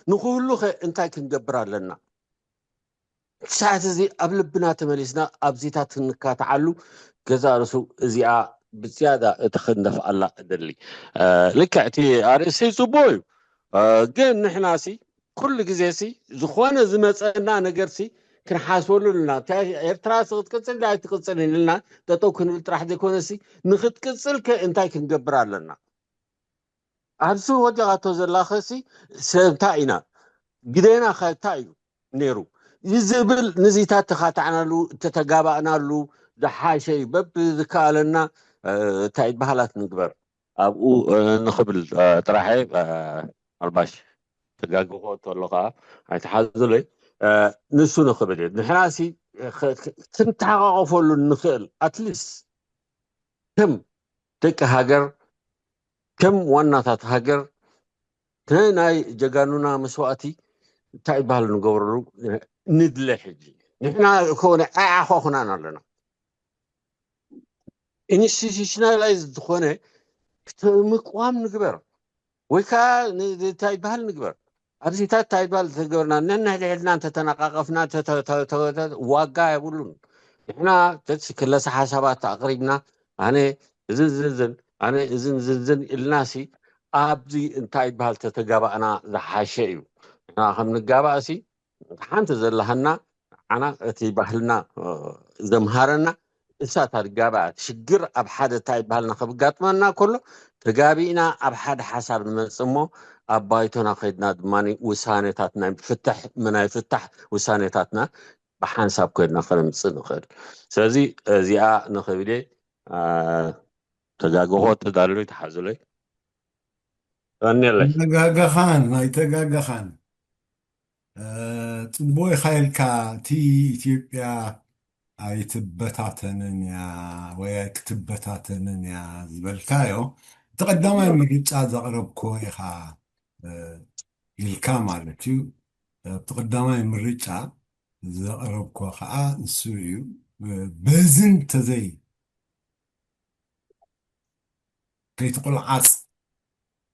نقول له انت كنجبر لنا ساعات زي قبل بنا تملسنا ابزيتات نكاتعلو كذا رسو ازيا بزيادة تخندف الله دلي لك اعتي ارسي صبوي جن نحناسي كل جزيسي زخوانا زمصنا نجرسي كنحاسولو لنا تا ارترا تقصل لا تقصل لنا تطو كن راح ديكونسي نخت قصلك انتي كنجبر لنا ابسو وجهاتو زلاخسي سبتاينا جدينا خايتايو نيرو يزبل نزيتات تخاتعنا له تتقابعنا له دحاشي بب ذكالنا تايد بحالات نقبر أبو نخبل تراحي الباش تقاقوه تولقها هيتحاذوا لي نسو نخبل نحراسي كنت عاقفوا له النخيل أتليس كم تك هاجر كم وناتات هاجر تناي جاقانونا مسواتي تايد بحال نقبر ندلي حجي نحنا كون أخونا لنا ኢንስቲትዩሽናላይዝድ ዝኾነ ምቋም ንግበር ወይ ከዓ እንታይ ይበሃል ንግበር ኣብዚታት እንታይ ይበሃል ተገበርና ነንሕድሕድና እንተተነቃቐፍና ዋጋ የብሉን ንሕና ክለሰ ሓሳባት ኣቕሪብና ኣነ እዝን ኣነ እዝን ኢልናሲ ኣብዚ እንታይ ይበሃል ተተጋባእና ዝሓሸ እዩ ንሕና ከም ንጋባእሲ ሓንቲ ዘለሃና ዓና እቲ ባህልና ዘምሃረና إسات هالجابات شجر أبحد تايب بهالنخبقات كله تجابينا أبحد حسب من سمو أبايتنا خدنا دماني وسانتاتنا فتح منا يفتح وسانتاتنا بحسب كنا خلنا نصير سازي زيا نخبيلي تجاقوه تدارلو تحزلي غنيلك ተጋገኻን ናይ ተጋገኻን ጽቡቕ ኻይልካ እቲ ኢትዮጵያ ኣይትበታተንን እያ ወይ ክትበታተንን እያ ዝበልካዮ እቲ ቀዳማይ ምርጫ ዘቕረብኮ ኢኻ ኢልካ ማለት እዩ እቲ ቀዳማይ ምርጫ ዘቕረብኮ ከዓ እሱ እዩ በዝን ተዘይ ከይትቁልዓፅ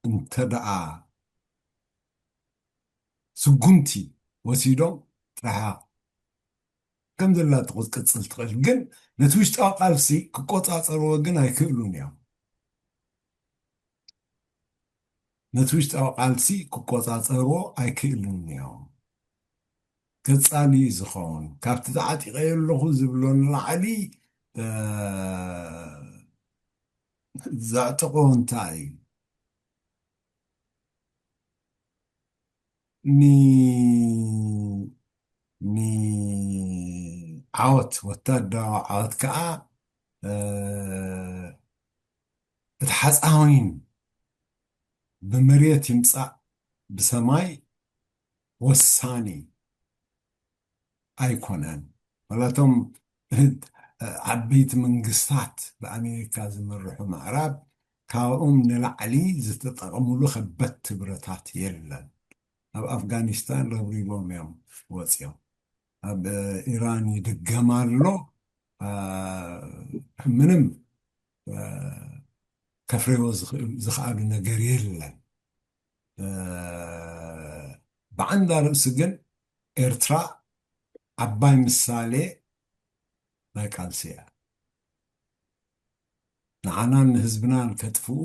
እንተ ደኣ ስጉምቲ ወሲዶም ጥራሓ ከም ዘላ ትቕፅል ትኽእል ግን ነቲ ውሽጣዊ ቃልሲ ክቆፃፀርዎ ግን ኣይክእሉን እዮም ነቲ ውሽጣዊ ቃልሲ ክቆፃፀርዎ ኣይክእሉን እዮም ገፃሊ ዝኸውን ካብቲ ተዓጢቐዮ ኣለኹ ዝብሎ ንላዕሊ ዘዕጥቆ እንታይ ዓወት ወታደራዊ ዓወት ከዓ እቲ ሓፃዊን ብመሬት ይምፃእ ብሰማይ ወሳኒ ኣይኮነን ማለቶም ዓበይቲ መንግስታት ብኣሜሪካ ዝመርሑ ምዕራብ ካብኦም ንላዕሊ ዝተጠቐምሉ ከበድቲ ብረታት የለን ኣብ ኣፍጋኒስታን ረብሪቦም እዮም ወፂኦም ኣብ ኢራን ይድገማሎ ምንም ከፍርዎ ዝኽኣሉ ነገር የለን ብዓንዳ ርእሲ ግን ኤርትራ ዓባይ ምሳሌ ናይ ቃልሲ እያ ንዓናን ንህዝብናን ከጥፍኡ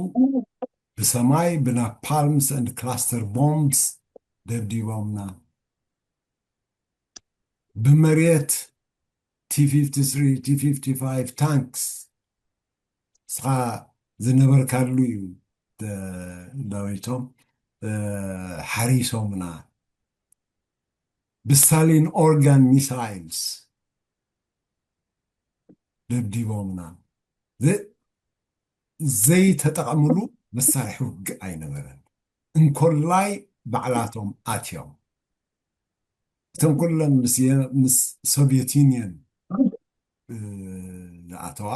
ብሰማይ ብናፓልምስ and cluster bombs ደብዲቦምና ብመሬት T-53 T-55 ታንክስ ስኻ ዝነበርካሉ እዩ ዳዊቶም ሓሪሶምና ብስታሊን ኦርጋን ሚሳይልስ ደብዲቦምና ዘይተጠቐምሉ መሳርሒ ውግእ ኣይነበረን እንኮላይ ባዕላቶም ኣትዮም እቶም ኩሎም ምስ ሶቪየት ዩኒየን ዝኣተዋ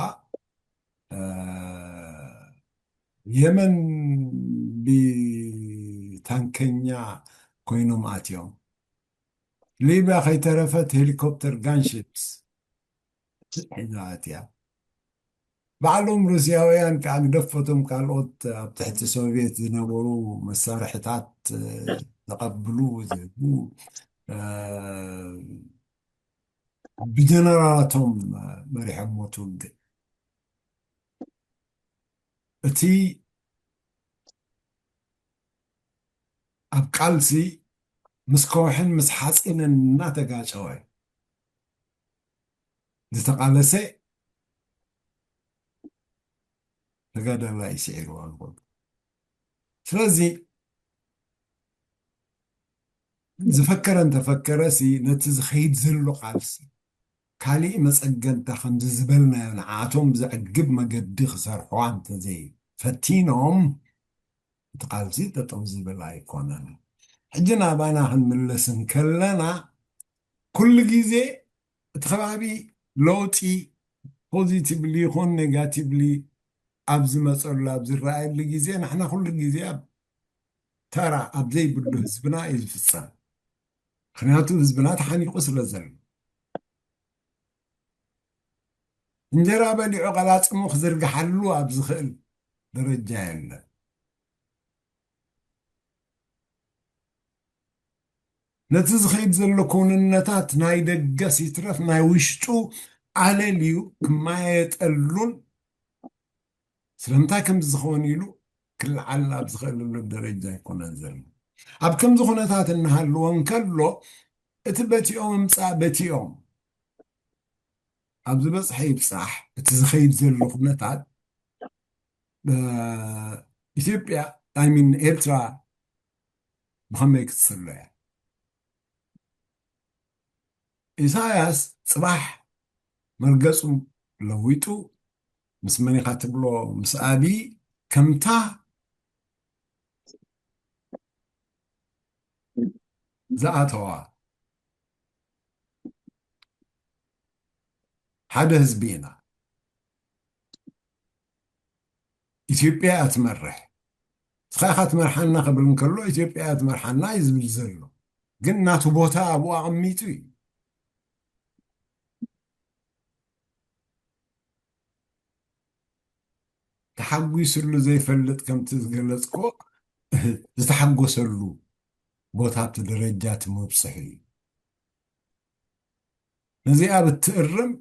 የመን ብታንከኛ ኮይኖም ኣትዮም ሊብያ ከይተረፈት ሄሊኮፕተር ጋንሺፕስ ሒዛ ኣትያ ባዕሎም ሩስያውያን ከዓ ግደፈቶም ካልኦት ኣብ ትሕቲ ሶቪየት ዝነበሩ መሳርሕታት ተቐብሉ ዝህቡ ብጀነራላቶም መሪሖሞ ትውግእ እቲ ኣብ ቃልሲ ምስ ከውሕን ምስ ሓፂንን እናተጋጨወ ዝተቃለሰ ተጋዳላይ ይስዒርዎ ኣልኮሉ ስለዚ ዝፈከረ እንተፈከረሲ ነቲ ዝኸይድ ዘሎ ቃልሲ ካሊእ መፀገንታ ከምዚ ዝበልናዮ ንዓቶም ዘዕግብ መገዲ ክሰርሕዋ እንተዘይ ፈቲኖም እቲ ቃልሲ ጠጠው ዝብል ኣይኮነን ሕጂ ናባና ክንምለስን ከለና ኩሉ ግዜ እቲ ከባቢ ለውጢ ፖዚቲቭሊ ይኹን ኔጋቲቭሊ ኣብ ዝመፀሉ ኣብ ዝረኣየሉ ግዜ ንሕና ኩሉ ግዜ ኣብ ተራ ኣብ ዘይብሉ ህዝብና እዩ ዝፍፀም ምክንያቱ ህዝብና ተሓኒቁ ስለ ዘሎ እንጀራ በሊዑ ቀላፅሙ ክዝርግሓሉ ኣብ ዝኽእል ደረጃ የለን ነቲ ዝኸይድ ዘሎ ኩንነታት ናይ ደገ ሲትረፍ ናይ ውሽጡ ኣለልዩ ክማየጠሉን ስለምንታይ ከምዚ ዝኸውን ኢሉ ክልዓል ኣብ ዝኽእልሉ ደረጃ ኣይኮነን ዘሎ ኣብ ከምዚ ኩነታት እናሃልዎን ከሎ እቲ በቲኦም ምምፃእ በቲኦም ኣብ ዝበፅሐ ይብፃሕ እቲ ዝኸይድ ዘሎ ኩነታት ኢትዮጵያ ኣይሚን ኤርትራ ብኸመይ ክትስሎ እያ ኢሳያስ ፅባሕ መርገፁ ለዊጡ ምስ መን ኢኻ ትብሎ ምስ ኣብይ ከምታ ዝኣተዋ ሓደ ህዝቢ ኢና ኢትዮጵያ እያ ትመርሕ እስኻ ኢኻ ትመርሓና ክብል እንከሎ ኢትዮጵያ እያ ትመርሓና እዩ ዝብል ዘሎ ግን ናቱ ቦታ ኣብኡ ኣቐሚጡ እዩ ተሓጒስሉ ዘይፈልጥ ከምቲ ዝገለፅኮ ዝተሓጎሰሉ ቦታ ኣብቲ ደረጃ ትመብፅሕ እዩ ነዚኣ ብትእርም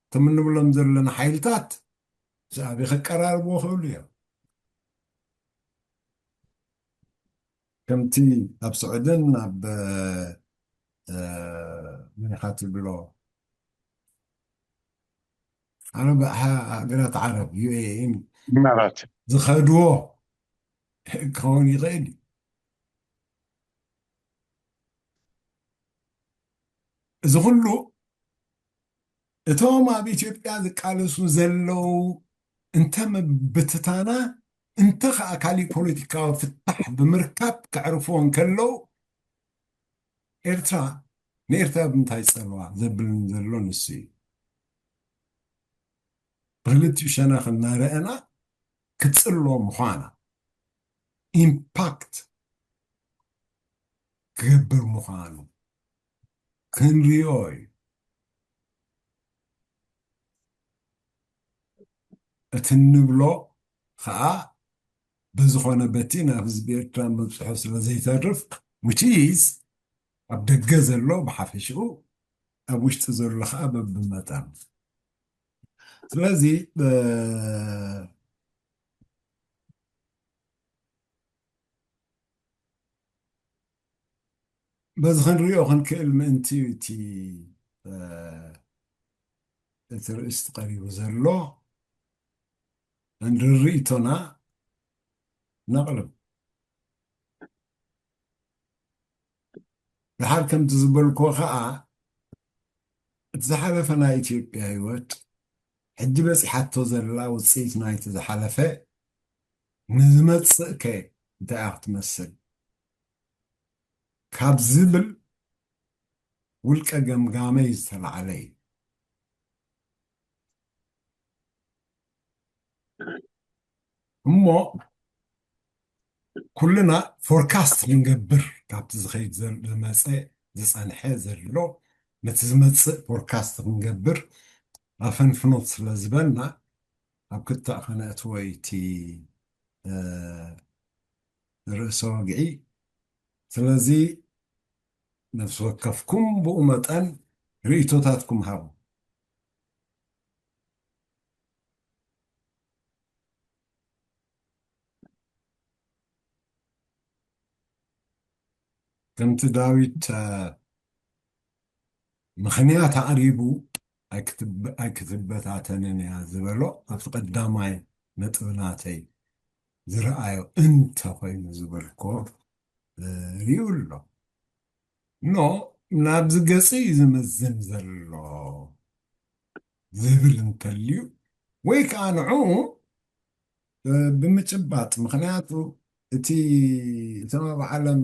እቶም እንብሎም ዘለና ሓይልታት ብዛዕባ ክቀራርብዎ ክእሉ እዮም ከምቲ ኣብ ስዑድን ኣብ መኒኻ ትብሎ ሃገራት ዓረብ ዩኤኢን إمارات ዝኸድዎ ክኸውን ይኽእል እዩ እዚ ኩሉ እቶም ኣብ ኢትዮጵያ ዝቃለሱ ዘለው እንተመብትታና እንተ ከዓ ካሊእ ፖለቲካዊ ፍታሕ ብምርካብ ከዕርፍዎ ከለው ኤርትራ ንኤርትራ ብምንታይ ፀልዋ ዘብልን ዘሎ ንሱ እዩ ብክልቲኡ ሸነኽ እናርአና ክትፅልዎ ምዃና ኢምፓክት ክገብር ምዃኑ ክንሪኦ እዩ እቲ እንብሎ ከዓ ብዝኾነ በቲ ናብ ህዝቢ ኤርትራ መብፅሖ ስለ ዘይተርፍ which is ኣብ ደገ ዘሎ ብሓፈሽኡ ኣብ ውሽጢ ዘሎ ከዓ በብመጠን ስለዚ በዚ ክንሪኦ ክንክእል ምእንቲ እቲ ርእስቲ ቀሪቡ ዘሎ እንርኢቶና ነቕልብ ድሓር ከምቲ ዝበልኮ ከዓ እቲ ዝሓለፈ ናይ ኢትዮጵያ ህይወት ሕጂ በፂሓቶ ዘላ ውፅኢት ናይቲ ዝሓለፈ ንዝመፅእ ከ እንታይ እያ ክትመስል ካብ ዝብል ውልቀ ገምጋመይ ዝተለዓለ እዩ እሞ ኩልና ፎርካስት ክንገብር ካብቲ ዝኸይድ ዝመፀ ዝፀንሐ ዘሎ ነቲ ዝመፅእ ፎርካስት ክንገብር ኣብ ፈንፍኖት ስለ ዝበና ኣብ ክታእ ከነእትወ እቲ ርእሰ ወግዒ ስለዚ ነፍሲ ወከፍኩም ብኡ መጠን ርእቶታትኩም ሃቡ ከምቲ ዳዊት ምክንያት ኣቕሪቡ ኣይክትበታተንን እያ ዝበሎ ኣብቲ ቀዳማይ ነጥብናተይ ዝረኣዮ እንተኮይኑ ዝበልኮ ርዩ ኣሎ ኖ ናብዚ ገፂ እዩ ዝመዝን ዘሎ ዝብል እንተልዩ ወይ ከዓ ንዕኡ ብምጭባጥ ምክንያቱ እቲ እቶም ኣብ ዓለም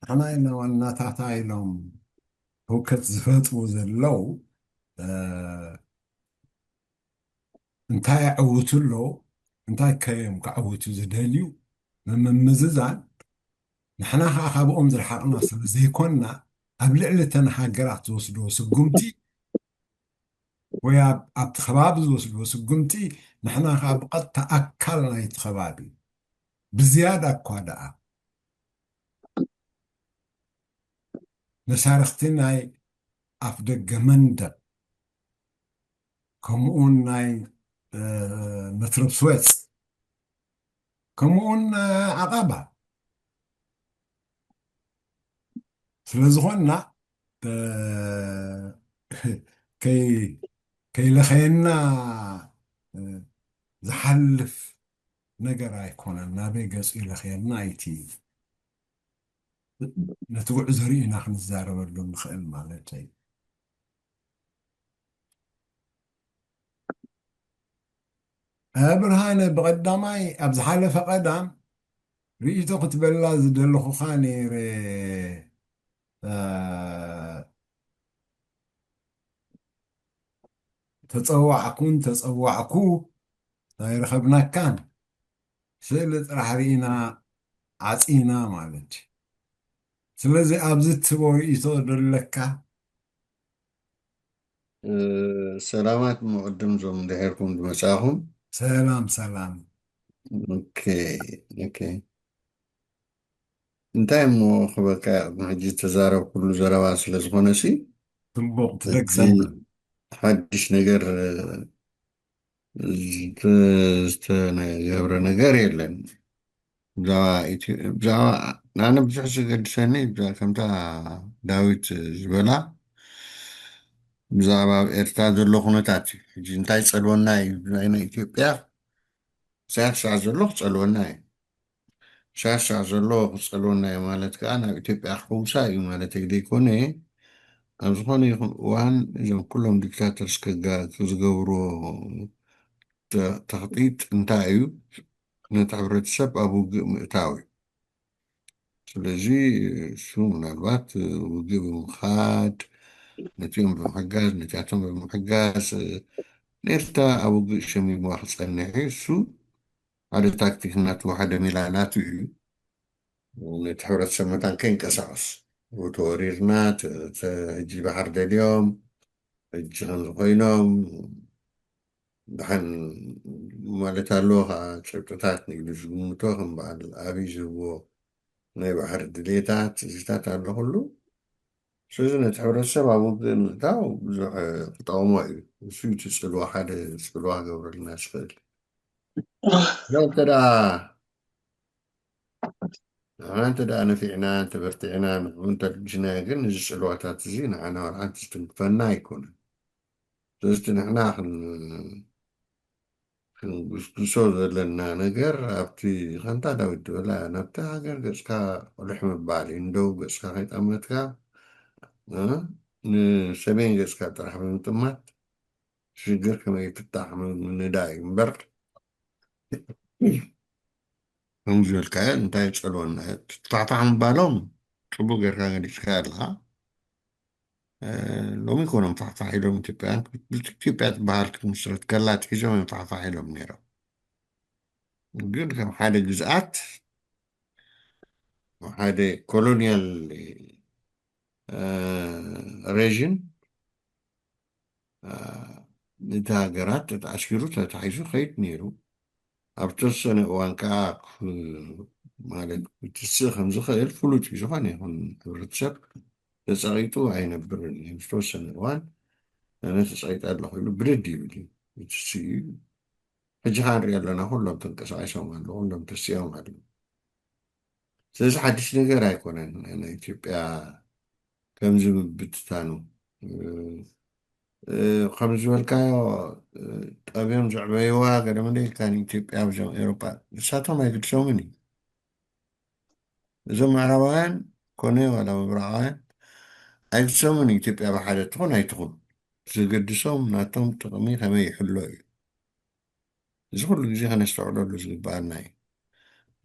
ንሕና ኢና ዋናታታ ኢሎም ህውከት ዝፈጥሩ ዘለው እንታይ ይዕውቱ ኣለዉ እንታይ ከዮም ክዓውቱ ዝደልዩ ንምምዝዛን ንሕና ከዓ ካብኦም ዝረሓቕና ስለ ዘይኮንና ኣብ ልዕሊ እተን ሃገራት ዝወስድዎ ስጉምቲ ወይ ኣብቲ ከባቢ ዝወስድዎ ስጉምቲ ንሕና ከዓ ብቐጥታ ኣካል ናይቲ ከባቢ ብዝያዳ እኳ ደኣ መሳርሕቲ ናይ ኣፍ ደገ መንደቕ ከምኡውን ናይ መትረብ ስዌፅ ከምኡውን ዓቐባ ስለ ዝኾንና ከይለኸየና ዝሓልፍ ነገር ኣይኮነን ናበይ ገፁ ይለኸየናይቲ ነቲ ጉዕዞ ርኢና ክንዛረበሉ ንኽእል ማለት እዩ ብርሃነ ብቐዳማይ ኣብ ዝሓለፈ ቀዳም ርኢቶ ክትበላ ዝደለኹኻ ነይረ ተፀዋዕኩን ተፀዋዕኩ ኣይረኸብናካን ስእሊ ጥራሕ ርኢና ዓፂና ማለት እዩ ስለዚ ኣብዚ እትቦ ርኢቶ ደለካ ሰላማት መቅድም ዞም ድሕርኩም ዝመፃኹም ሰላም ሰላም ኦኬ ኦኬ እንታይ እሞ ክበካ ቅድሚ ሕጂ ተዛረብ ኩሉ ዘረባ ስለ ዝኾነ ሲ ፅቡቕ እዚ ትደግሰና ሓድሽ ነገር ዝተገብረ ነገር የለን ብዛዕባ ንኣነ ብዙሕ ዝገድሰኒ ከምታ ዳዊት ዝበላ ብዛዕባ ኣብ ኤርትራ ዘሎ ኩነታት እዩ ሕጂ እንታይ ፀልወና እዩ ናይና ኢትዮጵያ ሳያክሳዕ ዘሎ ክፀልወና እዩ ሳያክሳዕ ዘሎ ክፀልወና እዩ ማለት ከዓ ናብ ኢትዮጵያ ክሕውሳ እዩ ማለት ዘይኮነ ኣብ ዝኾነ ይኹን እዋን እዞም ኩሎም ዲክታተርስ ክዝገብሮ ተኽጢጥ እንታይ እዩ ነቲ ሕብረተሰብ ኣብ ውግእ ምእታው እዩ ስለዚ እሱ ምናልባት ውግእ ብምኻድ ነቲኦም ብምሕጋዝ ነቲኣቶም ብምሕጋዝ ንኤርትራ ኣብ ውግእ ሸሚምዋ ክፀንሕ እሱ ሓደ ታክቲክ እናተዋሓደ ሚላናቱ እዩ ነቲ ሕብረተሰብ መታን ከይንቀሳቀስ ተወሪርና ሕጂ ባሕር ደልዮም ሕጂ ከምዚ ኮይኖም ድሓን ማለት ኣለዎ ከዓ ጭብጥታት ንግዲ ዝግምቶ ከም በዓል ኣብይ ዝህቦ ናይ ባሕሪ ድሌታት እዚታት ኣሎ ኩሉ ስለዚ ነቲ ሕብረተሰብ ኣብ ውግእ ምእታው ብዙሕ ክጠቕሞ እዩ እሱ እቲ ፅልዋ ሓደ ፅልዋ ገብረልና ዝኽእል እንተ ደኣ ንሕና እንተ ደኣ ነፊዕና ተበርቲዕና ንዕኡ እንተልግስና ግን እዚ ፅልዋታት እዚ ንዓና ወልሓንቲ ዝትንክፈና ኣይኮነን ስለዚ ንሕና ክንጉስጉሶ ዘለና ነገር ኣብቲ ከንታ ዳዊት ድበላ ናብቲ ሃገር ገፅካ ቁልሕ ምባል እዩ እንደው ገፅካ ከይጠመትካ ንሰሜን ገፅካ ጥራሕ ብምጥማት ሽግር ከመይ ይፍታሕ ምንዳእ እዩ እምበር ከምኡ ዝበልካዮ እንታይ ፀልወና ትፋሕፋሕ ምባሎም ፅቡቅ ጌርካ ገሊፅካ ኣለካ ሎሚ ኮኖም ፋሕፋሕ ኢሎም ኢትዮጵያን ኢትዮጵያ ትበሃል ክትምስረት ከላ ትሒዞም ፋሕፋሕ ኢሎም ነይሮም ግን ከም ሓደ ግዝኣት ሓደ ኮሎኒያል ሬዥን ነቲ ሃገራት ተተኣሽኪሩ ተታሒዙ ከይድ ነይሩ ኣብ ተወሰነ እዋን ከዓ ማለት ክትስእ ከም ዝኽእል ፍሉጥ እዩ ዝኾነ ይኹን ሕብረተሰብ ተፀቂጡ ኣይነብርን እዩ ዝተወሰነ እዋን ኣነ ተፀቂጠ ኣለኹ ኢሉ ብድድ ይብል እዩ ትስ እዩ ሕጂ ከዓ ንሪኦ ኣለና ኩሎም ተንቀሳቂሶም ኣለዉ ኩሎም ተስኦም ኣለዉ ስለዚ ሓድሽ ነገር ኣይኮነን ናይ ኢትዮጵያ ከምዚ ምብትታኑ ከም ዝበልካዮ ጠብዮም ዘዕበይዋ ገለመለ ኢልካ ንኢትዮጵያ ብዞም ኤሮጳ ንሳቶም ኣይግድሶምን እዩ እዞም ምዕራባውያን ኮነ ዋላ ምብራቃውያን ኣይግድሶምን ኢትዮጵያ ብሓደ ትኹን ኣይትኹን ዝገድሶም ናቶም ጥቕሚ ከመይ ይሕሎ እዩ እዚ ኩሉ ግዜ ከነስተውዕለሉ ዝግበአና እዩ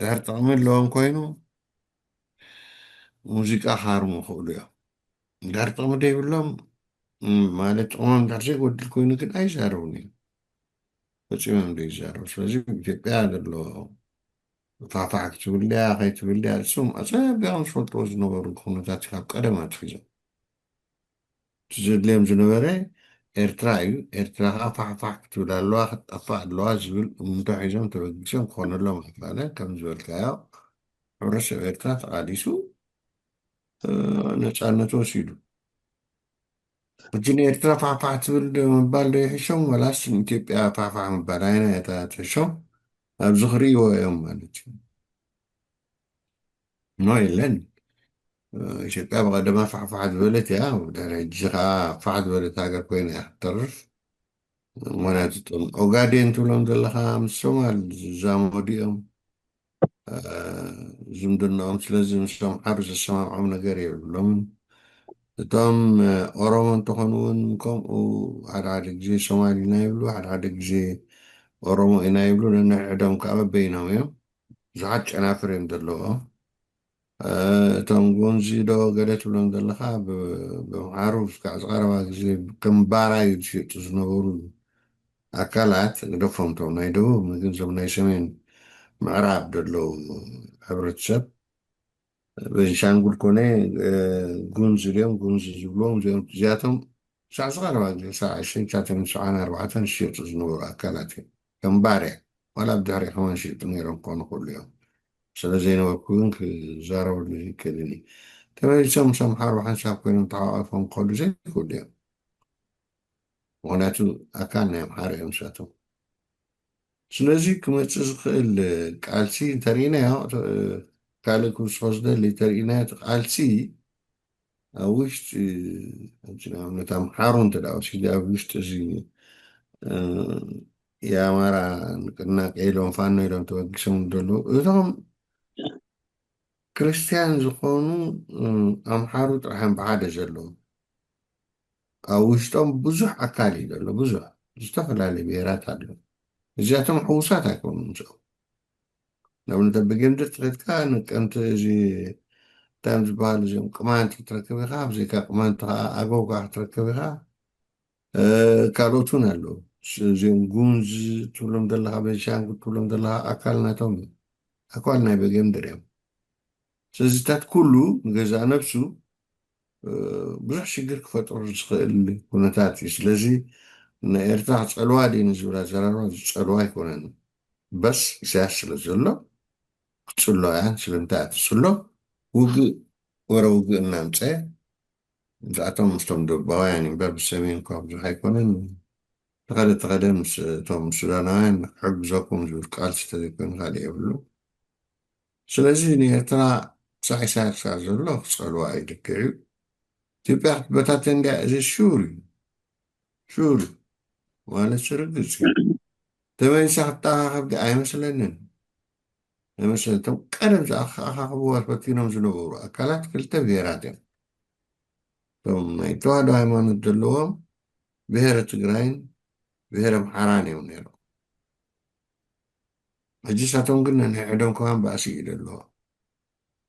ድሕር ጥቕሚ ኣለዎም ኮይኑ ሙዚቃ ካርሙ ክእሉ እዮም ድሕር ጥቕሚ ደይብሎም ማለት ጥቕሞም ድሕር ዘይጎድል ኮይኑ ግን ኣይዛረቡን እዮም ፈፂሞም ደይዛረቡ ስለዚ ኢትዮጵያ ዘሎ ፋሕፋሕ ክትብልያ ከይትብልያ እሱም ኣፀቢቖም ዝፈልጥዎ ዝነበሩ ኩነታት ካብ ቀደም ኣትሒዞም እቲ ዘድልዮም ዝነበረ ኤርትራ እዩ ኤርትራ ከዓ ፋሕፋሕ ክትብል ኣለዋ ክትጠፋእ ኣለዋ ዝብል እምንቶ ሒዞም ተበጊሶም ክኾነሎም ኣይከኣለ ከም ዝበልካዮ ሕብረተሰብ ኤርትራ ተቃሊሱ ነፃነቱ ወሲዱ ሕጂ ንኤርትራ ፋሕፋሕ ትብል ምባል ዶ ይሕሾም ወላስ ንኢትዮጵያ ፋሕፋሕ ምባል ኣይና እታ ትሕሾም ኣብ ዝኽሪእዎ እዮም ማለት እዩ ኖ የለን ኢትዮጵያ ብቀደማ ፋሕፋሕ ዝበለት እያ ድሕሪ ሕጂ ከዓ ፋሕ ዝበለት ሃገር ኮይና እያ ክትተርፍ ምክንያቱ እቶም ኦጋዴን ትብሎም ዘለካ ምስ ሶማል ዝዛመዱ እዮም ዝምድንኦም ስለዚ ምስቶም ሓር ዘሰማምዖም ነገር የብሎምን እቶም ኦሮሞ እንተኾኑ እውን ከምኡ ሓደ ሓደ ግዜ ሶማሊ ኢና ይብሉ ሓደ ሓደ ግዜ ኦሮሞ ኢና ይብሉ ነንሕድሕዶም ከዓ በበይኖም እዮም ብዙሓት ጨናፍር እዮም ዘለዎ እቶም ጎንዚ ዶ ገለ ትብሎም ዘለካ ብምሓሩ ክሳዕ ዝቐረባ ግዜ ከም ባራይ ዝሽየጡ ዝነበሩ ኣካላት ግደፎም ቶም ናይ ደቡብ ንግንዘብ ናይ ሰሜን ምዕራብ ደለው ሕብረተሰብ ቤንሻንጉል ኮነ ጉንዝ ድዮም ጉንዝ ዝብሎም እዚኣቶም ክሳዕ ዝቐረባ ግዜ ሳብ 1974 ዝሽየጡ ዝነበሩ ኣካላት እዮም ከም ባርያ ዋላ ብድሕሪ ከመን ሽየጡ ነይሮም ክኾኑ ክእሉ እዮም ስለዘይነበርኩ ግን ክዛረበሉ ይክእልኒ ተመሊሶም ምስ ኣምሓሩ ሓንሳብ ኮይኖም ተሓቋፎም ክኸዱ ዘይክእሉ እዮም ምክንያቱ ኣካል ናይ ኣምሓር እዮም ንሳቶም ስለዚ ክመፅእ ዝኽእል ቃልሲ እንተርኢናዮ ካልእ ክውስኮ ዝደሊ ተርኢናዮ እቲ ቃልሲ ኣብ ውሽጢ ንኣብነት ኣምሓሩ እንተዳ ወሲድ ኣብ ውሽጢ እዚ የኣማራ ንቅናቄ ኢሎም ፋኖ ኢሎም ተበጊሶም ዘለዉ እቶም ክርስቲያን ዝኾኑ ኣምሓሩ ጥራሕን ብሓደ ዘለዉ ኣብ ውሽጦም ብዙሕ ኣካል እዩ ዘሎ ብዙሕ ዝተፈላለዩ ብሄራት ኣለዉ እዚኣቶም ሕዉሳት ኣይኮኑ ምስኦም ንኣብነት ብጌምድር ትኸድካ ንቀምቲ እዚ እንታይ ዝበሃሉ እዚኦም ቅማንቲ ክትረክብ ኢኻ ብዘይካ ቅማንቲ ከዓ ኣገው ከዓ ክትረክብ ኢኻ ካልኦትን ኣለዉ እዚኦም ጉምዝ ትብሎም ዘለካ ቤንሻንጉል ትብሎም ዘለካ ኣካል ናቶም እዩ ኣካል ናይ በጌምድር እዮም ስለዚታት ኩሉ ንገዛ ነብሱ ብዙሕ ሽግር ክፈጥሩ ዝኽእል ኩነታት እዩ ስለዚ ንኤርትራ ፀልዋ ድዩ ንዝብላ ዘራርባ ዝፀልዋ ኣይኮነን በስ ኢሳያስ ስለ ዘሎ ክፅሎ እያ ስለምንታይ እትፅሎ ውግእ ወረ ውግእ እናምፀ ንዝኣቶም ምስቶም ደባውያን እምበር ብሰሜን እኳ ብዙሕ ኣይኮነን ተኸደ ምስ እቶም ሱዳናውያን ሕግዘኩም ዝብል ቃልሲ ተዘይኮይኑ ካሊእ የብሉ ስለዚ ንኤርትራ ክሳዕ ኢሳያስ ክሳብ ዘሎ ክፀልዋ ይድክዕ እዩ ኢትዮጵያ ክትበታተን እንድያ እዚ ሹር እዩ ሹር ማለት ስርግፅ እዩ ተመሊሳ ክትጠኻኸብ ዲ ኣይመስለንን ኣይመስለን እቶም ቀደም ዝኣኻኽብዋ ፈቲኖም ዝነበሩ ኣካላት ክልተ ብሄራት እዮም እቶም ናይ ተዋህዶ ሃይማኖት ዘለዎም ብሄረ ትግራይን ብሄረ ኣምሓራን እዮም ነይሮም ሕጂ ሳቶም ግን ነንሕዶም ከማን ባእሲ እዩ ዘለዎ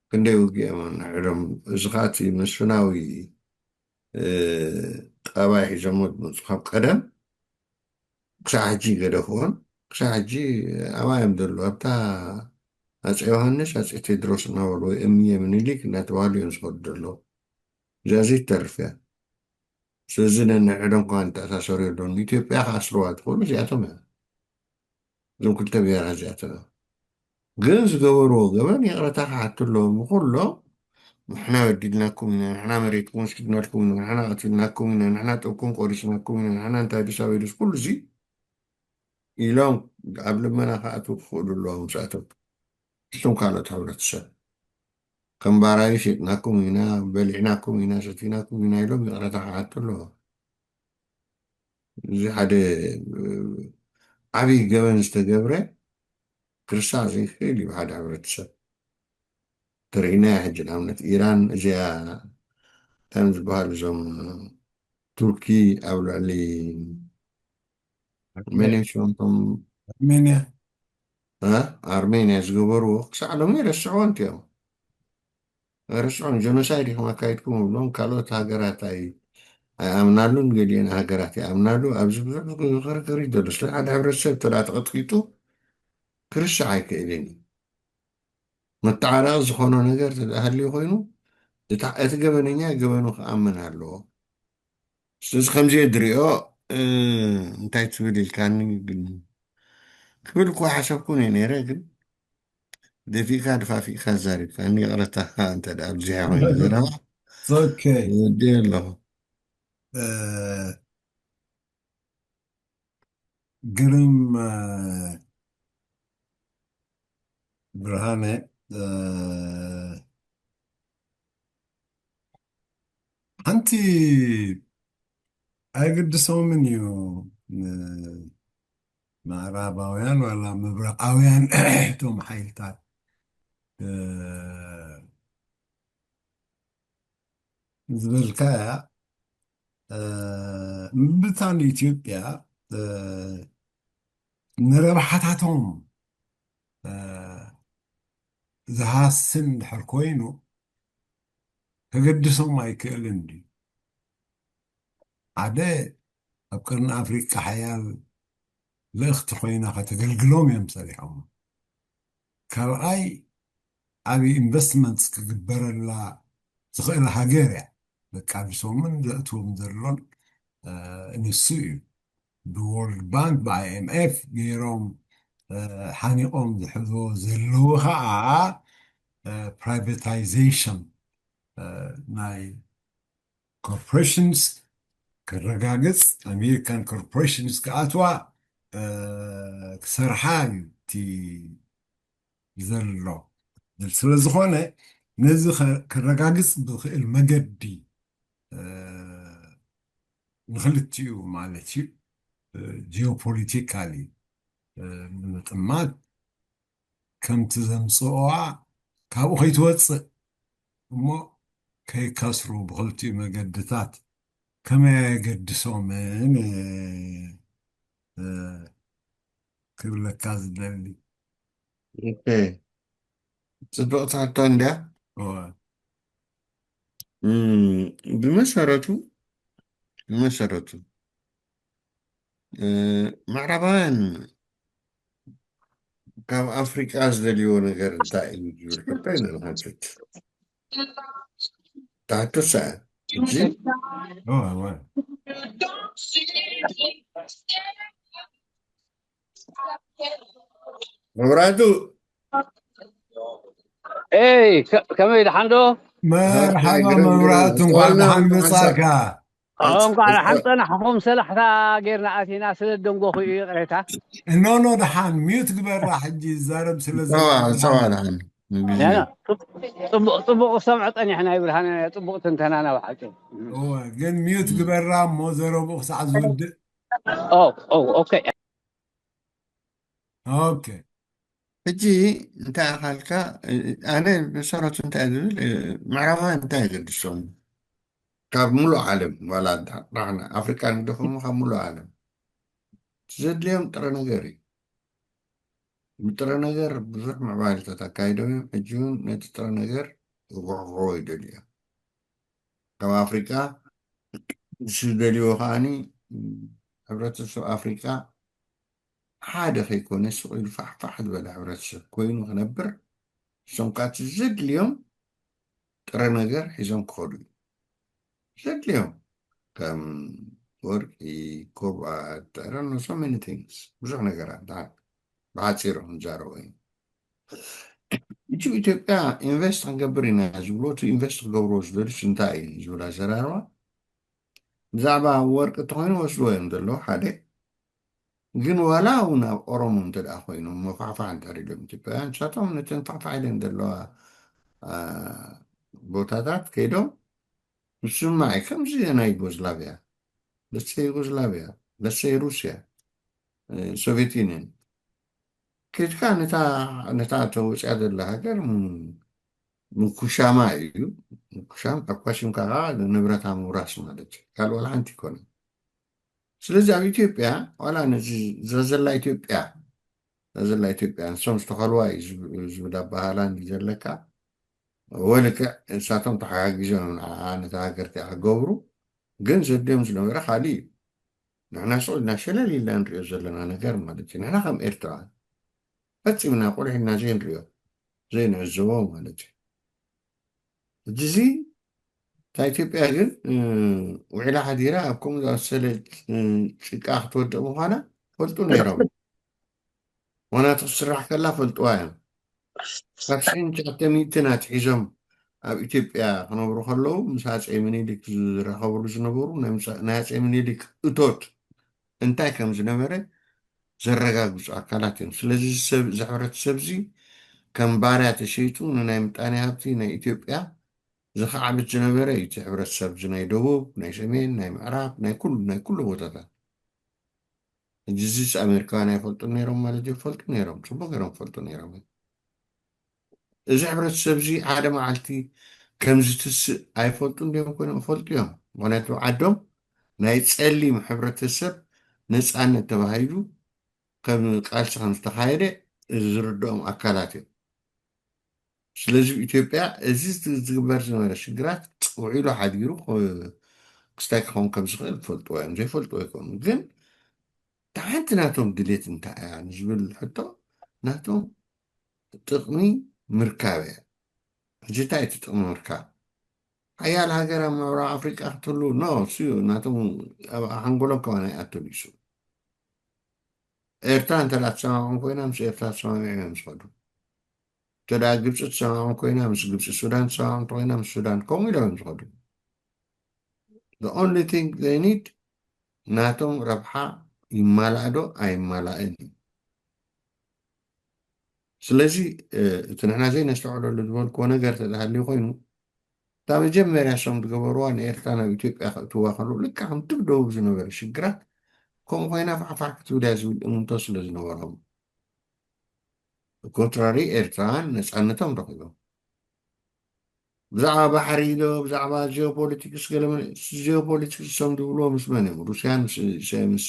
ክንደይ ውግኦም ነንሕዶም እዚ ከዓ እቲ መስፍናዊ ጠባይ ሒዞሞ ዝመፁ ካብ ቀደም ክሳብ ሕጂ ገደፍዎን ክሳብ ሕጂ ኣባዮም ዘሎ ኣብታ ኣፄ ዮሃንስ ኣፄ ቴድሮስ እናበሉ ወይ እምየ ምኒልክ እናተባህሉ እዮም ዝኸዱ ዘለዎ እዚኣ ዘይተርፍ እያ ስለዚ ነንሕዶም ከማን ተኣሳሰሩ የለውን ኢትዮጵያ ክኣስርዋ ትኽእሉ እዚኣቶም እያ እዞም ክልተ ብሄራ እዚኣቶም እዮም ግን ዝገበርዎ ገበን ይቕረታ ክሓቱ ኣለዎም ኩሎ ንሕና በዲልናኩም ኢና ንሕና መሬትኩም ወሲድናልኩም ኢና ንሕና ቀቲልናኩም ኢና ንሕና ጥብኩም ቆሪስናኩም ኢና ንሕና እንታይ ድስ ኣበይድስ ኩሉ እዚ ኢሎም ኣብ ልመና ክኣትዉ ክኽእሉ ኣለዎም ምስኣቶም እቶም ካልኦት ሕብረተሰብ ከም ባራይ ሸጥናኩም ኢና በሊዕናኩም ኢና ሰቲናኩም ኢና ኢሎም ይቕረታ ክሓቱ ኣለዎም እዚ ሓደ ዓብይ ገበን ዝተገብረ ክርሳዕ ዘይክእል እዩ ብሓደ ሕብረተሰብ ترينا حج عملت إيران جاء تنزل بهالزم تركي أو علي مني شو أنتم أرمينيا أرمينيا زغبرو سألهم يرسعون تيهم يرسعون جنوسايد هم كايتكم لون كالوت هاجرات أي أمنالون قليل هاجرات أمنالو أبز بزرگ غير درس لحد عبر السبت طلعت قطيتو كرسعي كإليني متعارض ዝኾነ ነገር ተሃልዩ ኮይኑ እቲ ገበነኛ ገበኑ ክኣምን ኣለዎ ስለዚ ከምዚ ድሪኦ እንታይ ትብል ኢልካኒ ግን ክብል እኳ ሓሰብኩ ነይረ ግን ደፊእካ ድፋፊእካ ዛሪብካኒ ይቕረታካ እንተ ዳ ኣብዚሓ ኮይኑ ዘረባ اوكي ወዲ ኣለኹ قرم برهانه أنت أقدسوا منيو ምዕራባውያን ወላ ምብራቃውያን እቶም ሓይልታት ዝብልካያ ምብታን ኢትዮጵያ ንረብሓታቶም ዝሃስን ድሕር ኮይኑ ከገድሶም ኣይክእልን ድዩ ሓደ ኣብ ቅርኒ ኣፍሪቃ ሓያል ልእኽቲ ኮይና ከተገልግሎም እዮም ሰሪሖም ካልኣይ ዓብዪ ኢንቨስትመንትስ ክግበረላ ዝኽእል ሃገር እያ ዘቃቢሶምን ዘእትዎም ዘሎን ንሱ እዩ ብወርልድ ባንክ ብኣይኤምኤፍ ገይሮም ሓኒቆም ዝሕዝዎ ዘለዉ ከዓ ፕራይቬታይዜሽን ናይ ኮርፖሬሽንስ ክረጋግፅ ኣሜሪካን ኮርፖሬሽንስ ክኣትዋ ክሰርሓ እዩ እቲ ዘሎ ስለ ዝኾነ ነዚ ክረጋግፅ ብክእል መገዲ ንክልትኡ ማለት እዩ ጂኦፖለቲካሊ ብምጥማት ከምቲ ዘምፅኦዋ ካብኡ ከይትወፅእ እሞ ከይከስሩ ብክልቲኡ መገድታት ከመይ የገድሶምን ክብለካ ዝደሊ ጽቡቕቲ ሕቶ እንድያ ብመሰረቱ ምዕራባውያን ካብ ኣፍሪቃ ዝደልይዎ ነገር እንታይ እዩ ዝብል ሕቶ ኢና ንሃትት ታሕቶሳ እጂ መብራቱ كمي دحندو مرحبا مبرات እንኳን ደሓን መጻእካ እንኳን ሓንጠና ሓኹም ሰላሕታ ጌርና ኣቲና ስለ ደንጎኹ እዩ ቅሬታ ኖ ደሓን ሚዩት ግበራ ሕጂ ዛረብ ስለ ፀዋ ደሓን ፅቡቅ ሰምዖ ጠኒሕና ይብልሃነ ፅቡቅ ትንተናና ብሓቂ ግን ሚዩት ግበራ እሞ ዘረቡ ክሳዕ ዝውድእ ኦኬ ሕጂ እንታይ ኣካልካ ኣነ መሰረቱ እንታይ ዝብል ምዕራባውያን እንታይ የገድሶም ካብ ሙሉእ ዓለም ዋላ ራሕና ኣፍሪቃ ንደኹሙ ካብ ሙሉእ ዓለም ዘድልዮም ጥረ ነገር እዩ ብጥረ ነገር ብዙሕ ምዕባለታት ኣካይዶም እዮም ሕጂ እውን ነቲ ጥረ ነገር ክጉሕጉሖ ይደልዩ ካብ ኣፍሪቃ ዝደልይዎ ከዓኒ ሕብረተሰብ ኣፍሪቃ ሓደ ከይኮነ ስቑኢሉ ፋሕፋሕ ዝበለ ሕብረተሰብ ኮይኑ ክነብር እሶም ካቲ ዘድልዮም ጥረ ነገር ሒዞም ክኸዱ እዩ ዘድልዮም ከም ወርቂ ኮብኣት ረኖ ሶ መኒ ቲንግስ ብዙሕ ነገራት ብሓፂሮም ዝዛረቡ እዩ እጁ ኢትዮጵያ ኢንቨስት ክንገብር ኢና ዝብሎ እቲ ኢንቨስት ክገብርዎ ዝደልዩስ እንታይ እዩ ዝብላ ዘራርባ ብዛዕባ ወርቂ እንተኮይኑ ወስድዎ እዮም ዘለዉ ሓደ ግን ዋላ እውን ኣብ ኦሮሞ እንተደኣ ኮይኖም መፋሕፋሕ እንተሪሎም ኢትዮጵያውያን ንሳቶም ነተን ፋሕፋሕ ኢለን ዘለዋ ቦታታት ከይዶም ንስማዕ ከምዚ ናይ ዩጎዝላቪያ ለሰይ ሩስያ ሶቪየት ዩኒየን ከድካ ነታ ተወፅያ ዘላ ሃገር ምኩሻማ እዩ ምኩሻም ኣኳሽምካ ከዓ ንብረታ ምውራስ ማለት እዩ ካልእ ዋላ ሓንቲ ይኮነ ስለዚ ኣብ ኢትዮጵያ ዋላ ነዚ ዘላ ኢትዮጵያ ንሶም ዝተኸልዋ እዩ ዝብል ኣባህላን ዘለካ ወልክዕ ንሳቶም ተሓጋጊዞም ነታ ሃገር እቲኣ ክገብሩ ግን ዘድዮም ዝነበረ ካሊእ እዩ ንሕና ስቁልና ሸለሊልና ንሪኦ ዘለና ነገር ማለት እዩ ንሕና ከም ኤርትራ ፈፂምና ቁልሒና ዘይንሪኦ ዘይንዕዘቦ ማለት እዩ እጅዚ እታ ኢትዮጵያ ግን ውዒላ ሓዲራ ኣብ ከምኡ ዝኣሰለ ጭቃ ክትወድቕ ምዃና ፈልጡ ነይሮም ዋናቱ ክስራሕ ከላ ፈልጥዋ እዮም ካብ 1900 ሒዞም ኣብ ኢትዮጵያ ክነብሩ ከለዉ ምስ ሃፀይ ምኒልክ ዝራኸብሉ ዝነበሩ ናይ ሃፀይ ምኒልክ እቶት እንታይ ከም ዝነበረ ዘረጋግፁ ኣካላት እዮም ስለዚ ሕብረተሰብ እዚ ከም ባርያ ተሸይጡ ንናይ ምጣኔ ሃብቲ ናይ ኢትዮጵያ ዝኸዓብት ዝነበረ እዩ እቲ ሕብረተሰብ እዚ ናይ ደቡብ ናይ ሰሜን ናይ ምዕራብ ናይ ኩሉ ቦታታት እዚስ ኣሜሪካውያን ኣይፈልጡ ነይሮም ማለት እዩ ፈልጡ ነይሮም ፅቡቅ ገይሮም ፈልጡ ነይሮም እዚ ሕብረተሰብ እዚ ሓደ መዓልቲ ከምዚ ትስእ ኣይፈልጡ እንዲኦም ኮይኖም ፈልጡ እዮም ምክንያቱ ዓዶም ናይ ፀሊም ሕብረተሰብ ነፃነት ተባሂሉ ከም ቃልሲ ከም ዝተካየደ ዝርድኦም ኣካላት እዮም ስለዚህ ኢትዮጵያ እዚ ዝግበር ዝነበረ ሽግራት ውዒሉ ሓዲሩ ክስታይ ክኸውን ከም ዝኽእል ትፈልጥዎ እዮም ዘይፈልጥዎ ይኮኑ ግን ሓንቲ ናቶም ድሌት እንታይ እያ ንዝብል ሕቶ ናቶም ጥቕሚ ምርካብ እያ ሕጂ እንታይ እቲ ጥቕሚ ምርካብ ሓያል ሃገር ኣብ ምዕራብ ኣፍሪቃ ክትህሉ ኖ ስዩ ናቶም ኣብ ሓንጎሎም ከማና ይኣተሉ ይሱ ኤርትራ እንተዳ ተሰማምዖም ኮይና ምስ ኤርትራ ተሰማሚዖም እዮም ዝኸዱ እንተዳ ግብፂ ተሰማምዖም ኮይና ምስ ግብፂ ሱዳን ተሰማምዖም ኮይና ምስ ሱዳን ከምኡ ኢሎም እዮም ዝኸዱ the only thing they need ናቶም ረብሓ ይማላእ ዶ ኣይማላእን እዩ ስለዚ እቲ ንሕና ዘይነስተውዕለሉ ዝበልክዎ ነገር ተዛሃልዩ ኮይኑ እታ መጀመርያ ሶም ዝገበርዋ ንኤርትራ ናብ ኢትዮጵያ ክእትዋ ከሉ ልካ ከም ትብደቡ ዝነበረ ሽግራት ከምኡ ኮይና ፋዕፋዕ ክትብልያ ዝብል እምንቶ ስለ ዝነበሮም ኮንትራሪ ኤርትራን ነፃነቶም ረኪቦም ብዛዕባ ባሕሪ ዶ ብዛዕባ ጂኦፖለቲክስ ጂኦፖለቲክስ ሶም ዝብልዎ ምስ መን እዮም ሩስያን ምስ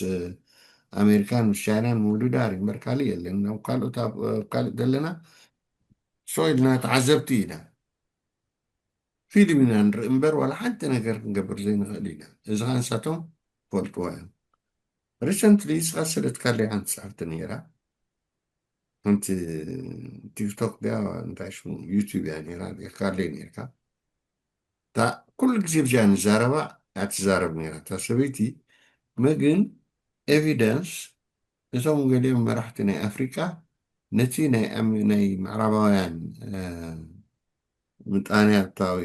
ኣሜሪካን ምስ ቻይናን ምውድዳር እምበር ካሊእ የለን ናብ ካልኦት ኣብ ካልእ ዘለና ሶኢልና ተዓዘብቲ ኢና ፊልም ኢና ንርኢ እምበር ዋላ ሓንቲ ነገር ክንገብር ዘይንኽእል ኢና እዚ ኸ ንሳቶም ፈልጥዎ እዮም ሪሰንትሊ ዝኸሰለት ካለይ ሓንቲ ሰዓብቲ ነይራ ሓንቲ ቲክቶክ ያ እንታይ ሽሙ ዩቲብ እያ ነይራ ካለይ ነርካ እታ ኩሉ ግዜ ብዚኣ ንዛረባ እያ ትዛረብ ነይራ እታ ሰበይቲ መግን ኤቪደንስ እዞም ገሊኦም መራሕቲ ናይ ኣፍሪቃ ነቲ ናይ ምዕራባውያን ምጣንያታዊ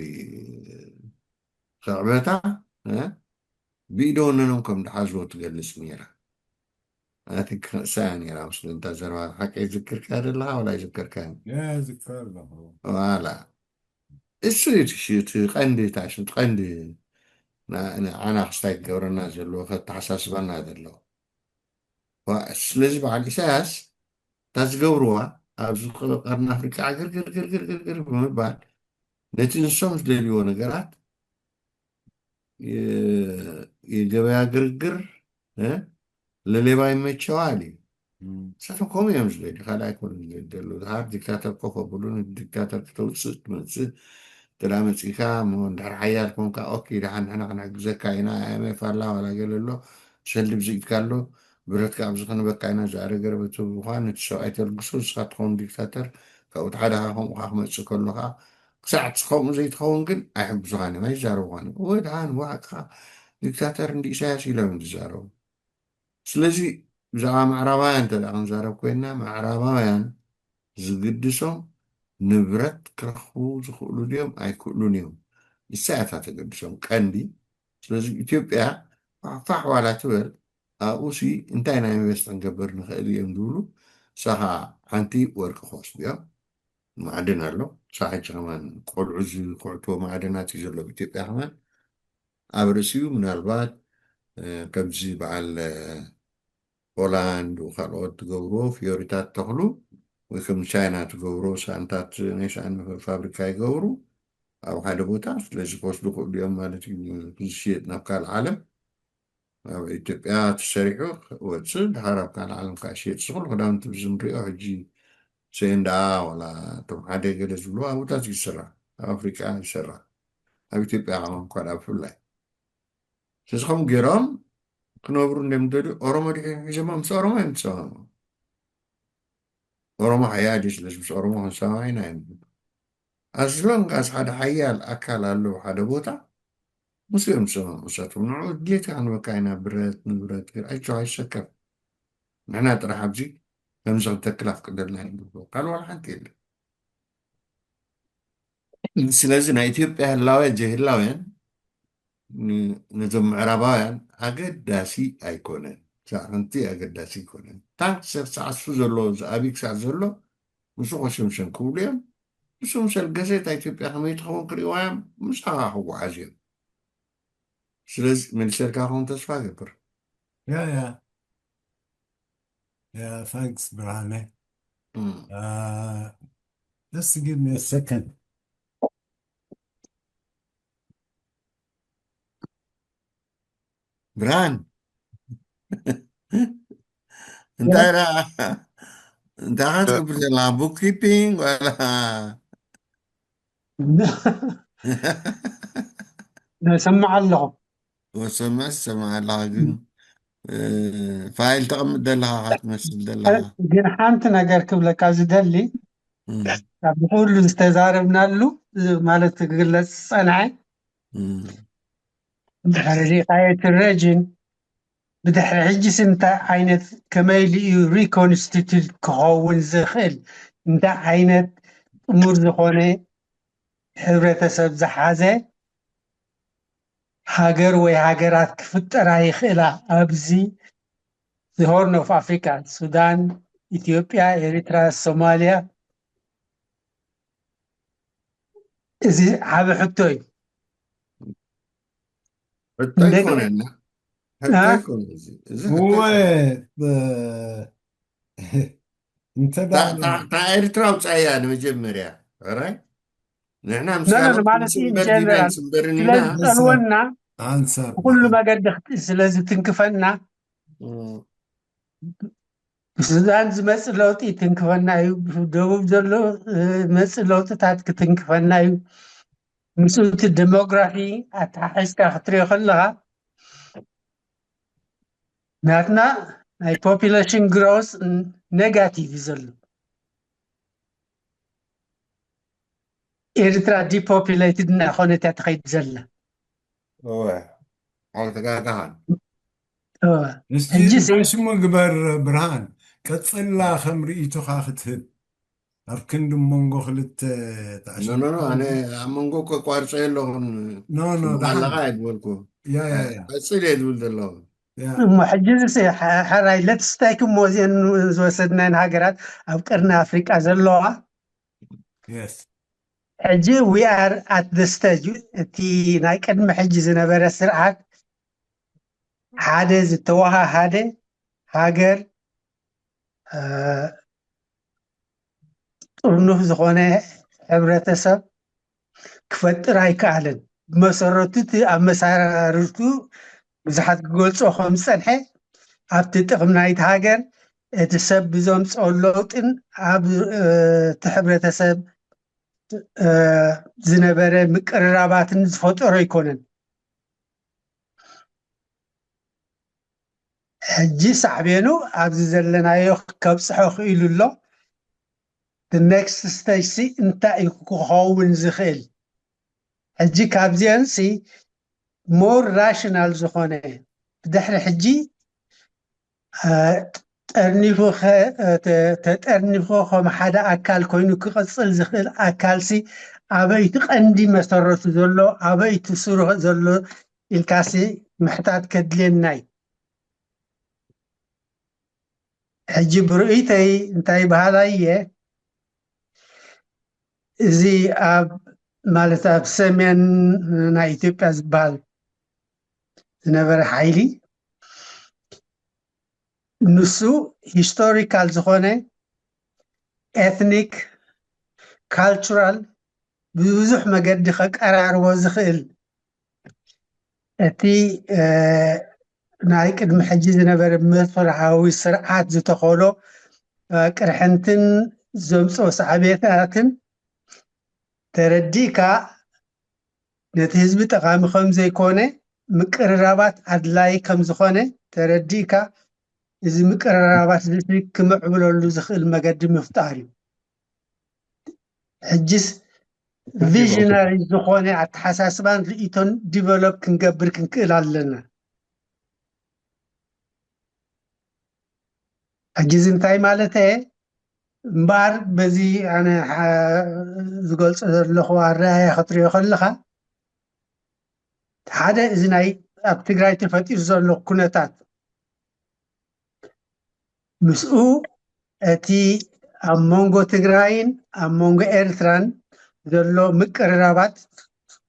ስዕበታ ብኢዶወነኖም ከም ድሓዝዎ ትገልጽ ነይራ ኣቲክ ክሳያ ነይራ ምስሊ እንታ ዘረባ ሓቂ ይዝክርካ ደለኻ ወላ ይዝክርካ ዝከር ኣለኹ ዋላ እሱ እቲ ቀንዲ ታሽ ቀንዲ ዓና ክስታይ ክገብረና ዘለዎ ከተሓሳስበና ዘለዎ ስለዚ በዓል ኢሳያስ እታ ዝገብርዋ ኣብዚ ቀርኒ ኣፍሪቃ ግርግርግርግርግር ብምባል ነቲ ንሶም ዝደልይዎ ነገራት የገበያ ግርግር ለሌባ ይመቸዋል እዩ ንሳቶም ከምኡ እዮም ዝደልዩ ካልእ ኣይኮኑን ዝደልዩ ድሃር ዲክታተር ኮፍ ኣበሉን ዲክታተር ክተውፅእ ትመፅእ ተዳ መፂካ እንድሕር ሓያል ኮንካ ኦኬ ድሓን ንሕና ክንሕግዘካ ኢና ኣይኤምኤፍ ኣላ ዋላ ገለ ኣሎ ሰልብ ዝኢትካ ኣሎ ብረትካ ኣብዚ ክንበካ ኢና ዛዕረ ገረበት ምኳን ነቲ ሰብኣይ ተልግሶ ንስኻ ትኸውን ዲክታተር ካብኡ ሓደኻ ከምኡካ ክመፅእ ከሎካ ክሳዕ ከምኡ ዘይትኸውን ግን ኣይሕግዙኻን እዮም ኣይዛረብኻን ወይ ድሓን ዋዕካ ዲክታተር እንዲ ኢሳያስ ኢሎም ዝዛረቡ ስለዚ ብዛዕባ ምዕራባውያን እንተዳ ክንዛረብ ኮይንና ምዕራባውያን ዝግድሶም ንብረት ክረኽቡ ዝኽእሉ ድዮም ኣይክእሉን እዮም ንሳያታ ተገድሶም ቀንዲ ስለዚ ኢትዮጵያ ፋሕ ዋላ ትበል ኣብኡሲ እንታይ ናይ ኢንቨስት ክንገብር ንኽእል እዮም ዝብሉ ሳኻ ሓንቲ ወርቂ ክወስዱ እዮም ማዕድን ኣሎ ሳሕጂ ከማን ቆልዑ ዝኩዕትዎ ማዕድናት እዩ ዘሎ ኢትዮጵያ ከማን ኣብ ርእሲኡ ምናልባት ከምዚ በዓል ሆላንድ ካልኦት ትገብርዎ ፊዮሪታት ተኽሉ ወይ ከም ቻይና ትገብሮ ሳንታት ናይ ሳእኒ ፋብሪካ ይገብሩ ኣብ ሓደ ቦታ ስለዚ ክወስዱ ክእሉ እዮም ማለት እዩ ዝሽየጥ ናብ ካልእ ዓለም ኣብ ኢትዮጵያ ተሰሪሑ ወፅእ ድሓር ኣብ ካልእ ዓለም ከዓ ሽየጥ ዝኽእሉ ክዳውንቲ ብዝንሪኦ ሕጂ ሰንዳ ወላ እቶም ሓደ ገለ ዝብልዎ ኣብታት ይስራሕ ኣብ ኣፍሪቃ ይስራሕ ኣብ ኢትዮጵያ ከዓ ብፍላይ ስለዚ ከምኡ ገይሮም ክነብሩ እንደምደልዩ ኦሮሞ ድሕን ሒዞማ ምስ ኦሮሞ እዮም ተሰማምዑ ኦሮሞ ሓያል እዩ ስለዚ ምስ ኦሮሞ ክንሰማዒና እዮም ኣዝሎንጋስ ሓደ ሓያል ኣካል ኣለዎ ሓደ ቦታ ምስ እዮም ተሰማምዑ እሳቶም ንዑ ድሌትካ ክንበካ ኢና ብረት ንብረት ኣይቸው ኣይሰከር ንሕና ጥራሕ ኣብዚ ከምዚ ክንተክል ኣፍቅደልና ይግብኦ ካልእ ዋላ ሓንቲ የለን ስለዚ ናይ ኢትዮጵያ ህላውያን ዘይህላውያን ነዞም ምዕራባውያን ኣገዳሲ ኣይኮነን ሳዕንቲ ኣገዳሲ ኣይኮነን ታንክ ሰዓስፉ ዘሎ ኣብይ ክሳዕ ዘሎ ምስ ኮሸምሸም ክብሉ እዮም ንሱ ምሰል ገዜታ ኢትዮጵያ ከመይ ትኸውን ክሪእዋ እዮም ምሳኻ ክወዓዝ እዮም ስለዚ መልሰልካ ኸውን ተስፋ ገብር thanks Brahane just give me a second ብርሃን እንታይ ራ እንታይ ካ ትገብር ዘላ ቡክ ኪፒንግ ወላ نسمع لهم سمع لها جن فايل تقمد دلها هتمثل دلها ግን ሓንቲ ነገር ክብለካ ዝደሊ ኣብ ኩሉ ዝተዛረብናሉ ማለት ክግለፅ ፀንዐ ድሕሪ ሪኻዮ ትረጅን ብድሕሪ ሕጂስ እንታይ ዓይነት ከመይ ኢሉ እዩ ሪኮንስቲቱት ክኸውን ዝኽእል እንታይ ዓይነት ጥሙር ዝኾነ ሕብረተሰብ ዝሓዘ ሃገር ወይ ሃገራት ክፍጠራ ይኽእላ ኣብዚ the Horn of Africa, Sudan, Ethiopia, Eritrea, Somalia. እዚ ዓብ ሕቶ እዩ التايفون هنا التايفون هو انت تا إرترا وصايا مجمريا راي نحن لا مسكنا ማለት ኢን ጀነራል ስለዝጠልወና አንሳር ኩሉ መገዲ ስለዚ ትንክፈና ብሱዳን ዝመፅእ ለውጢ ትንክፈና እዩ ብደቡብ ዘሎ መፅእ ለውጥታት ክትንክፈና እዩ ምስኡ እቲ ዴሞግራፊ ኣተሓሒዝካ ክትሪኦ ከለካ ናትና ናይ ፖፑሌሽን ግሮስ ኔጋቲቭ እዩ ዘሎ ኤርትራ ዲፖፑሌትድ እናኾነት እያ ትኸይድ ዘላ على تقاقعان مش مقبر برهان كتفلا خمريتو خاختهب أركن مونغو خلت نو نو نو أنا مونغو كوارشة لهم نو نو ده لغاية بقولكو يا أصلي يقول دلهم محجز سي حراي لا تستايكم موزين وسدنا هاجرات أفكرنا أفريقيا زلوها يس حجي we are at the stage تي نايك محجز نبرة سرعة حادث التوها هذا هاجر ጥርኑፍ ዝኾነ ሕብረተሰብ ክፈጥር ኣይከኣለን ብመሰረቱ እቲ ኣመሰራርቱ ብዙሓት ክገልፆ ከም ዝፀንሐ ኣብቲ ጥቕሚ ናይቲ ሃገር እቲ ሰብ ብዘምፅኦ ለውጥን ኣብ እቲ ሕብረተሰብ ዝነበረ ምቅርራባትን ዝፈጠሮ ኣይኮነን ሕጂ ሳዕቤኑ ኣብዚ ዘለናዮ ከብፅሖ ክኢሉ ኣሎ the next stage እንታይ ክኸውን ዝኽእል ሕጂ ካብዚአን more rational ዝኾነ ብድሕሪ ሕጂ ተጠርኒፉ ከም ሓደ ኣካል ኮይኑ ክቕፅል ዝኽእል ኣካል ኣበይቲ ቀንዲ መሰረቱ ዘሎ ኣበይቲ ስሩ ዘሎ ኢልካሲ ምሕታት ከድልየና እዩ ሕጂ ብርኢተይ እንታይ ባህላ እየ እዚ ኣብ ማለት ኣብ ሰሜን ናይ ኢትዮጵያ ዝበሃል ዝነበረ ሓይሊ ንሱ ሂስቶሪካል ዝኾነ ኤትኒክ ካልቸራል ብብዙሕ መገዲ ከቀራርቦ ዝኽእል እቲ ናይ ቅድሚ ሕጂ ዝነበረ መፍርሓዊ ስርዓት ዝተኸሎ ቅርሕንትን ዘምፅኦ ሳዕቤታትን ተረዲእካ ነቲ ህዝቢ ጠቃሚ ከም ዘይኮነ ምቅርራባት ኣድላይ ከም ዝኾነ ተረዲእካ እዚ ምቅርራባት ክምዕብለሉ ዝኽእል መገዲ ምፍጣር እዩ ሕጂስ ቪዥነሪ ዝኾነ ኣተሓሳስባን ርእቶን ዲቨሎፕ ክንገብር ክንክእል ኣለና ሕጂዝ እንታይ ማለት እየ እምበር በዚ ኣነ ዝገልፆ ዘለኹ ኣረኣያ ክትሪኦ ከለካ ሓደ እዚ ናይ ኣብ ትግራይ ተፈጢሩ ዘሎ ኩነታት ምስኡ እቲ ኣብ መንጎ ትግራይን ኣብ መንጎ ኤርትራን ዘሎ ምቅርራባት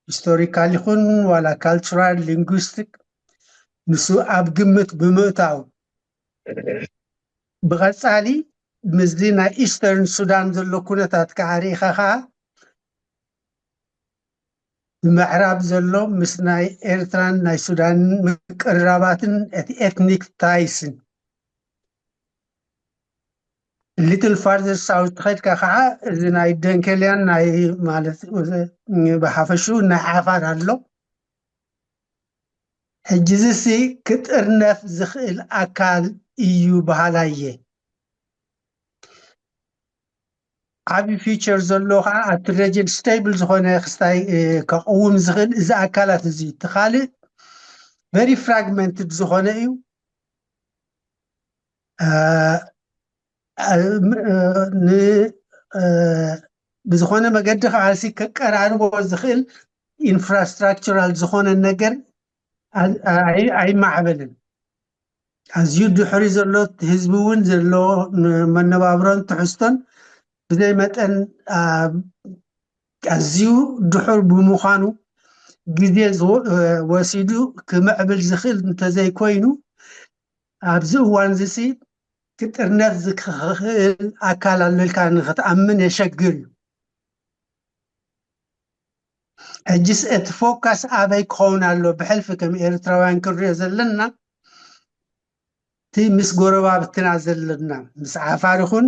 ሂስቶሪካል ይኹን ዋላ ካልቸራል ሊንጉስቲክ ንሱ ኣብ ግምት ብምእታው ብቐፃሊ ምስሊ ናይ ኢስተርን ሱዳን ዘሎ ኩነታት ከዓ ሪኢኻ ከዓ ብምዕራብ ዘሎ ምስ ናይ ኤርትራን ናይ ሱዳን ምቅርራባትን እቲ ኤትኒክ ታይስን ሊትል ፋርዘር ሳውት ከድካ ከዓ እዚ ናይ ደንከልያን ናይ ማለት ብሓፈሹ ናይ ዓፋር ኣሎ ሕጂ እዚ ክጥርነፍ ዝኽእል ኣካል እዩ ባህላየ ዓብዪ ፊቸር ዘለዎ ከዓ ኣብቲ ረጅን ስቴብል ዝኾነ ክስታይ ከቕውም ዝኽእል እዚ ኣካላት እዚ እቲ ካልእ ቨሪ ፍራግመንትድ ዝኾነ እዩ ብዝኾነ መገዲ ከዓሲ ከቀራርቦ ዝኽእል ኢንፍራስትራክቸራል ዝኾነ ነገር ኣይማዕበልን ኣዝዩ ድሕሪ ዘሎ ህዝቢ እውን ዘለዎ መነባብሮን ትሕዝቶን ብዘይ መጠን ኣዝዩ ድሑር ብምዃኑ ግዜ ወሲዱ ክምዕብል ዝኽእል እንተዘይኮይኑ ኣብዚ እዋን እዚ ክጥርነፍ ዝክእል ኣካል ኣሎ ኢልካ ንክትኣምን የሸግር እዩ ሕጂስ እቲ ፎካስ ኣበይ ክኸውን ኣሎ ብሕልፊ ከም ኤርትራውያን ክንሪኦ ዘለና እቲ ምስ ጎረባብትና ዘለና ምስ ዓፋር ይኹን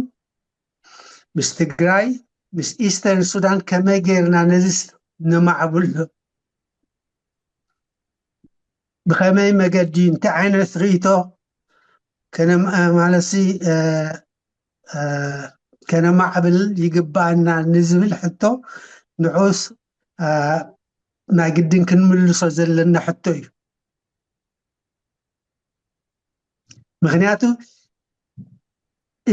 ምስ ትግራይ ምስ ኢስተርን ሱዳን ከመይ ጌርና ነዚ ነማዕብሎ ብኸመይ መገዲ እንታይ ዓይነት ርእቶ ማለሲ ከነማዕብል ይግባአና ንዝብል ሕቶ ንዑስ ናይ ግድን ክንምልሶ ዘለና ሕቶ እዩ ምክንያቱ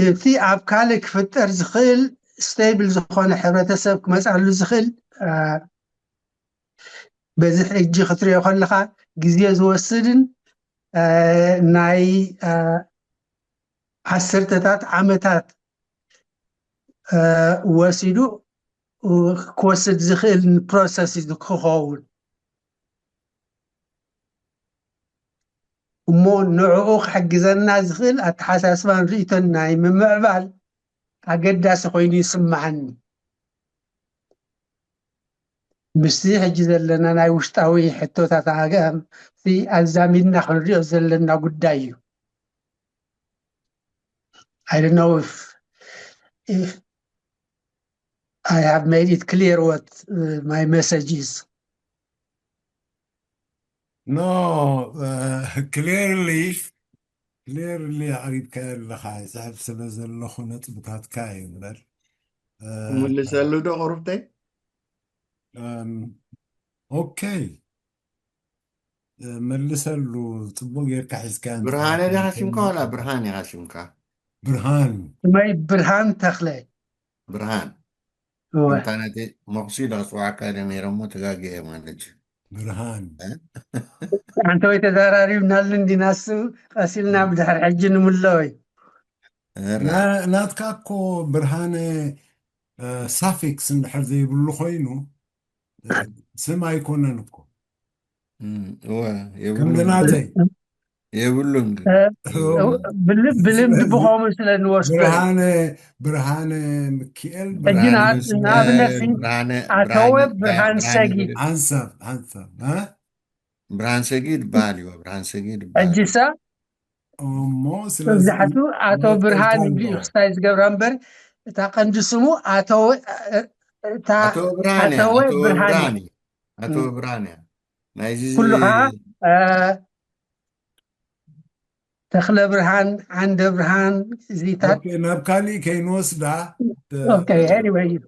እቲ ኣብ ካልእ ክፍጠር ዝኽእል ስቴብል ዝኾነ ሕብረተሰብ ክመፃሉ ዝኽእል በዚ ሕጂ ክትሪኦ ከለካ ግዜ ዝወስድን ናይ ዓሰርተታት ዓመታት ወሲዱ ክወስድ ዝኽእል ፕሮሰስ እዩ ክኸውን እሞ ንዕኡ ክሕግዘና ዝኽእል ኣተሓሳስባን ርእቶን ናይ ምምዕባል ኣገዳሲ ኮይኑ ይስማዓኒ ምስቲ ሕጂ ዘለና ናይ ውሽጣዊ ሕቶታት ኣዛሚድና ክንሪኦ ዘለና ጉዳይ እዩ I don't know if I have made it clear what my message is. No, clearly عريب كاين لخا صاحب سلازل لخونت بكات كاين بل ملسلو دو غرفتي اوكي ملسلو تبو غير كحس كان برهانه دي هاشمكا ولا برهاني هاشمكا برهان ما برهان تخلي برهان انتانتي مقصود أصوع أكاديمي رمو تغاقي مالج برهان أنت ويتزاراري ونالن دي ناسو قاسلنا بدحر حجن ملوي ناتكاكو برهانة سافيكس ندحر زي بلو خوينو سما يكوننكو كم دناتي يقولون بلمد بقوم مثلا نوصل برهانة مكيل برهانة برهان سجيد عنصف ها برهان سجيد بالي وبرهان سجيد بالي الجسا مو زحتو أتو برهان بيختايز جبرانبر تاقن جسمو أتو برهاني كلها تخلى برهان عند برهان زيتات اوكي نبكالي كي نوصدا اوكي anyway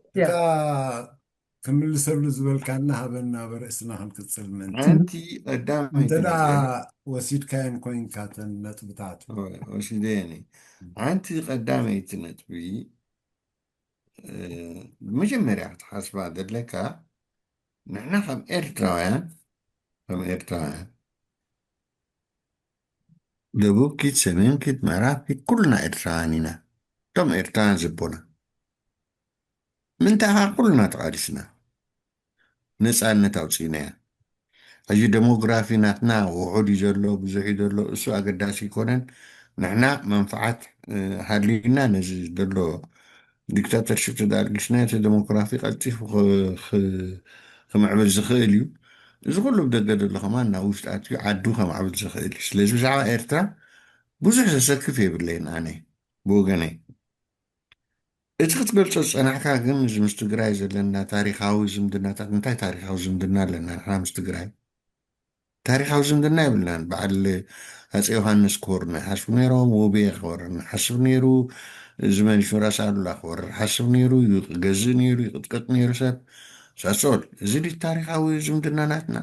كمل سر زبل كان هبنا برأسنا هنكتسل من انتي قدامي انت لا وسيد كاين كوين كاتن نت بتاعته وشديني انتي قدامي تنتبي مجمري حسب هذا لك نحن خم إرتراوان دبوب كيت سمين كيت معرف كيت كلنا إرترانينا تم إرتران زبونا من تها كلنا تعرسنا نسأل نتوصينا أجي ديموغرافي ناتنا وعودي جلو بزحي جلو إسو أقداسي كونن نحنا منفعات حالينا نزيز جلو ديكتاتر شفت دارقشنا ديموغرافي قلتي خمعبل زخيليو زغلو بدقد الله كمان ناوشت أتي عدو خمعبل زخيلي سلازو زعما إرترا بوزح زسكف يبلين أنا بوغني እቲ ክትገልፆ ዝፀናሕካ ግን እዚ ምስ ትግራይ ዘለና ታሪካዊ ዝምድናታት እንታይ ታሪካዊ ዝምድና ኣለና ንሕና ምስ ትግራይ ታሪካዊ ዝምድና የብልናን በዓል ሃፀይ ዮሃንስ ክወርና ሓስቡ ነይሮም ውብየ ክወርና ሓስብ ነይሩ ዝመን ሹራስ ኣሉላ ክወርር ሓስብ ነይሩ ገዝእ ነይሩ ይቅጥቅጥ ነይሩ ሰብ ሳሶል እዚ ዲ ታሪካዊ ዝምድና ናትና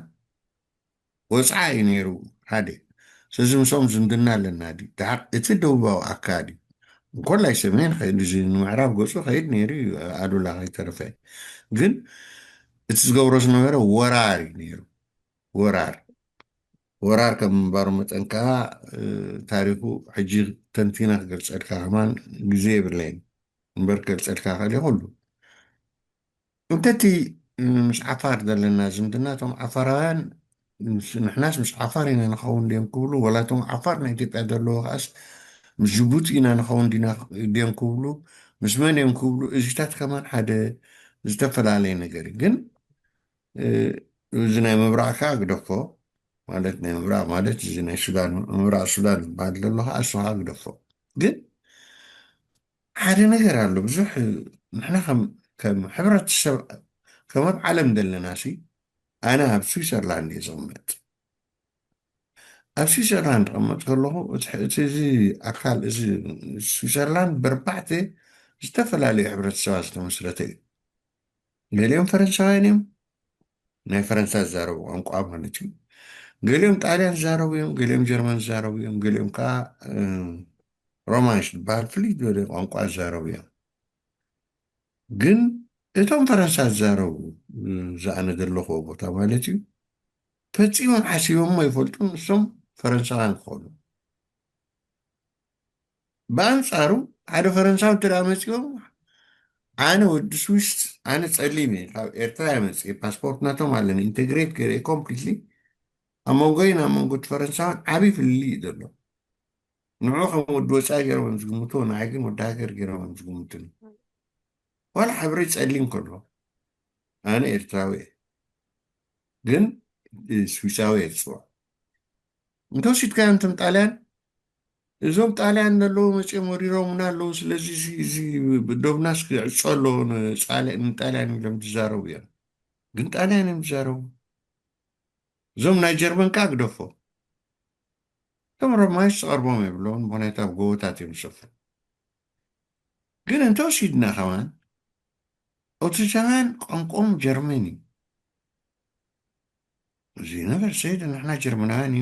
ወፃኢ እዩ ነይሩ ሓደ ስለዚ ምሶም ዝምድና ኣለና ዲ እቲ ደቡባዊ ኣካዲ እንኮላይ ሰሜን ከይድ እዚ ንምዕራብ ገፁ ከይድ ነይሩ እዩ ኣሉላ ከይተረፈ ግን እቲ ዝገብሮ ዝነበረ ወራር እዩ ነይሩ ወራር ወራር ከም ምንባሩ መጠን ከዓ ታሪኩ ሕጂ ተንቲና ክገልፀልካ ከማን ግዜ የብለይን እምበር ክገልፀልካ ክእል ኩሉ እንተቲ ምስ ዓፋር ዘለና ዝምድና እቶም ዓፋራውያን ንሕናስ ምስ ዓፋር ኢና ንኸውን ድዮም ክብሉ ወላ እቶም ዓፋር ናይ ኢትዮጵያ ዘለዎ ከኣስ ምስ ጅቡቲ ኢና ንኸውን ድዮም ክብሉ ምስ መን እዮም ክብሉ እዚታት ከማን ሓደ ዝተፈላለየ ነገር እዩ ግን እዚ ናይ ምብራቅ ከዓ ግደፎ ማለት ናይ ምብራቅ ማለት እዚ ናይ ሱዳን ምብራቅ ሱዳን ዝበሃል ዘሎ ከዓ እሱ ከዓ ግደፎ ግን ሓደ ነገር ኣሎ ብዙሕ ንሕና ከም ሕብረተሰብ ከም ኣብ ዓለም ዘለና ሲ ኣነ ኣብ ስዊዘርላንድ እየ ዝቕመጥ ኣብ ስዊዘርላንድ ቅመጥ ከለኹ እቲ እዚ ኣካል እዚ ስዊዘርላንድ ብርባዕተ ዝተፈላለዩ ሕብረተሰባት ዝተመስረተ እዩ ገሊኦም ፈረንሳውያን እዮም ናይ ፈረንሳይ ዝዛረቡ ቋንቋ ማለት እዩ ገሊኦም ጣልያን ዝዛረቡ እዮም ገሊኦም ጀርመን ዝዛረቡ እዮም ገሊኦም ከዓ ሮማንሽ ዝበሃል ፍልይ ዝበለ ቋንቋ ዝዛረቡ እዮም ግን እቶም ፈረንሳይ ዝዛረቡ ዝኣነ ዘለኹ ቦታ ማለት እዩ ፈፂሞም ሓሲቦም ኣይፈልጡን ንሶም ፈረንሳውያን ክኾኑ ብኣንፃሩ ሓደ ፈረንሳዊ እንተዳ መፂኦም ኣነ ወዲ ስዊስ ኣነ ፀሊም እየ ካብ ኤርትራ መፅእ ፓስፖርት ናቶም ኣለኒ ኢንቴግሬት ገይረ ኮምፕሊትሊ ኣብ መንጎይን ኣብ መንጎ ፈረንሳውያን ዓብይ ፍልሊ እዩ ዘሎ ንዑ ከም ወዲ ወፃኢ ገይሮም ዝግምቶ ንዓይ ግን ወዲ ሃገር ገይሮም ዝግምቱን ዋላ ሕብሪ ፀሊም ከሎ ኣነ ኤርትራዊ እየ ግን ስዊሳዊ እየ ዝፅዋዕ እንተወሲድካ እንቶም ጣልያን እዞም ጣልያን ኣለዉ መፅኦም ወሪሮምና ኣለዉ ስለዚ እዚ ዶብናስ ክዕፆ ኣለዎ ንጣልያን ኢሎም ዝዛረቡ እዮም ግን ጣልያን እዮም ዝዛረቡ እዞም ናይ ጀርመን ከዓ ግደፎ እቶም ሮማይስ ዝቐርቦም የብለውን ምክንያቱ ኣብ ጎቦታት እዮም ዝሰፍሩ ግን እንተወሲድና ከማን ኦትሻውያን ቋንቋኦም ጀርመን እዩ እዚ ነገር ሰይድ ንሕና ጀርመናውያን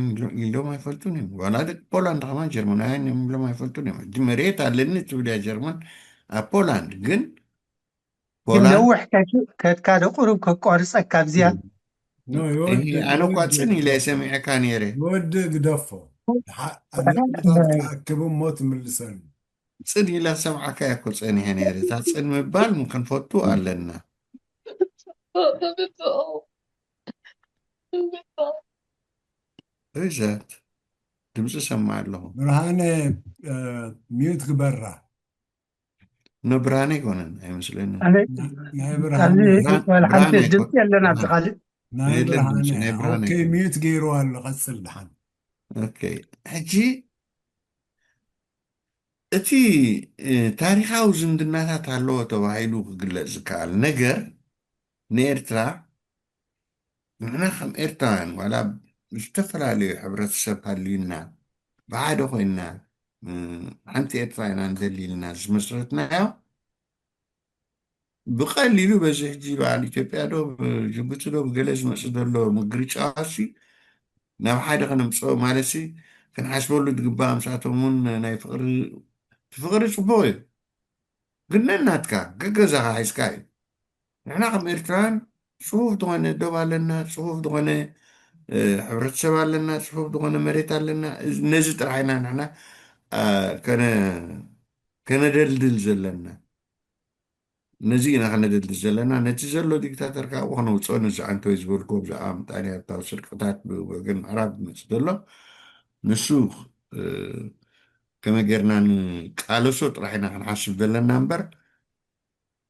ኢሎም ኣይፈልጡን እዮም ዋላ ደቂ ፖላንድ ከማን ጀርመናውያን እዮም ኢሎም ኣይፈልጡን እዮም ሕጂ መሬት ኣለኒ ትብል እያ ጀርመን ኣብ ፖላንድ ግን ነዊሕ ከትካደ ቁሩብ ከቋርፀካ ብዝያ ኣነ እኳ ፅን ኢለ ሰሚዐካ ነይረ ወዲ ግደፎ ነጥብታት ተኣክቡ ሞ ትምልሰኒ ፅን ኢላ ሰምዓካ እኮ ፀኒሐ ነይረ እታ ፅን ምባል ክንፈቱ ኣለና እዛት ድምፂ ሰማ ኣለኹ ብርሃነ ሚዩት ክበራ ንብርሃነ ይኮነን ኣይመስለኒ ናይ ብርሃነ ሓንቲስ ድምፂ ኣለና ኣብቲ ካልእ ናይ ብርሃነ ኦኬ ሚዩት ገይሩ ኣሎ ቀፅል ድሓን ኦኬ ሕጂ እቲ ታሪካዊ ዝምድናታት ኣለዎ ተባሂሉ ክግለፅ ዝከኣል ነገር ንኤርትራ ንሕና ከም ኤርትራውያን ዋላ ዝተፈላለዩ ሕብረተሰብ ሃልዩና ብሓደ ኮይንና ሓንቲ ኤርትራ ኢና ንደሊ ኢልና ዝመስረትናዮ ብቀሊሉ በዚ ሕጂ በዓል ኢትዮጵያ ዶ ጅቡቲ ዶ ብገለ ዝመፅእ ዘሎ ምግሪ ጨዋሲ ናብ ሓደ ክነምፅኦ ማለት ክንሓስበሉ ዝግባእ ምስኣቶም እውን ናይ ፍቅሪ ፅቡቅ እዩ ግን ነናትካ ገገዛካ ሒዝካ እዩ ንሕና ከም ኤርትራውያን ፅፉፍ ዝኾነ ዶብ ኣለና ፅፉፍ ዝኾነ ሕብረተሰብ ኣለና ፅፉፍ ዝኾነ መሬት ኣለና ነዚ ጥራሕ ኢና ንሕና ከነደልድል ዘለና ነዚ ኢና ከነደልድል ዘለና ነቲ ዘሎ ዲክታተር ካብኡ ከነውፅኦ ነዚ ዓንተወይ ዝበልኮ ብዛዕባ ምጣንያታዊ ስርቅታት ብወገን ምዕራብ ዝመፅእ ዘሎ ንሱ ከመይ ጌርና ንቃለሶ ጥራሕ ኢና ክንሓስብ ዘለና እምበር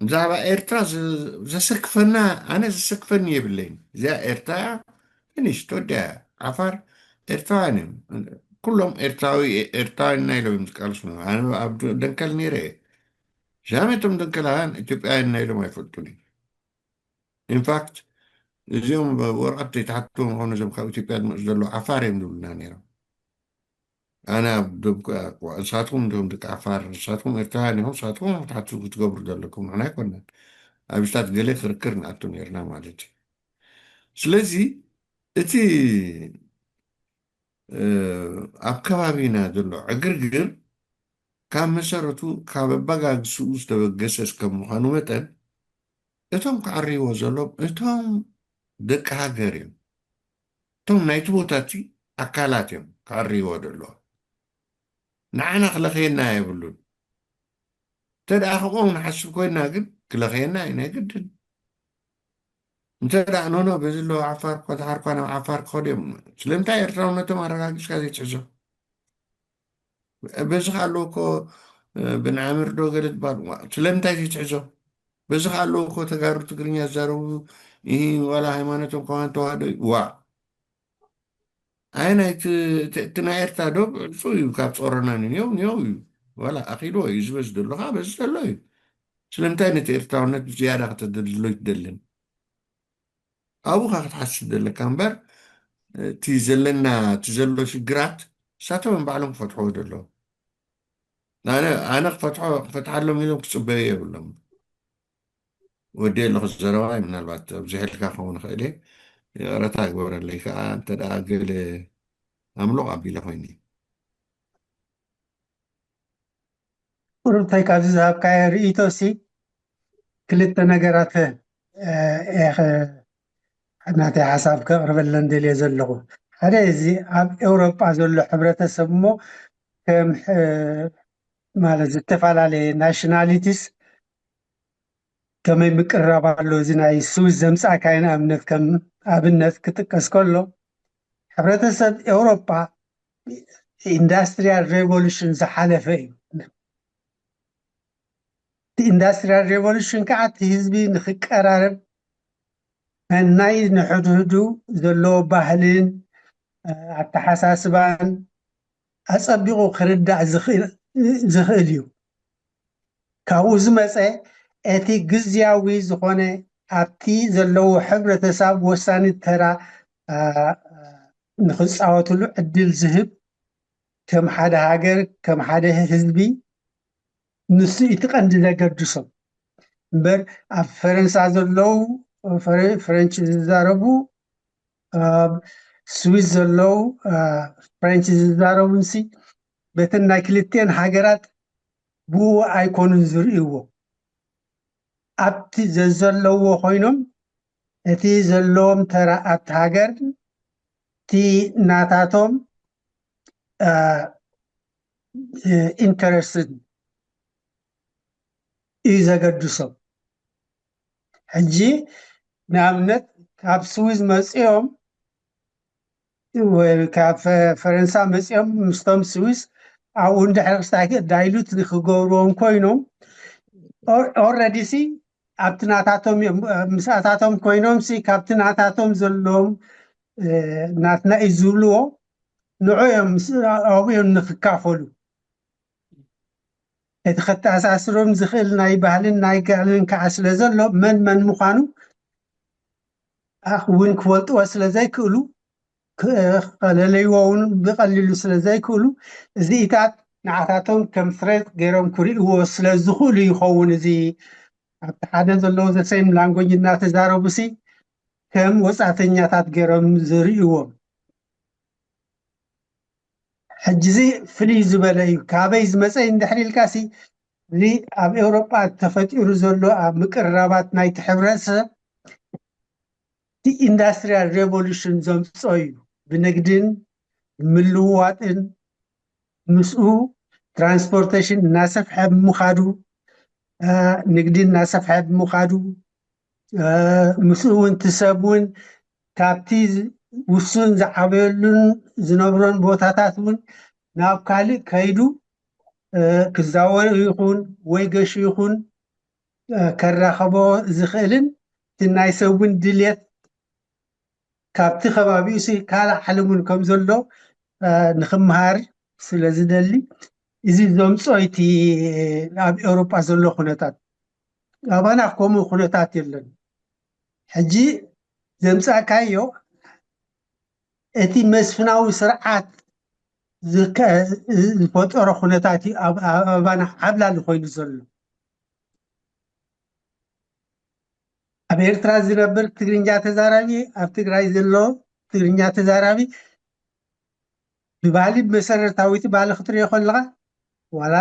ብዛዕባ ኤርትራ ዘሰክፈና ኣነ ዘሰክፈኒ የብለይን እዚኣ ኤርትራ ፍኒሽ ተወዲያ ዓፋር ኤርትራውያን እዮም ኩሎም ኤርትራዊና ኢሎም ዝቃልሱ ኣነ ኣብ ደንከል ነይረ ሻመቶም ደንከላን ኢትዮጵያ እናይሎም አይፈልጡን ኢንፋክት እዚኦም ወረቀት ተሓትቶም ሆነ ዘም ካብ ኢትዮጵያ ድመፁ ዘሎ ዓፋር እዮም ዝብሉና ነይሮም ኣነ ንሳትኩም ዶም ደቂ ዓፋር ንሳትኩም ኤርትራውያን ኢኹም ንሳትኩም ተሓቱ ክትገብሩ ዘለኩም ንሕና ኣይኮነን ኣብ ሽታት ገለ ክርክር ንኣቱ ነርና ማለት እዩ ስለዚ እቲ ኣብ ከባቢና ዘሎ ዕግርግር ካብ መሰረቱ ካብ ኣበጋግስኡ ዝተበገሰስ ከም ምዃኑ መጠን እቶም ክዓርይዎ ዘሎም እቶም ደቂ ሃገር እዮም እቶም ናይቲ ቦታ እቲ ኣካላት እዮም ክዓርይዎ ዘለዎ ንዓና ክለኸየና የብሉን እንተደኣ ከምኦም ንሓስብ ኮይና ግን ክለኸየና ኢና ይግድን እንተደኣ ኖኖ በዚ ኣለዎ ዓፋር እኳ ተሓርኳ ናብ ዓፋር ክኸዱ እዮም ስለምንታይ ኤርትራውነቶም ኣረጋጊፅካ ዘይትሕዞ በዚ ካልኦ እኮ ብንዓምር ዶ ገለ ትባል ስለምንታይ ዘይትሕዞ በዚ ካልኦ እኮ ተጋሩ ትግርኛ ዝዛረቡ ዋላ ሃይማኖቶም ከዋን ተዋህዶ ዋ ኣይ ናይቲ እቲ ናይ ኤርትራ ዶ ብዕፁ እዩ ካብ ፀረና ንኒው ኒው እዩ ዋላ ኣኺልዎ እዩ ዝበዝ ደሎካ በዚ ዘሎ እዩ ስለምንታይ ነቲ ኤርትራውነት ብዝያዳ ከተደልሎ ይትደልን ኣብኡካ ክትሓስብ ዘለካ እምበር እቲ ዘለና እቲ ዘሎ ሽግራት እሳቶም ባዕሎም ክፈትሕዎ ደለዎ ኣነ ክፈትሓሎም ኢሎም ክፅበዩ የብሎም ወዲ ኣለኹ ዘረባይ ምናልባት ኣብዚ ሕልካ ክኸውን ክእል ቀረታ ግበረለይ ከዓ እንተደኣ ገለ ኣምሎቕ ኣቢለ ኮይኒ ቁርብታይ ካብዚ ዝሃብካዮ ርእቶሲ ክልተ ነገራት ናተይ ሓሳብ ከቕርበለን ደልየ ዘለኹ ሓደ እዚ ኣብ ኤውሮጳ ዘሎ ሕብረተሰብ እሞ ከም ማለት ዝተፈላለየ ናሽናሊቲስ ከመይ ምቅርራብ ኣሎ እዚ ናይ ስዊስ ዘምፃእካ ኢና ኣብነት ከም ኣብነት ክጥቀስ ከሎ ሕብረተሰብ ኤውሮጳ ኢንዳስትሪያል ሬቮሉሽን ዝሓለፈ እዩ እቲ ኢንዳስትሪያል ሬቮሉሽን ከዓ እቲ ህዝቢ ንክቀራረብ ናይ ንሕድሕዱ ዘለዎ ባህልን ኣተሓሳስባን ኣፀቢቑ ክርዳእ ዝኽእል እዩ ካብኡ ዝመፀ እቲ ግዝያዊ ዝኾነ ኣብቲ ዘለዎ ሕብረተሰብ ወሳኒ ተራ ንክፃወትሉ ዕድል ዝህብ ከም ሓደ ሃገር ከም ሓደ ህዝቢ ንሱ እቲ ቀንዲ ዘገድሶም እምበር ኣብ ፈረንሳ ዘለው ፍረንች ዝዛረቡ ስዊስ ዘለው ፍረንች ዝዛረቡ ንሲ በተን ናይ ክልቴን ሃገራት ብኡ ኣይኮኑን ዝርእይዎ ኣብቲ ዘለዎ ኮይኖም እቲ ዘለዎም ተራ ኣብቲ ሃገር እቲ ናታቶም ኢንተረስት እዩ ዘገድሶም ሕጂ ንኣብነት ካብ ስዊዝ መፂኦም ወይ ካብ ፈረንሳ መፂኦም ምስቶም ስዊስ ኣብኡ እንድሕሪ ክስታይ ዳይሉት ንክገብርዎም ኮይኖም ኦልሬዲ ሲ ኣብቲ ናታቶም ምስኣታቶም ኮይኖም ሲ ካብቲ ናታቶም ዘለዎም ናትና እዩ ዝብልዎ ንዕኦም ኣብኦም ንክካፈሉ እቲ ከተኣሳስሮም ዝኽእል ናይ ባህልን ናይ ጋልን ከዓ ስለ ዘሎ መን ምዃኑ እውን ክፈልጥዎ ስለ ዘይክእሉ ከለለይዎ እውን ብቐሊሉ ስለ ዘይክእሉ እዚኢታት ንዓታቶም ከም ፍሬት ገይሮም ክርእይዎ ስለ ዝኽእሉ ይኸውን እዚ ኣብቲ ሓደ ዘለዉ ዘሰይም ላንጎጅ እናተዛረቡ ሲ ከም ወፃተኛታት ገይሮም ዝርእይዎም ሕጂዚ ፍልይ ዝበለ እዩ ካበይ ዝመፀ እንድሕር ኢልካሲ እዚ ኣብ ኤውሮጳ ተፈጢሩ ዘሎ ኣብ ምቅርራባት ናይቲ ሕብረተሰብ እቲ ኢንዳስትሪያል ሬቮሉሽን ዘምፅኦ እዩ ብንግድን ምልውዋጥን ምስኡ ትራንስፖርቴሽን እናሰፍሐ ብምኻዱ ንግዲ እናሰፍሐ ብምኻዱ ምስኡ እውን ትሰብ እውን ካብቲ ውሱን ዝዓበየሉን ዝነብሮን ቦታታት እውን ናብ ካልእ ከይዱ ክዛወር ይኹን ወይ ገሹ ይኹን ከራኸቦ ዝኽእልን እቲ ናይ ሰብ እውን ድልየት ካብቲ ከባቢኡ ሲ ካልእ ዓለም እውን ከም ዘሎ ንክመሃር ስለ ዝደሊ እዚ ዘምፅኦ እቲ ኣብ ኤውሮጳ ዘሎ ኩነታት ኣባና ከምኡ ኩነታት የለን ሕጂ ዘምፃእካዮ እቲ መስፍናዊ ስርዓት ዝፈጠሮ ኩነታት እዩ ኣባና ዓብላሊ ኮይኑ ዘሎ ኣብ ኤርትራ ዝነብር ትግርኛ ተዛራቢ ኣብ ትግራይ ዘሎ ትግርኛ ተዛራቢ ብባህሊ መሰረታዊት ባህሊ ክትሪኦ ከለካ ዋላ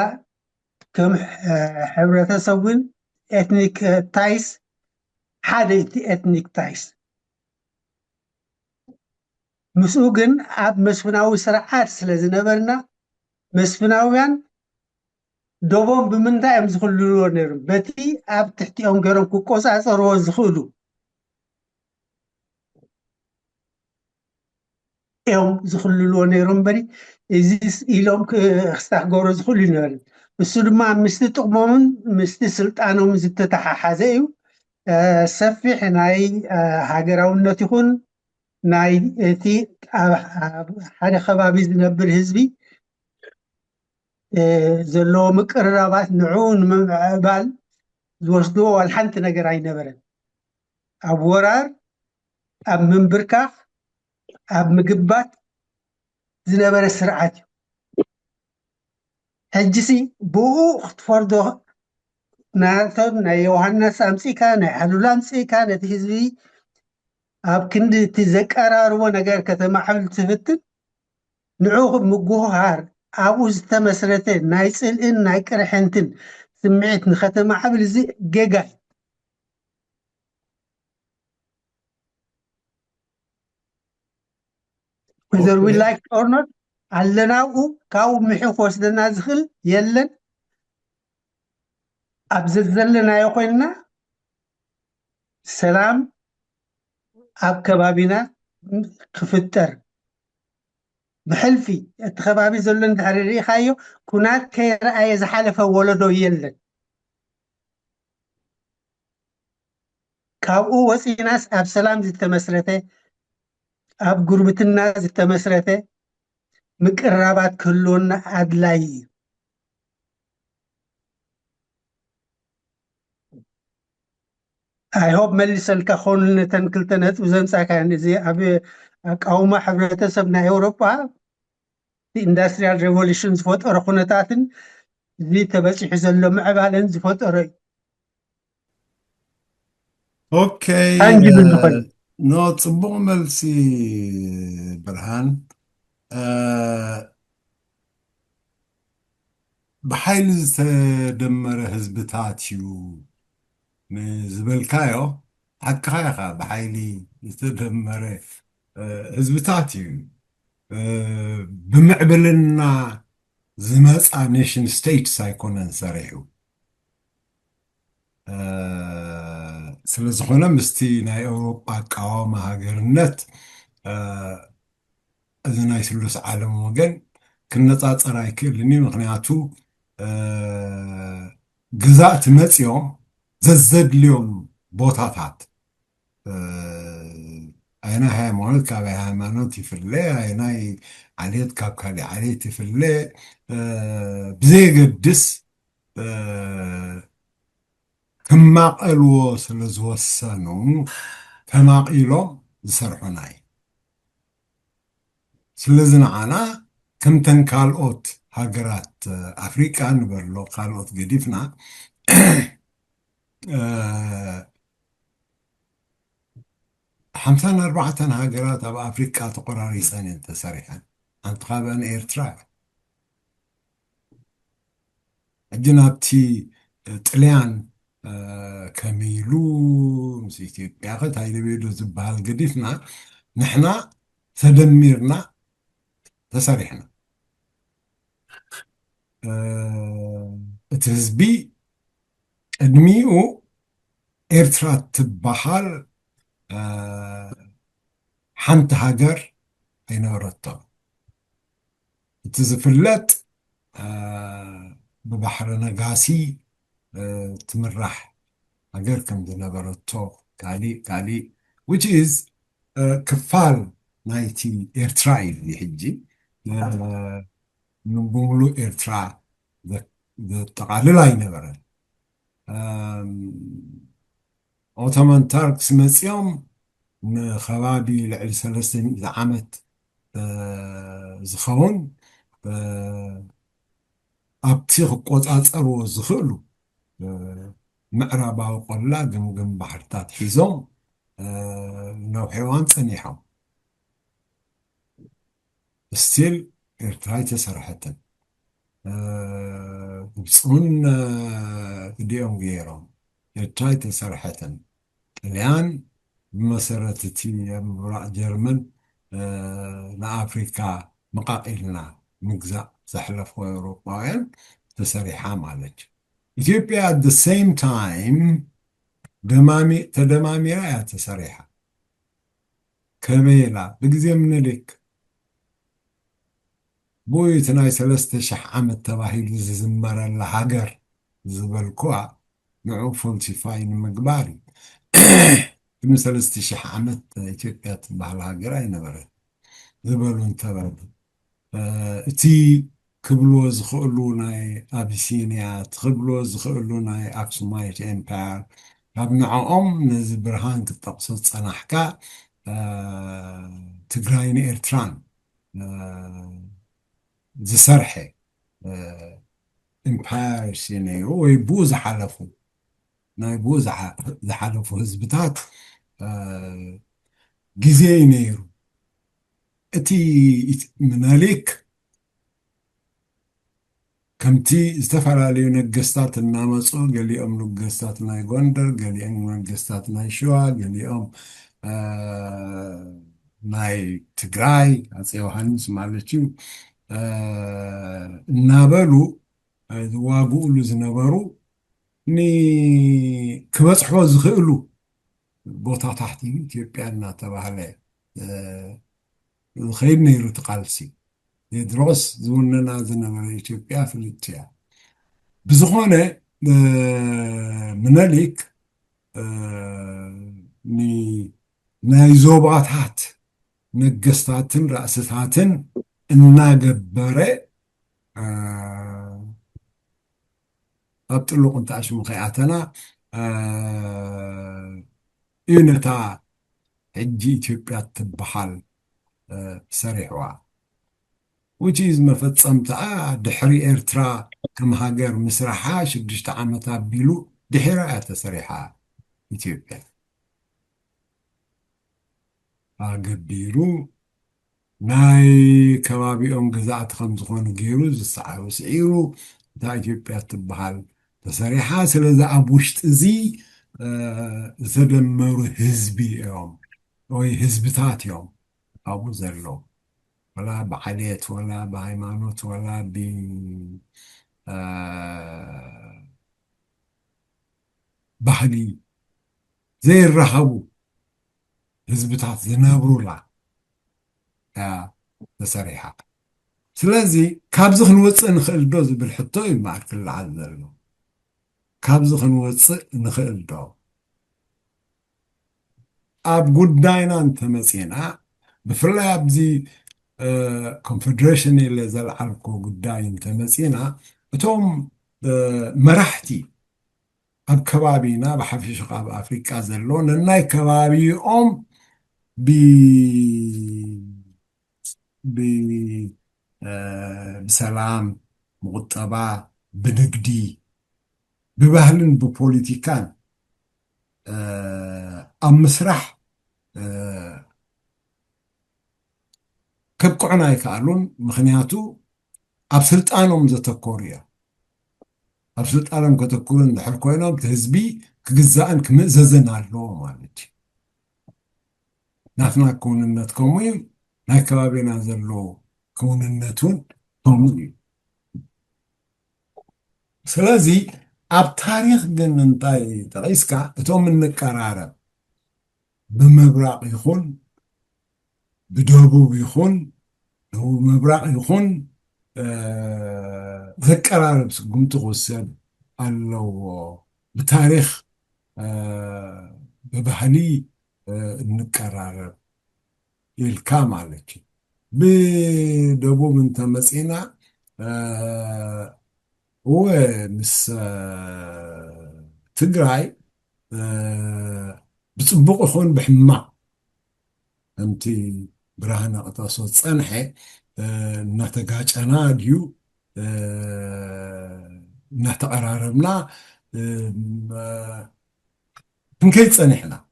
ከም ሕብረተሰብ እውን ኤትኒክ ታይስ ሓደ እቲ ኤትኒክ ታይስ ምስኡ ግን ኣብ መስፍናዊ ስርዓት ስለ ዝነበርና መስፍናውያን ደቦም ብምንታይ እዮም ዝኽልልዎ ነይሩ በቲ ኣብ ትሕቲኦም ገይሮም ክቆፃፀርዎ ዝኽእሉ እዮም ዝኽልልዎ ነይሮም በሪ እዚ ኢሎም ክስታክገሮ ዝኽእሉ ይነበሩ እሱ ድማ ምስቲ ጥቕሞምን ምስቲ ስልጣኖምን ዝተተሓሓዘ እዩ ሰፊሕ ናይ ሃገራውነት ይኹን ናይ እቲ ሓደ ከባቢ ዝነብር ህዝቢ ዘለዎ ምቅርራባት ንዕኡ ንምዕባል ዝወስድዎ ዋላ ሓንቲ ነገር ኣይነበረን ኣብ ወራር ኣብ ምንብርካኽ ኣብ ምግባት ዝነበረ ስርዓት እዩ ሕጂሲ ብኡ ክትፈርዶ ናቶም ናይ ዮሃንስ ኣምፂካ ናይ ሓሉላ ኣምፂካ ነቲ ህዝቢ ኣብ ክንዲ እቲ ዘቀራርቦ ነገር ከተማሓብል ትፍትን ንዕኡ ምጉሃር ኣብኡ ዝተመስረተ ናይ ፅልእን ናይ ቅርሕንትን ስምዒት ንከተማሓብል እዚ ጌጋ whether we like it or not ኣለናብኡ ካብኡ ምሕፍ ወስደና ዝኽእል የለን ኣብ ዘለናዮ ኮይንና ሰላም ኣብ ከባቢና ክፍጠር ብሕልፊ እቲ ከባቢ ዘሎ እንድሕር ሪኢኻዮ ኩናት ከይረኣየ ዝሓለፈ ወለዶ የለን ካብኡ ወፂናስ ኣብ ሰላም ዝተመስረተ ኣብ ጉርብትና ዝተመስረተ ምቅራባት ክህልወና ኣድላይ እዩ I hope መልሰልካ ኾኑ ነተን ክልተ ነጥብ ዘምፃእካ እዚ ኣብ ኣቃውማ ሕብረተሰብ ናይ ኤውሮጳ ኢንዳስትሪያል ሬቮሉሽን ዝፈጠሮ ኩነታትን እዚ ተበፂሑ ዘሎ ምዕባለን ዝፈጠሮ እዩ اوكي ታንጅብል ዝኾነ نو ጽቡቕ መልሲ ብርሃን ብሓይሊ ዝተደመረ ህዝብታት እዩ ንዝበልካዮ ሓቅኻ ኢኻ ብሓይሊ ዝተደመረ ህዝብታት እዩ ብምዕብልና ዝመፃ ኔሽን ስቴትስ ኣይኮነን ሰሪሑ ስለ ዝኾነ ምስቲ ናይ ኤውሮጳ ኣቃዋማ ሃገርነት እዚ ናይ ስሉስ ዓለም ወገን ክነፃፀር ኣይክእልኒ ምክንያቱ ግዛእቲ መፂኦም ዘዘድልዮም ቦታታት ኣይናይ ሃይማኖት ካብ ሃይማኖት ይፍለ ኣይናይ ዓሌት ካብ ካሊእ ዓሌት ይፍለ ብዘየገድስ ክማቐልዎ ስለ ዝወሰኑ ተማቒሎም ዝሰርሑና እዩ ስለዚ ንዓና ከምተን ካልኦት ሃገራት ኣፍሪቃ ንበሎ ካልኦት ገዲፍና ሓምሳን ኣርባዕተን ሃገራት ኣብ ኣፍሪቃ ተቆራሪፀን እየን ተሰሪሐን ሓንቲ ካብአን ኤርትራ ሕጂ ናብቲ ጥልያን ከመይሉ ምስ ኢትዮጵያ ከታይለ ቤዶ ዝበሃል ገዲፍና ንሕና ተደሚርና ተሰሪሕና እቲ ህዝቢ ቅድሚኡ ኤርትራ ትበሃል ሓንቲ ሃገር ኣይነበረቶም እቲ ዝፍለጥ ብባሕሪ ነጋሲ ትምራሕ ሃገር ከም ዝነበረቶ ካሊእ which is ክፋል ናይቲ ኤርትራ እዩ ሕጂ ንብሙሉ ኤርትራ ዘጠቃልል ኣይነበረን ኦቶማን ተርክስ መፂኦም ንኸባቢ ልዕሊ 300 ዓመት ዝኸውን ኣብቲ ክቆፃፀርዎ ዝኽእሉ ምዕራባዊ ቆላ ግምግም ባሕርታት ሒዞም ነውሕዋን ፀኒሖም ስትል ኤርትራ ኣይተሰርሐትን ግብፅውን እዲኦም ገይሮም ኤርትራ ኣይተሰርሐትን ጥልያን ብመሰረት እቲ ኣብ ምብራቕ ጀርመን ንኣፍሪካ መቃቂልና ምግዛእ ዘሕለፎ ኤውሮጳውያን ተሰሪሓ ማለት እዩ ኢትዮጵያ at the same time ተደማሚራ እያ ተሰሪሓ ከመይላ ብግዜ ምኒልክ ቦይቲ ናይ 3000 ዓመት ተባሂሉ ዝዝመረላ ሃገር ዝበልኳ ንዑ ፈልሲፋይ ንምግባር እዩ 3000 ዓመት ኢትዮጵያ ትበሃል ሃገር ኣይነበረት ዝበሉ እንተበሉ እቲ ክብልዎ ዝኽእሉ ናይ ኣቢሲንያ ትኽብልዎ ዝኽእሉ ናይ ኣክሱማይት ኤምፓየር ካብ ንዕኦም ነዚ ብርሃን ክጠቕሶ ፀናሕካ ትግራይን ኤርትራን ዝሰርሐ ኤምፓየርስ ነይሩ ወይ ብኡ ዝሓለፉ ናይ ብኡ ዝሓለፉ ህዝብታት ግዜ ነይሩ እቲ ምኒልክ ከምቲ ዝተፈላለዩ ነገስታት እናመፁ ገሊኦም ነገስታት ናይ ጎንደር ገሊኦም ነገስታት ናይ ሸዋ ገሊኦም ናይ ትግራይ ኣፄ ዮሃንስ ማለት እዩ እናበሉ ዝዋግኡሉ ዝነበሩ ክበፅሕዎ ዝኽእሉ ቦታታት ኢትዮጵያ እናተባህለ ዝኸይድ ነይሩ እቲ ቃልሲ ቴድሮስ ዝውንና ዝነበረ ኢትዮጵያ ፍልጥ እያ ብዝኾነ ምኒልክ ናይ ዞባታት ነገስታትን ራእስታትን እናገበረ ኣብ ጥሉቕ እንተኣሽሙ ከይኣተና እዩ ነታ ሕጂ ኢትዮጵያ ትበሃል ሰሪሕዋ which is መፈፀምትኣ ድሕሪ ኤርትራ ከም ሃገር ምስራሓ 6 ዓመት ኣቢሉ ድሕራ እያ ተሰሪሓ ኢትዮጵያ ኣገቢሩ ናይ ከባቢኦም ግዛእቲ ከም ዝኾኑ ገይሩ ዝሰዓሩ ስዒሩ እታ ኢትዮጵያ ትበሃል ተሰሪሓ ስለዚ ኣብ ውሽጢ እዚ ዝተደመሩ ህዝቢ እዮም ወይ ህዝብታት እዮም ኣብኡ ዘለዉ ولا بعادات ولا بهيمانوت ولا ببهلي زي الرهبو هزبتات زنابرولا تسريحة سلازي كابزخ نوصل نخيل دوز بالحطوي مع كل عذر كابزخ نوصل نخيل دو أب قد داينا انت مسينا بفرلا أبزي ኮንፌደሬሽን ኢለ ዘለዓልኮ ጉዳይ እንተመፂና እቶም መራሕቲ ኣብ ከባቢና ብሓፈሻ ኣብ ኣፍሪቃ ዘሎ ነናይ ከባቢኦም ብሰላም ብቁጠባ ብንግዲ ብባህልን ብፖለቲካን ኣብ ምስራሕ ከብቅዑና ይከኣሉን ምክንያቱ ኣብ ስልጣኖም ዘተኮሩ እያ ኣብ ስልጣኖም ከተኮሩ እንድሕር ኮይኖም ህዝቢ ክግዛእን ክምእዘዝን ኣለዎ ማለት እዩ ናትና ክውንነት ከምኡ እዩ ናይ ከባቢና ዘሎ ክውንነቱን ከምኡ እዩ ስለዚ ኣብ ታሪክ ግን እንታይ ጠቂስካ እቶም እንቀራረብ ብምብራቅ ይኹን بدوبو بيخون هو مبرق يخون ذكرارب قمت غسل قالوا بتاريخ ببهلي نكرارب الكام عليك بدوبو من تمسينا ومس تجراي بصبغ يكون بحما أمتي برهنا قطاسو تصنحي نتقاج أنا ديو نتقراربنا نكيد صنحنا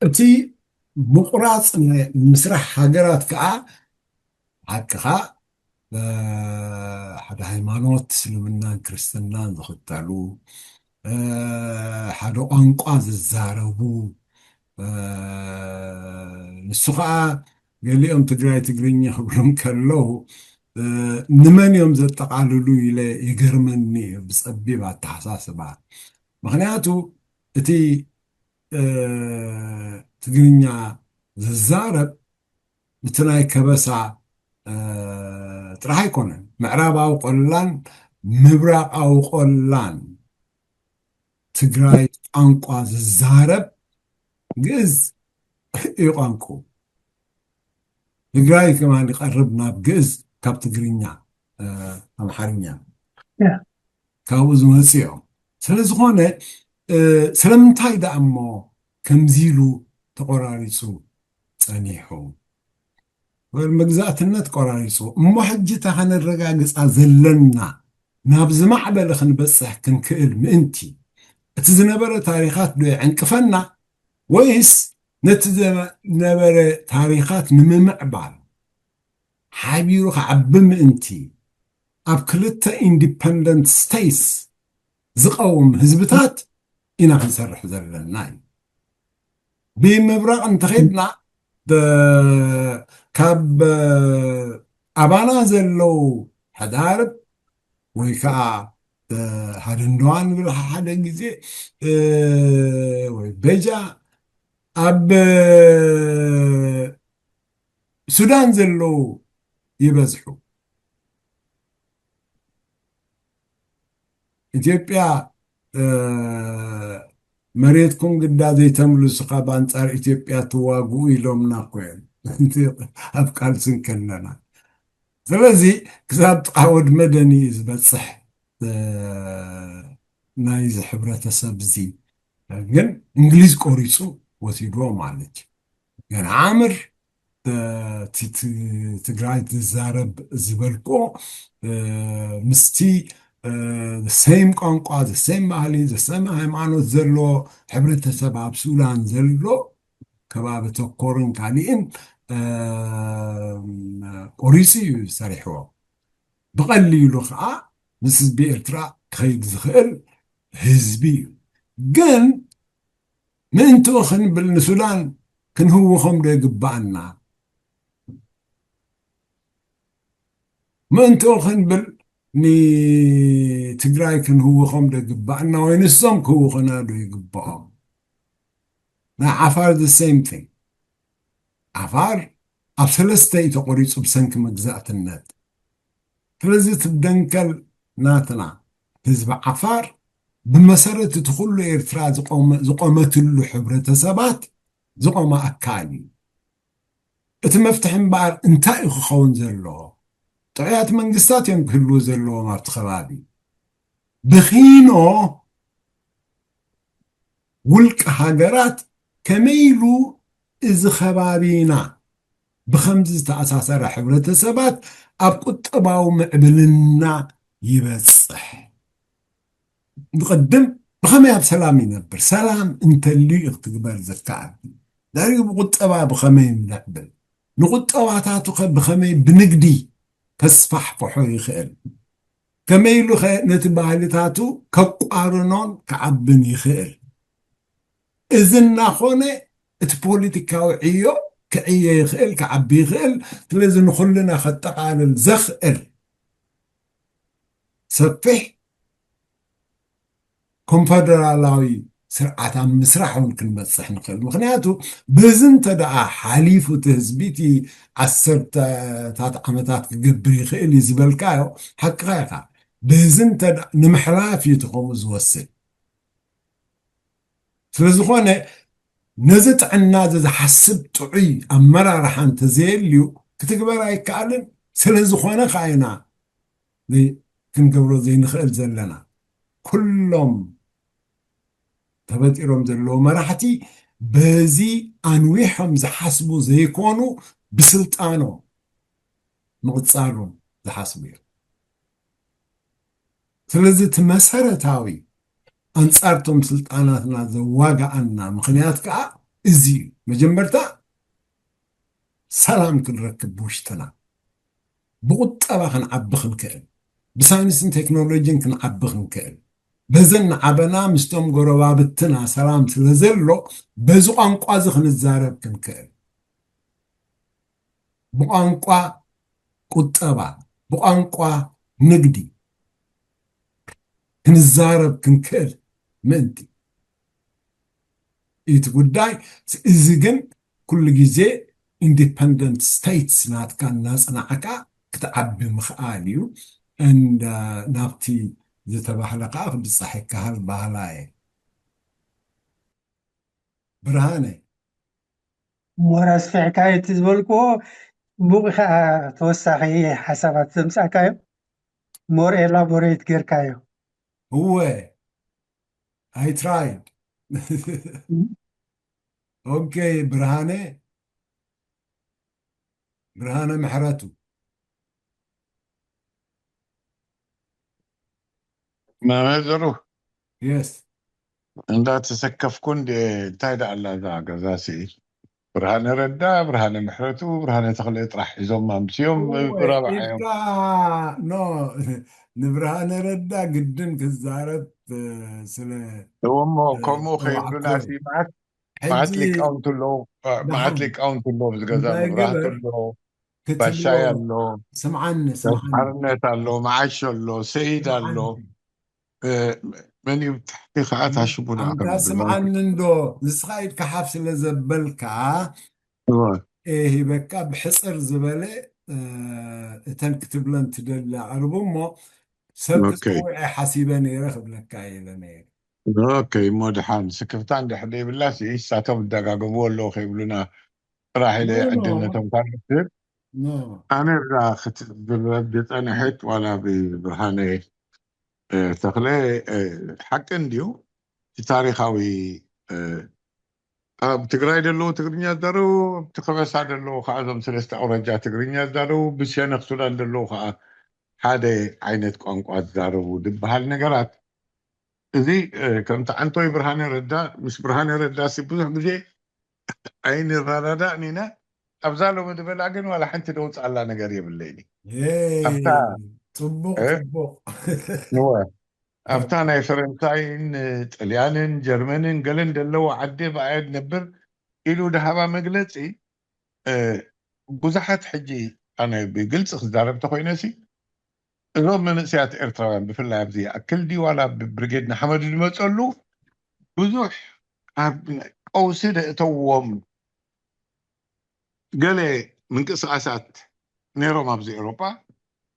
أتي مقراص مسرح هاجرات كا حقها حدا ሃይማኖት እስልምናን ክርስትናን ዝኽተሉ ሓደ ቋንቋ ዝዛረቡ ንሱ ከዓ ገሊኦም ትግራይ ትግርኛ ክብሎም ከለዉ ንመን እዮም ዘጠቃልሉ ኢለ ይገርመኒ ብፀቢብ ኣተሓሳስባ ምክንያቱ እቲ ትግርኛ ዝዛረብ እቲ ናይ ከበሳ ጥራሕ ኣይኮነን ምዕራባዊ ቆላን ምብራቃዊ ቆላን ትግራይ ቋንቋ ዝዛረብ ግዕዝ እዩ ቋንቋ ትግራይ ከማን ይቀርብ ናብ ግዕዝ ካብ ትግርኛ ኣምሓርኛ ካብኡ ዝመፅ እዮም ስለዝኾነ ስለምንታይ ደኣ እሞ ከምዚ ኢሉ ተቆራሪፁ ፀኒሑ والمجزاتنا قراريسو اما حجتا هنرجع زلنا نابز معبل خنبصح كنكئل مانتي اتزنبر تاريخات دو عنكفنا ويس نتزنبر تاريخات نممعبال حبيرو عبم انتي ابكلتا اندبندنت ستيس زقوم هزبتات انا خنسرح زلنا بمبرق انتخيدنا كاب أبانا زلو حدارب ويكا هادندوان بلا حدا جزي ويبجا أب سودان زلو يبزحو إثيوبيا مريتكم قد زي تملو سقاب أنصار إثيوبيا تواقو إلوم ناقوين أبقال سنكننا سلازي كساب تقاود مدني إزبتصح نايز حبرة سبزي لكن إنجليز كوريسو وسيدو معلج يعني عامر تقراي تزارب زبالكو مستي the same قنقا the same مالي the same هيمانو زلو حبرة سباب سولان زلو كباب تقورن كالين قريسي سريحو بقليلو خا مسز بإرترا خيد زخيل هزبي قن من توخن بالنسولان كان هو خم ده يقبعنا من توخن بال ني تقراي كان هو خم ده يقبعنا وين السمك هو خنادو يقبعهم نا عفار the same thing عفار أبسلستي تقريص بسنك مجزأة النت فلزي تبدنكل ناتنا تزبع عفار بمسارة تدخل له إرتراء زقومة له حبرة سبات زقومة أكالي اتمفتحن بار انتاي خون زلو طعيات منقستات يمكن له زلو مارت خبابي بخينو ولك هاجرات كميلو إذ خبابينا بخمس تأساسر حبرة سبات أبقى طباو معبلنا يبصح نقدم بخمي بسلامي نبر سلام انت اللي اختقبال زكاة داري بقى طبا بخمي نقبل نقول طواتاتو بخمي بنقدي تسفح فحوي خير كميلو خير نتبالتاتو كقارنون كعبني خير إذن ناخونه البوليتيكاو عيو كعيه يخيل كعبي يخيل لازم نخلنا خطق على الزخر سفح كونفدرالاوي سرعة مسرح ممكن بصح نخيل مخنياتو بزن تدعى حليف وتهزبيتي عسرت تات عمتات قبري خيل يزبالكايو حقايقا بزن تدعى نمحرافي تقوم زوسل فلزخونه نزت عنا ذا حسب تعي أمرا رح أنت زيليو كتكبر أي كعلم سلزخونه خاينا ክንገብሮ ዘይንኽእል ዘለና ኩሎም ተበጢሮም ዘለዎ መራሕቲ በዚ ኣንዊሖም ዝሓስቡ ዘይኮኑ ብስልጣኖም ምቕፃሮም ዝሓስቡ እዮም ስለዚ እቲ መሰረታዊ ኣንጻርቶም ስልጣናትና ዘዋግኣና ምክንያት ከዓ እዚ እዩ መጀመርታ ሰላም ክንረክብ ብውሽጥና ብቁጠባ ክንዓቢ ክንክእል ብሳይንስን ቴክኖሎጂን ክንዓቢ ክንክእል በዘን ዓበና ምስቶም ጎረባብትና ሰላም ስለ ዘሎ በዚ ቋንቋ እዚ ክንዛረብ ክንክእል ብቋንቋ ቁጠባ ብቋንቋ ንግዲ ክንዛረብ ክንክእል ምእንቲ እቲ ጉዳይ እዚ ግን ኩሉ ግዜ ኢንዲፐንደንት ስቴትስ ናትካ እናፅናዕካ ክትዓቢ ምኽኣል እዩ ናብቲ ዝተባህለ ከዓ ክብፃሕ ይከሃል ባህላ እየ ብርሃነ ሞራስ ፍዕካዮ እቲ ዝበልክዎ ፅቡቕ ከዓ ተወሳኺ ሓሳባት ዘምፃእካዮ ሞር ኤላቦሬት ጌርካዮ እወ I tried اوكي برهانه محرته ما نزرو يس እንዳ ተሰከፍኩን እንታይ ዳ ኣላ እዛ ገዛሲ ብርሃነ ረዳ ብርሃነ ምሕረቱ ብርሃነ ተክለ ጥራሕ ሒዞም ኣምስዮም ረብዓዮም ኖ ንብርሃነ ረዳ ግድን ክዛረብ ስለ እሞ ከምኡ ከይብሉና ሲ معت ሊቃውንት ኣሎ معت ሊቃውንት ኣሎ ብዝገዛ መብራህቲ ኣሎ ባሻይ ኣሎ ስምዓኒ ሓርነት ኣሎ ማዓሽ ኣሎ ሰይድ ኣሎ من يفتحي خاطر شبونا أنت سمعن ندو نسخايد كحف سلزبلكا إيه بكا بحصر زبالة تنكتب لن تدل عربو سبت سوعي حسيباني رخب لك عيلاني اوكي مودحان سكفتان دي حدي بالله سي ساتم الدقاق بولو خيبلنا راح لي عندنا تمكان كتير أنا راخت بالردت أنا حيت ولا ببرهاني تخلي حق انديو في تاريخاوي بتقراي دلو تقرينيا دارو بتخبس هذا دلو خازم سلسة أورجا تقرينيا دارو بسيان اقتلان دلو هذا عينت قنقوات دارو دب هالنقرات ذي كنت عنتو برهاني ردا مش برهاني ردا سيبوزح بزي عين الرادة نينا أبزالو مدبلاقن ولا حنت دوت على نقرية بالليل أبتا طبق نوع أفتانا فرنساين طليانين جرمانين قالن دلو عدي بعد نبر إلو دهابا مقلتي بزحت حجي أنا بقلت خزارب تخوي ناسي الروم من سيات إرتران بفلا بزي أكل دي ولا ببرقيدنا حمد المسؤولو بزوح أو سيدة توم قالي من قصاصات نيرو ما بزي أوروبا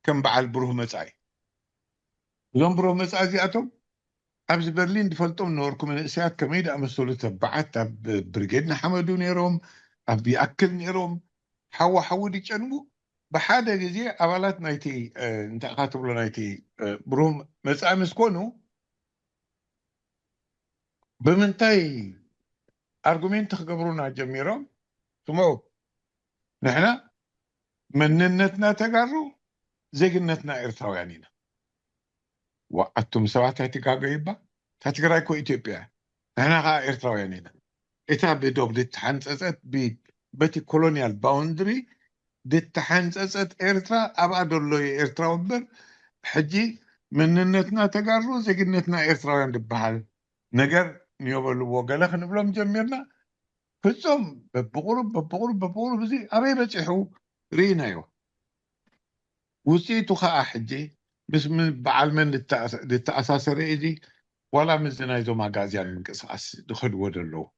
كم بعل بروه مسعي يوم بروه مسعي زياتهم أبز برلين دفلتهم نوركم من إسيات كميدة أمسولو تبعت برقيدنا حمدو نيروم أبي أكل نيروم حوا دي جنبو بحادة جزي أولات نايتي انت خاطب له نايتي بروه مسعي مسكونو بمنتاي أرجومين تخبرونا جميرهم سمعوا نحنا مننتنا تقروا زيجنتنا إرتاويانينا وقتم سوات هتيكا جايبا تتقرأي كو إثيوبيا نحنا غا إرتاويانينا إتا بدوب دتحنسست بتي كولونيال باوندري دتحنسست إرترا أبعد الله إرتراوبر حجي مننتنا تقروا زيجنتنا إرتاويان دبحال نجر نيوبلو وقالخ نبلوم جميرنا فزم ببغرب زي أبي بتحو رينايو وسيتو خا حجي بس من بعل من للتأساس رئيدي ولا من زنايزو ماغازيان من قصاص دخل ودلو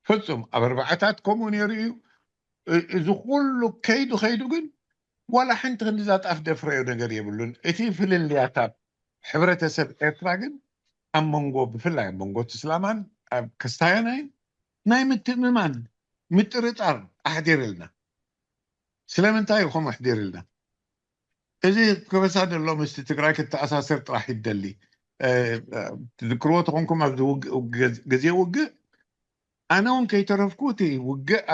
فزم أبربعتات كومونيريو إذا كله كيدو خيدو قن ولا حنت غنزات أفدى فريو نقر يبلون إتي في اللياتاب حبرة سب إتراغن أم منغو بفلاي منغو تسلامان كستايانين ناي متممان مترطر أحضر لنا سلام انتاي خم أحضر لنا إذا كبسان الله مستتقرأ كتأساسر طرح يدلي تذكروا تكونكم أبدو جزية وجه أنا ونكي ترفكوتي وجه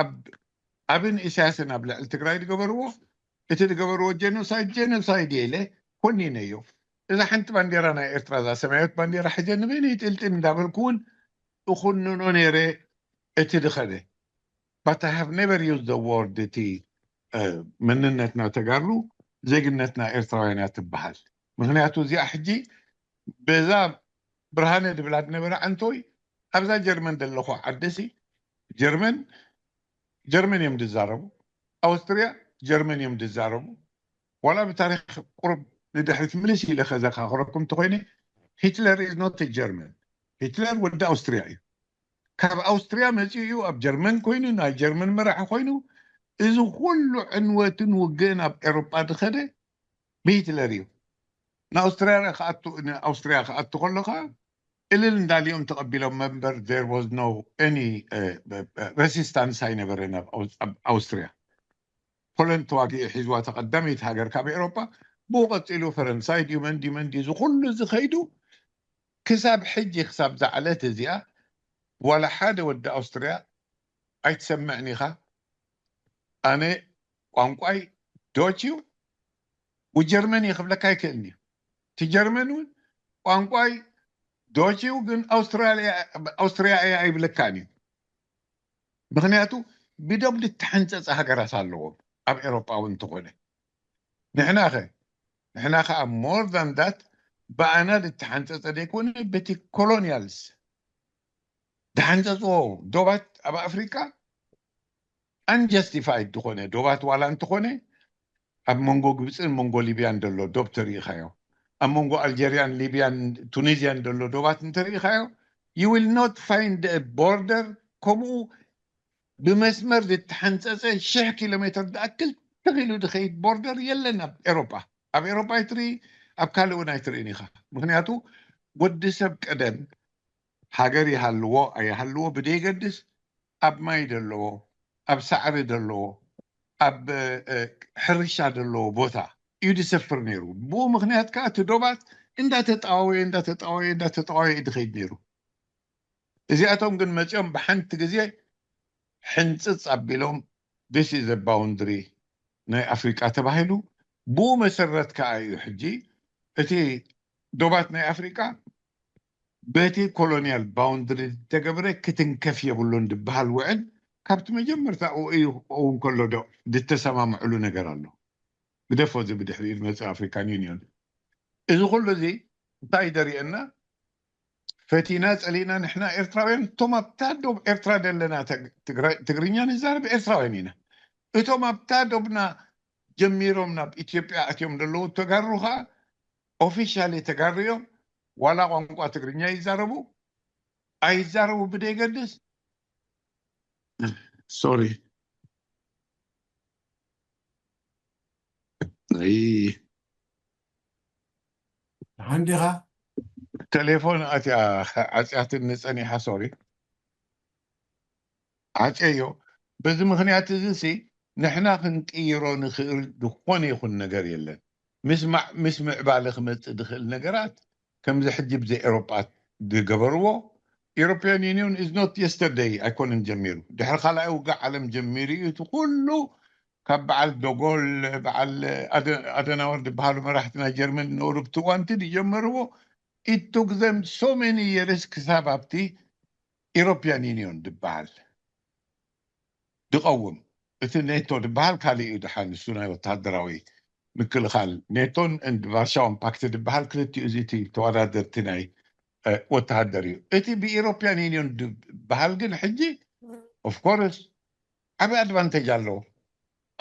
أبن إساسنا بلا التقرأي تقبروه تقبروه جنوسايد يله كوني نيو إذا حنت بانديرانا إرترازا سمعت بانديرا حجن بيني تلتم دابل كون وخنونو نيري اتدخله but I have never used the word تي مننتنا تقرروا زيقنتنا إرتراوينات تبحل مغنياتو زي أحجي بذا برهانة بلاد نبرا أنتوي أبزا جرمن دلخو عدسي جرمن يمد الزاربو أوستريا جرمن يمد الزاربو ولا بتاريخ قرب لدحرث ملسي لخزاق آخركم تقويني هتلر is not a German هتلر ود أوستريا كاب أوستريا مزيو أب جرمن كوينو نا جرمن مرح كوينو إذا كل عنوة وجينا بأوروبا دخله بهتلريو نا أوستريا خاطو كلها إلا اليوم تقبلوا member there was no any resistance هاي نبرنا أوستريا هولند تواجه حزوة تقدمت هاجر كاب أوروبا بوقت إلو فرنساي دي كل زخيدو كساب حجي خساب زعلات زيا ولا حدا ود أوستريا أي تسمعني خا أنا قانقاي دوتشيو وجرماني قبل كاي كأني تجرمنون قانقاي دوتشيو جن أوستريا أي بلكاني مغنياتو بدبل التحنسس هاجرات اللغة أب أوروبا وانتقله نحنا خا more than that بأنا التحنسس اللي يكون بتي colonials تحنسس دوبات أب أفريقيا unjustified تخونه دوبات ولا انتخونه أب مونغو جبسن مونغو ليبيان دلو دوب تاريخه أب مونغو ألجيريان ليبيان تونيزيان دلو دوبات تاريخه you will not find a border كمو بمسمر التحنسس 1 كيلومتر داكل تغيلو دخيت بوردر يلنا بأوروبا أب أوروبا يتري أب كالونا يتري نيخا مغنياتو ود سب قدم هاجري هلو بدي قدس أب ما يدلو أب سعر دلو أب حرشة دلو بوتا يدي سفر نيرو بو مغنيات كات دوبات إندا تتقاوي إدخيد نيرو إذا أتوم قن مجم بحنت جزي حنصص أبيلهم this is a boundary ناي أفريقيا تباهلو بو مسرت كأي حجي إتي دوبات ناي أفريقيا بيتي كولونيال باوندري تقبره كتنكف يبولون دبها الوعد كابت مجمر تاو إيو أو كله دو تسمع معلو نقرالو بدا فوزي بدحرير مثل أفريكان يونيون إذا قلو ذي تايدري أننا فتينات علينا نحنا إرتراوين توما بتادو بإرترا دلنا تقرينيان الزارب إرتراوينينا إتوما بتادو بنا جميرومنا بإثيوبيا أتيوم دلو تقروها أوفيشالي تقريهم ولا قنقوا تقرينيا يزاربو أي زاربو بدي قدس سوري أي عندها تليفون أتي النساني حسوري أتيو بس مخنيات زنسي نحنا خنقيرو نخير دخون يخون نقر يلن مسمع بالغ دخل نقرات كم زي حجي بزي أوروبات دي قبروا European Union is not yesterday أكون نجميرو دي حرقا أوقع على مجميري تقولوا كبعال دوغول بعال أدناور دي بحالو مراحتنا جرمن نوروب توانتي دي جمروا it took them so many years كسابابتي European Union دي بحال دقوم إثن نيتو دي بحال كالي إدحان السنة وتهدراوي مكل خال نيتون اند فارشاون باكت دي بحال كلتي أزيتي توارادر تناي وتهدريو إتي بإيروبيان يونيون دي بحال جن حجي of course أبي أدفانتج اللو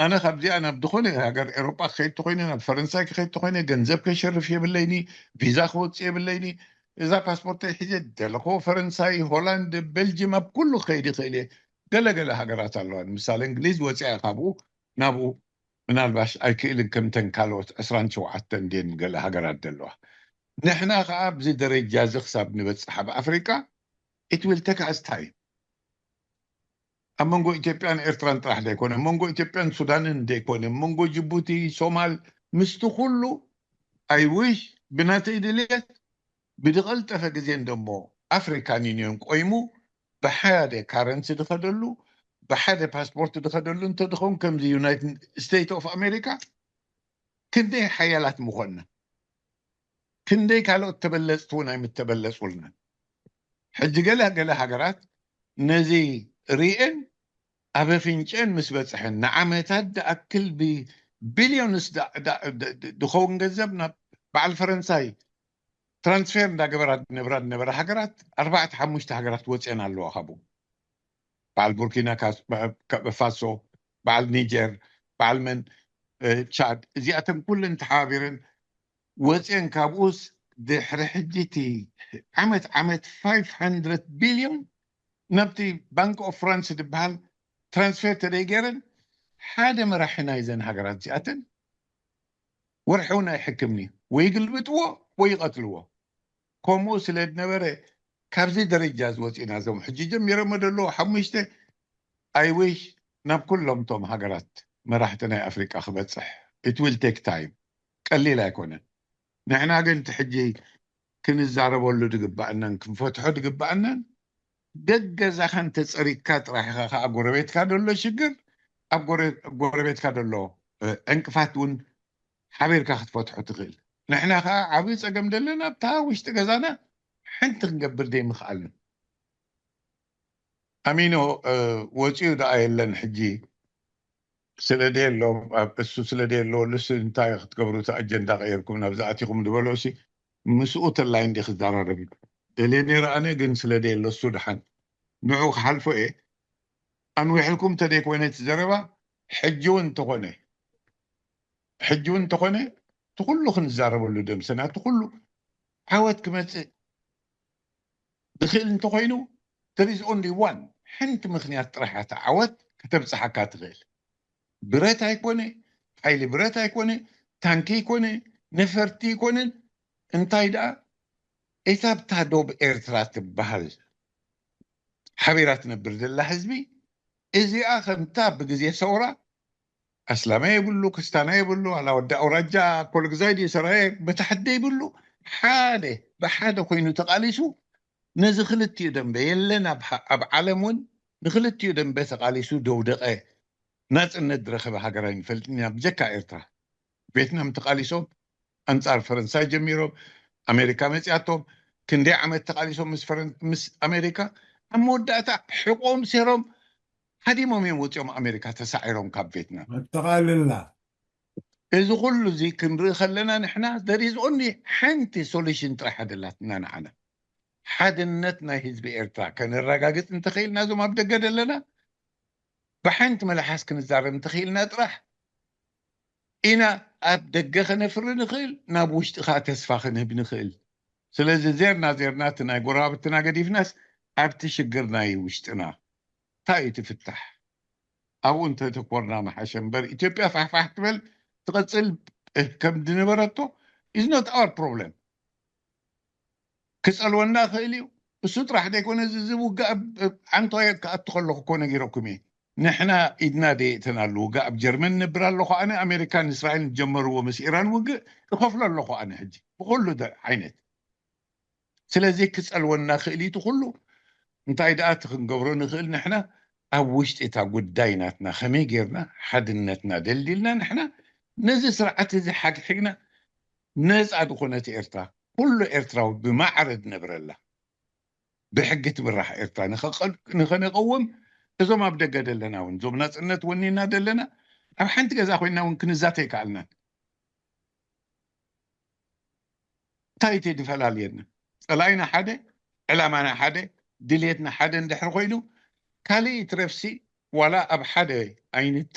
أنا خبزي أنا بدخوني هاجر أوروبا خيط تخويني أنا فرنسا خيط تخويني جنزب كشرف يبليني فيزا خوت يبليني إذا باسبورت حجد تلقو فرنساي هولند بلجيم بكل خيلي قال هاجرات الله مثال إنجليز وسع خابو نابو من الباش أكيل كم تنكالوت أسران شو عتن دين قال هاجرات دلوه نحنا خاب زي درجة زخساب نبت حب أفريقيا it will take us time أمونغو إثيوبيان إيرتران راح ديكون أمونغو إثيوبيان السودان ديكون أمونغو جيبوتي صومال مستخلو اي ويش بناتي دليت بدقل تفجزين دمو افريكان يونيون قويمو بحاده كارنسي دخدلو بحاده باسبورت دخدلو انت دخون كم زي يونايتد ستيت اوف امريكا كندي حيالات مخنا كندي كالو تبلزتونا متبلز ولنا حج قالها هاجرات نزي ريئن أبا فينشان مسبتحن نعمتات أكل ببليونس دخون جذبنا بعد الفرنساي ترانسفير دا قبرات نبرات هاجرات 4-5 هاجرات وصينا اللو أخبو بعد بوركينا فاسو بعد نيجر بعد من تشاد زياتم كل انتحابرن وصين كابوس دحر حجتي عمت 500 بليون نبتي بنك اوف فرانس دبال ترانسفير تريجرن حدا ما راحنا يزن هاجرات زياتن ورحونا يحكمني ويقلبتوا ويقتلوا كومو سلد نبره كابزي درجة زوجين زوم حجي جميرة مدلو حمشته اي ويش ناب كلهم توم هاجرات ما راحتنا افريقيا خبت صح it will take time قليلا يكون نحنا قلت حجي كن الزعرب له دقبعنا كنفتحوا دقبعنا دقزا خنت تصريكات راح اقربيت كادلو شجر اقربيت كادلو انكفاتون حبيرك فتحوا تغيل نحنا خا عبيص اقم دلنا بتا وش تغزانا حنت نقبر دي مخالنا امينو وجيو دا ايلن حجي سلدين لو اسو سلدين لو لسه انتاي تقبروا اجندا غيركم نبزاتكم دبلوسي مسؤوت الله عندي خزانه ربي اللي راني قن سلدين لو سودحان نعو حلفو ايه انو يحلكم تديك وين تزربا حجون تقوني تقول له خنزارب له دم سنه تقول له عاود كمت دخل انت قينو there is only one حنت مخنيات راح تعود كتب صحكات غيل بريت هيكوني حيلي بريت هيكوني تانكي يكوني نفرتي يكوني انتاي دا ايتا بتادوب ايرترات بهال حبيرات نبرد الله حزبي ازي اخر انتاب بقزي ثورة اسلامي يقولوا كستاني يقولوا على ودع ورجع كل زايدي سرايك بتحدي يقولوا حاده بحاده كوينو تقاليسو نزخلت يدن بيلنا اب علمون نخلت يدن بتقاليسو دودقه ناس ندرخ بهاجرين فلتني بجكا ايرترا فيتنام تقاليسو انصار فرنسا جميرو امريكا مصياتهم كندي عمت تقاليسو مس امريكا اموداتا حقوم سيروم هديمهم يموتهم امريكا تسعيرهم كاب فيتنام تقال الله اذا كله زي كنري خلينا نحنا دريز اوني حنتي سوليوشن طرح دلاتنا نحنا حدنتنا حزب ايرترا كان الرقاقت نتخيل نازو ما بدق دلنا بحنت ملحس كنزار نتخيلنا طرح إنا أبدق خنفر نخيل نابوش تخا تسفا خنب نخيل سلازي زيرنا قرابتنا قديف ناس أبتشقرنا يوشتنا تاي تفتح أو أنت تكورنا محاشن بر إثيوبيا فحفحت بل تقصل كم دنبرتو is not our problem كسأل ونا خيليو السوت راح يكون زبو عن طيب كأتخلق كون غيركمي نحنا إدنا دي تنالو قاب جرمن نبرا لخو أنا أمريكان إسرائيل جمروا ومس إيران وقع خفلا لخو أنا هجي بقول له ده عينت سلازي كسأل ونا خيلي تقول له انت عيدات خنقبرو نخيل نحنا أوشت إتا قدايناتنا خمي غيرنا حدنتنا دلدلنا نحنا نزي سرعة زي حق حقنا ناس أدخلنا إيرترا كل إيرترا بمعرض نبرلا بحقة بالراحة إيرترا نقوم إذا ما بدأ دلنا ونزوم ناس إنت ونينا دلنا أو حنت جزا خوينا ونكن ذاتك علنا تايتي دفلال يدنا علينا حدا علامنا حدا دليتنا حدا ندحر خوينو كالي ترفسي ولا أب حدا أين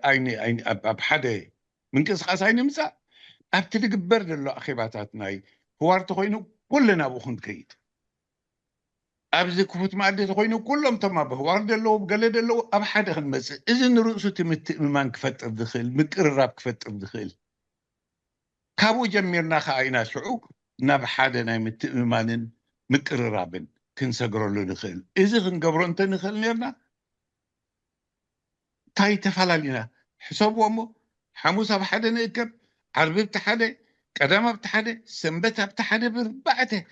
أين أب حدا من كس خاص أين مسا أبتدي قبر له أخيباتنا هو أرتخوينو كلنا بخون كيد أبزي كفوت معدي تخوينو كلهم تما بهوارد اللو بقلد اللو أب حدا خنمس إذن رؤسو تمتئمان كفت الدخل مقرراب كفت الدخل كابو جميرنا خاينا شعو ناب حدا ناي متئمانن مقررابن كنسقرو له دخل إذا خنقبرو انت نخل نيرنا تاي تفلالينا حساب ومو حموس أب حدا نيكب عربي بتحدي قدامة بتحدي سنبتها بتحدي بربعته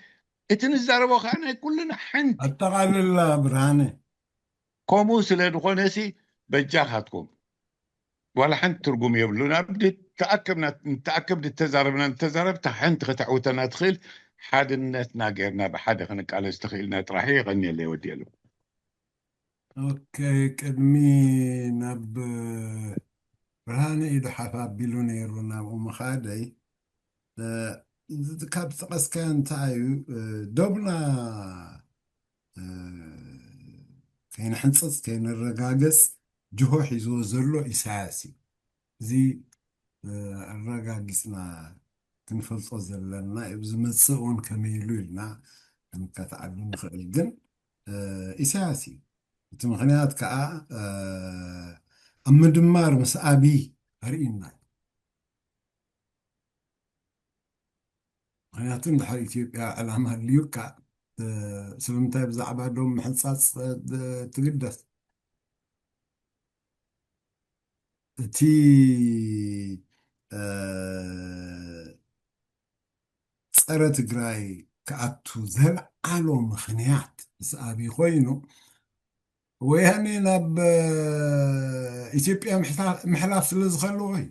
اتنزاربو خانا كلنا حنت أتقال برهاني كومو سلاد سي بجاخاتكم ولا حنت ترقم يبلونا بدي نتأكد التزاربنا نتزارب تحنت قطعوتنا تخيل حاد الناس ناقرنا بحد خنك على استخيلنا تراحي غني اللي ودي له أوكي قدمي نب برهاني إذا حفاب بيلونيرونا ومخادي كاب تقص كان تايو دوبنا كاين حنصص كاين الرقاقص جهو حيزو زرلو إساسي زي الرقاقصنا كنفلصو زلنا إبز متصقون كميلو لنا كتعلم خلال جن إساسي تمخنيات كا أمدمار مسأبي هرئينا مخنياتن دحر إثيوبيا علامة اليوكا سلمتاي بزعبا دوم محنصاص تقدس تي ፀረ ትግራይ ክኣቱ ዘልዓሎ ምኽንያት ምስኣቢ ኮይኑ ወያኔ ናብ ኢትዮጵያ ምሕላፍ ስለ ዝኸለዎ እዩ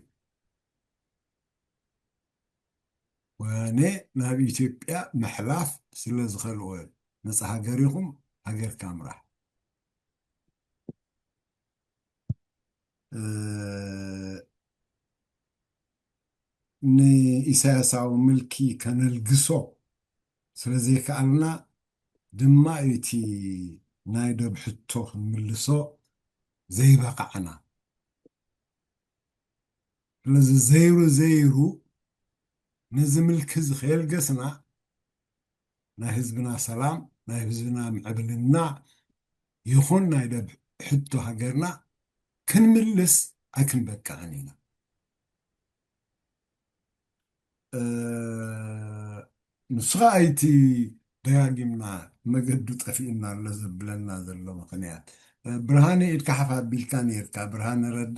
ወያኔ ናብ ኢትዮጵያ ምሕላፍ ስለ ዝኸለዎ እዩ ነፃ ሃገር ኢኹም ሃገርካ ምራሕ ንኢሳያሳዊ ምልኪ ከነልግሶ ስለዘይከኣልና ድማ እቲ ናይ ደብ ሕቶ ክንምልሶ ዘይበቃዕና ስለዚ ዘይሩ ነዚ ምልኪ እዚ ከየልገስና ናይ ህዝብና ሰላም ናይ ህዝብና ምዕብልና ይኹን ናይ ደብ ሕቶ ሃገርና ክንምልስ ኣይክንበቃዕን ኢና ንስኻ ኣይቲ ደጋጊምና መገዱ ጠፊእና ኣሎ ዘብለና ዘሎ ምክንያት ብርሃነ ኢድካ ሓፍ ኣቢልካ ነርካ ብርሃነ ረዳ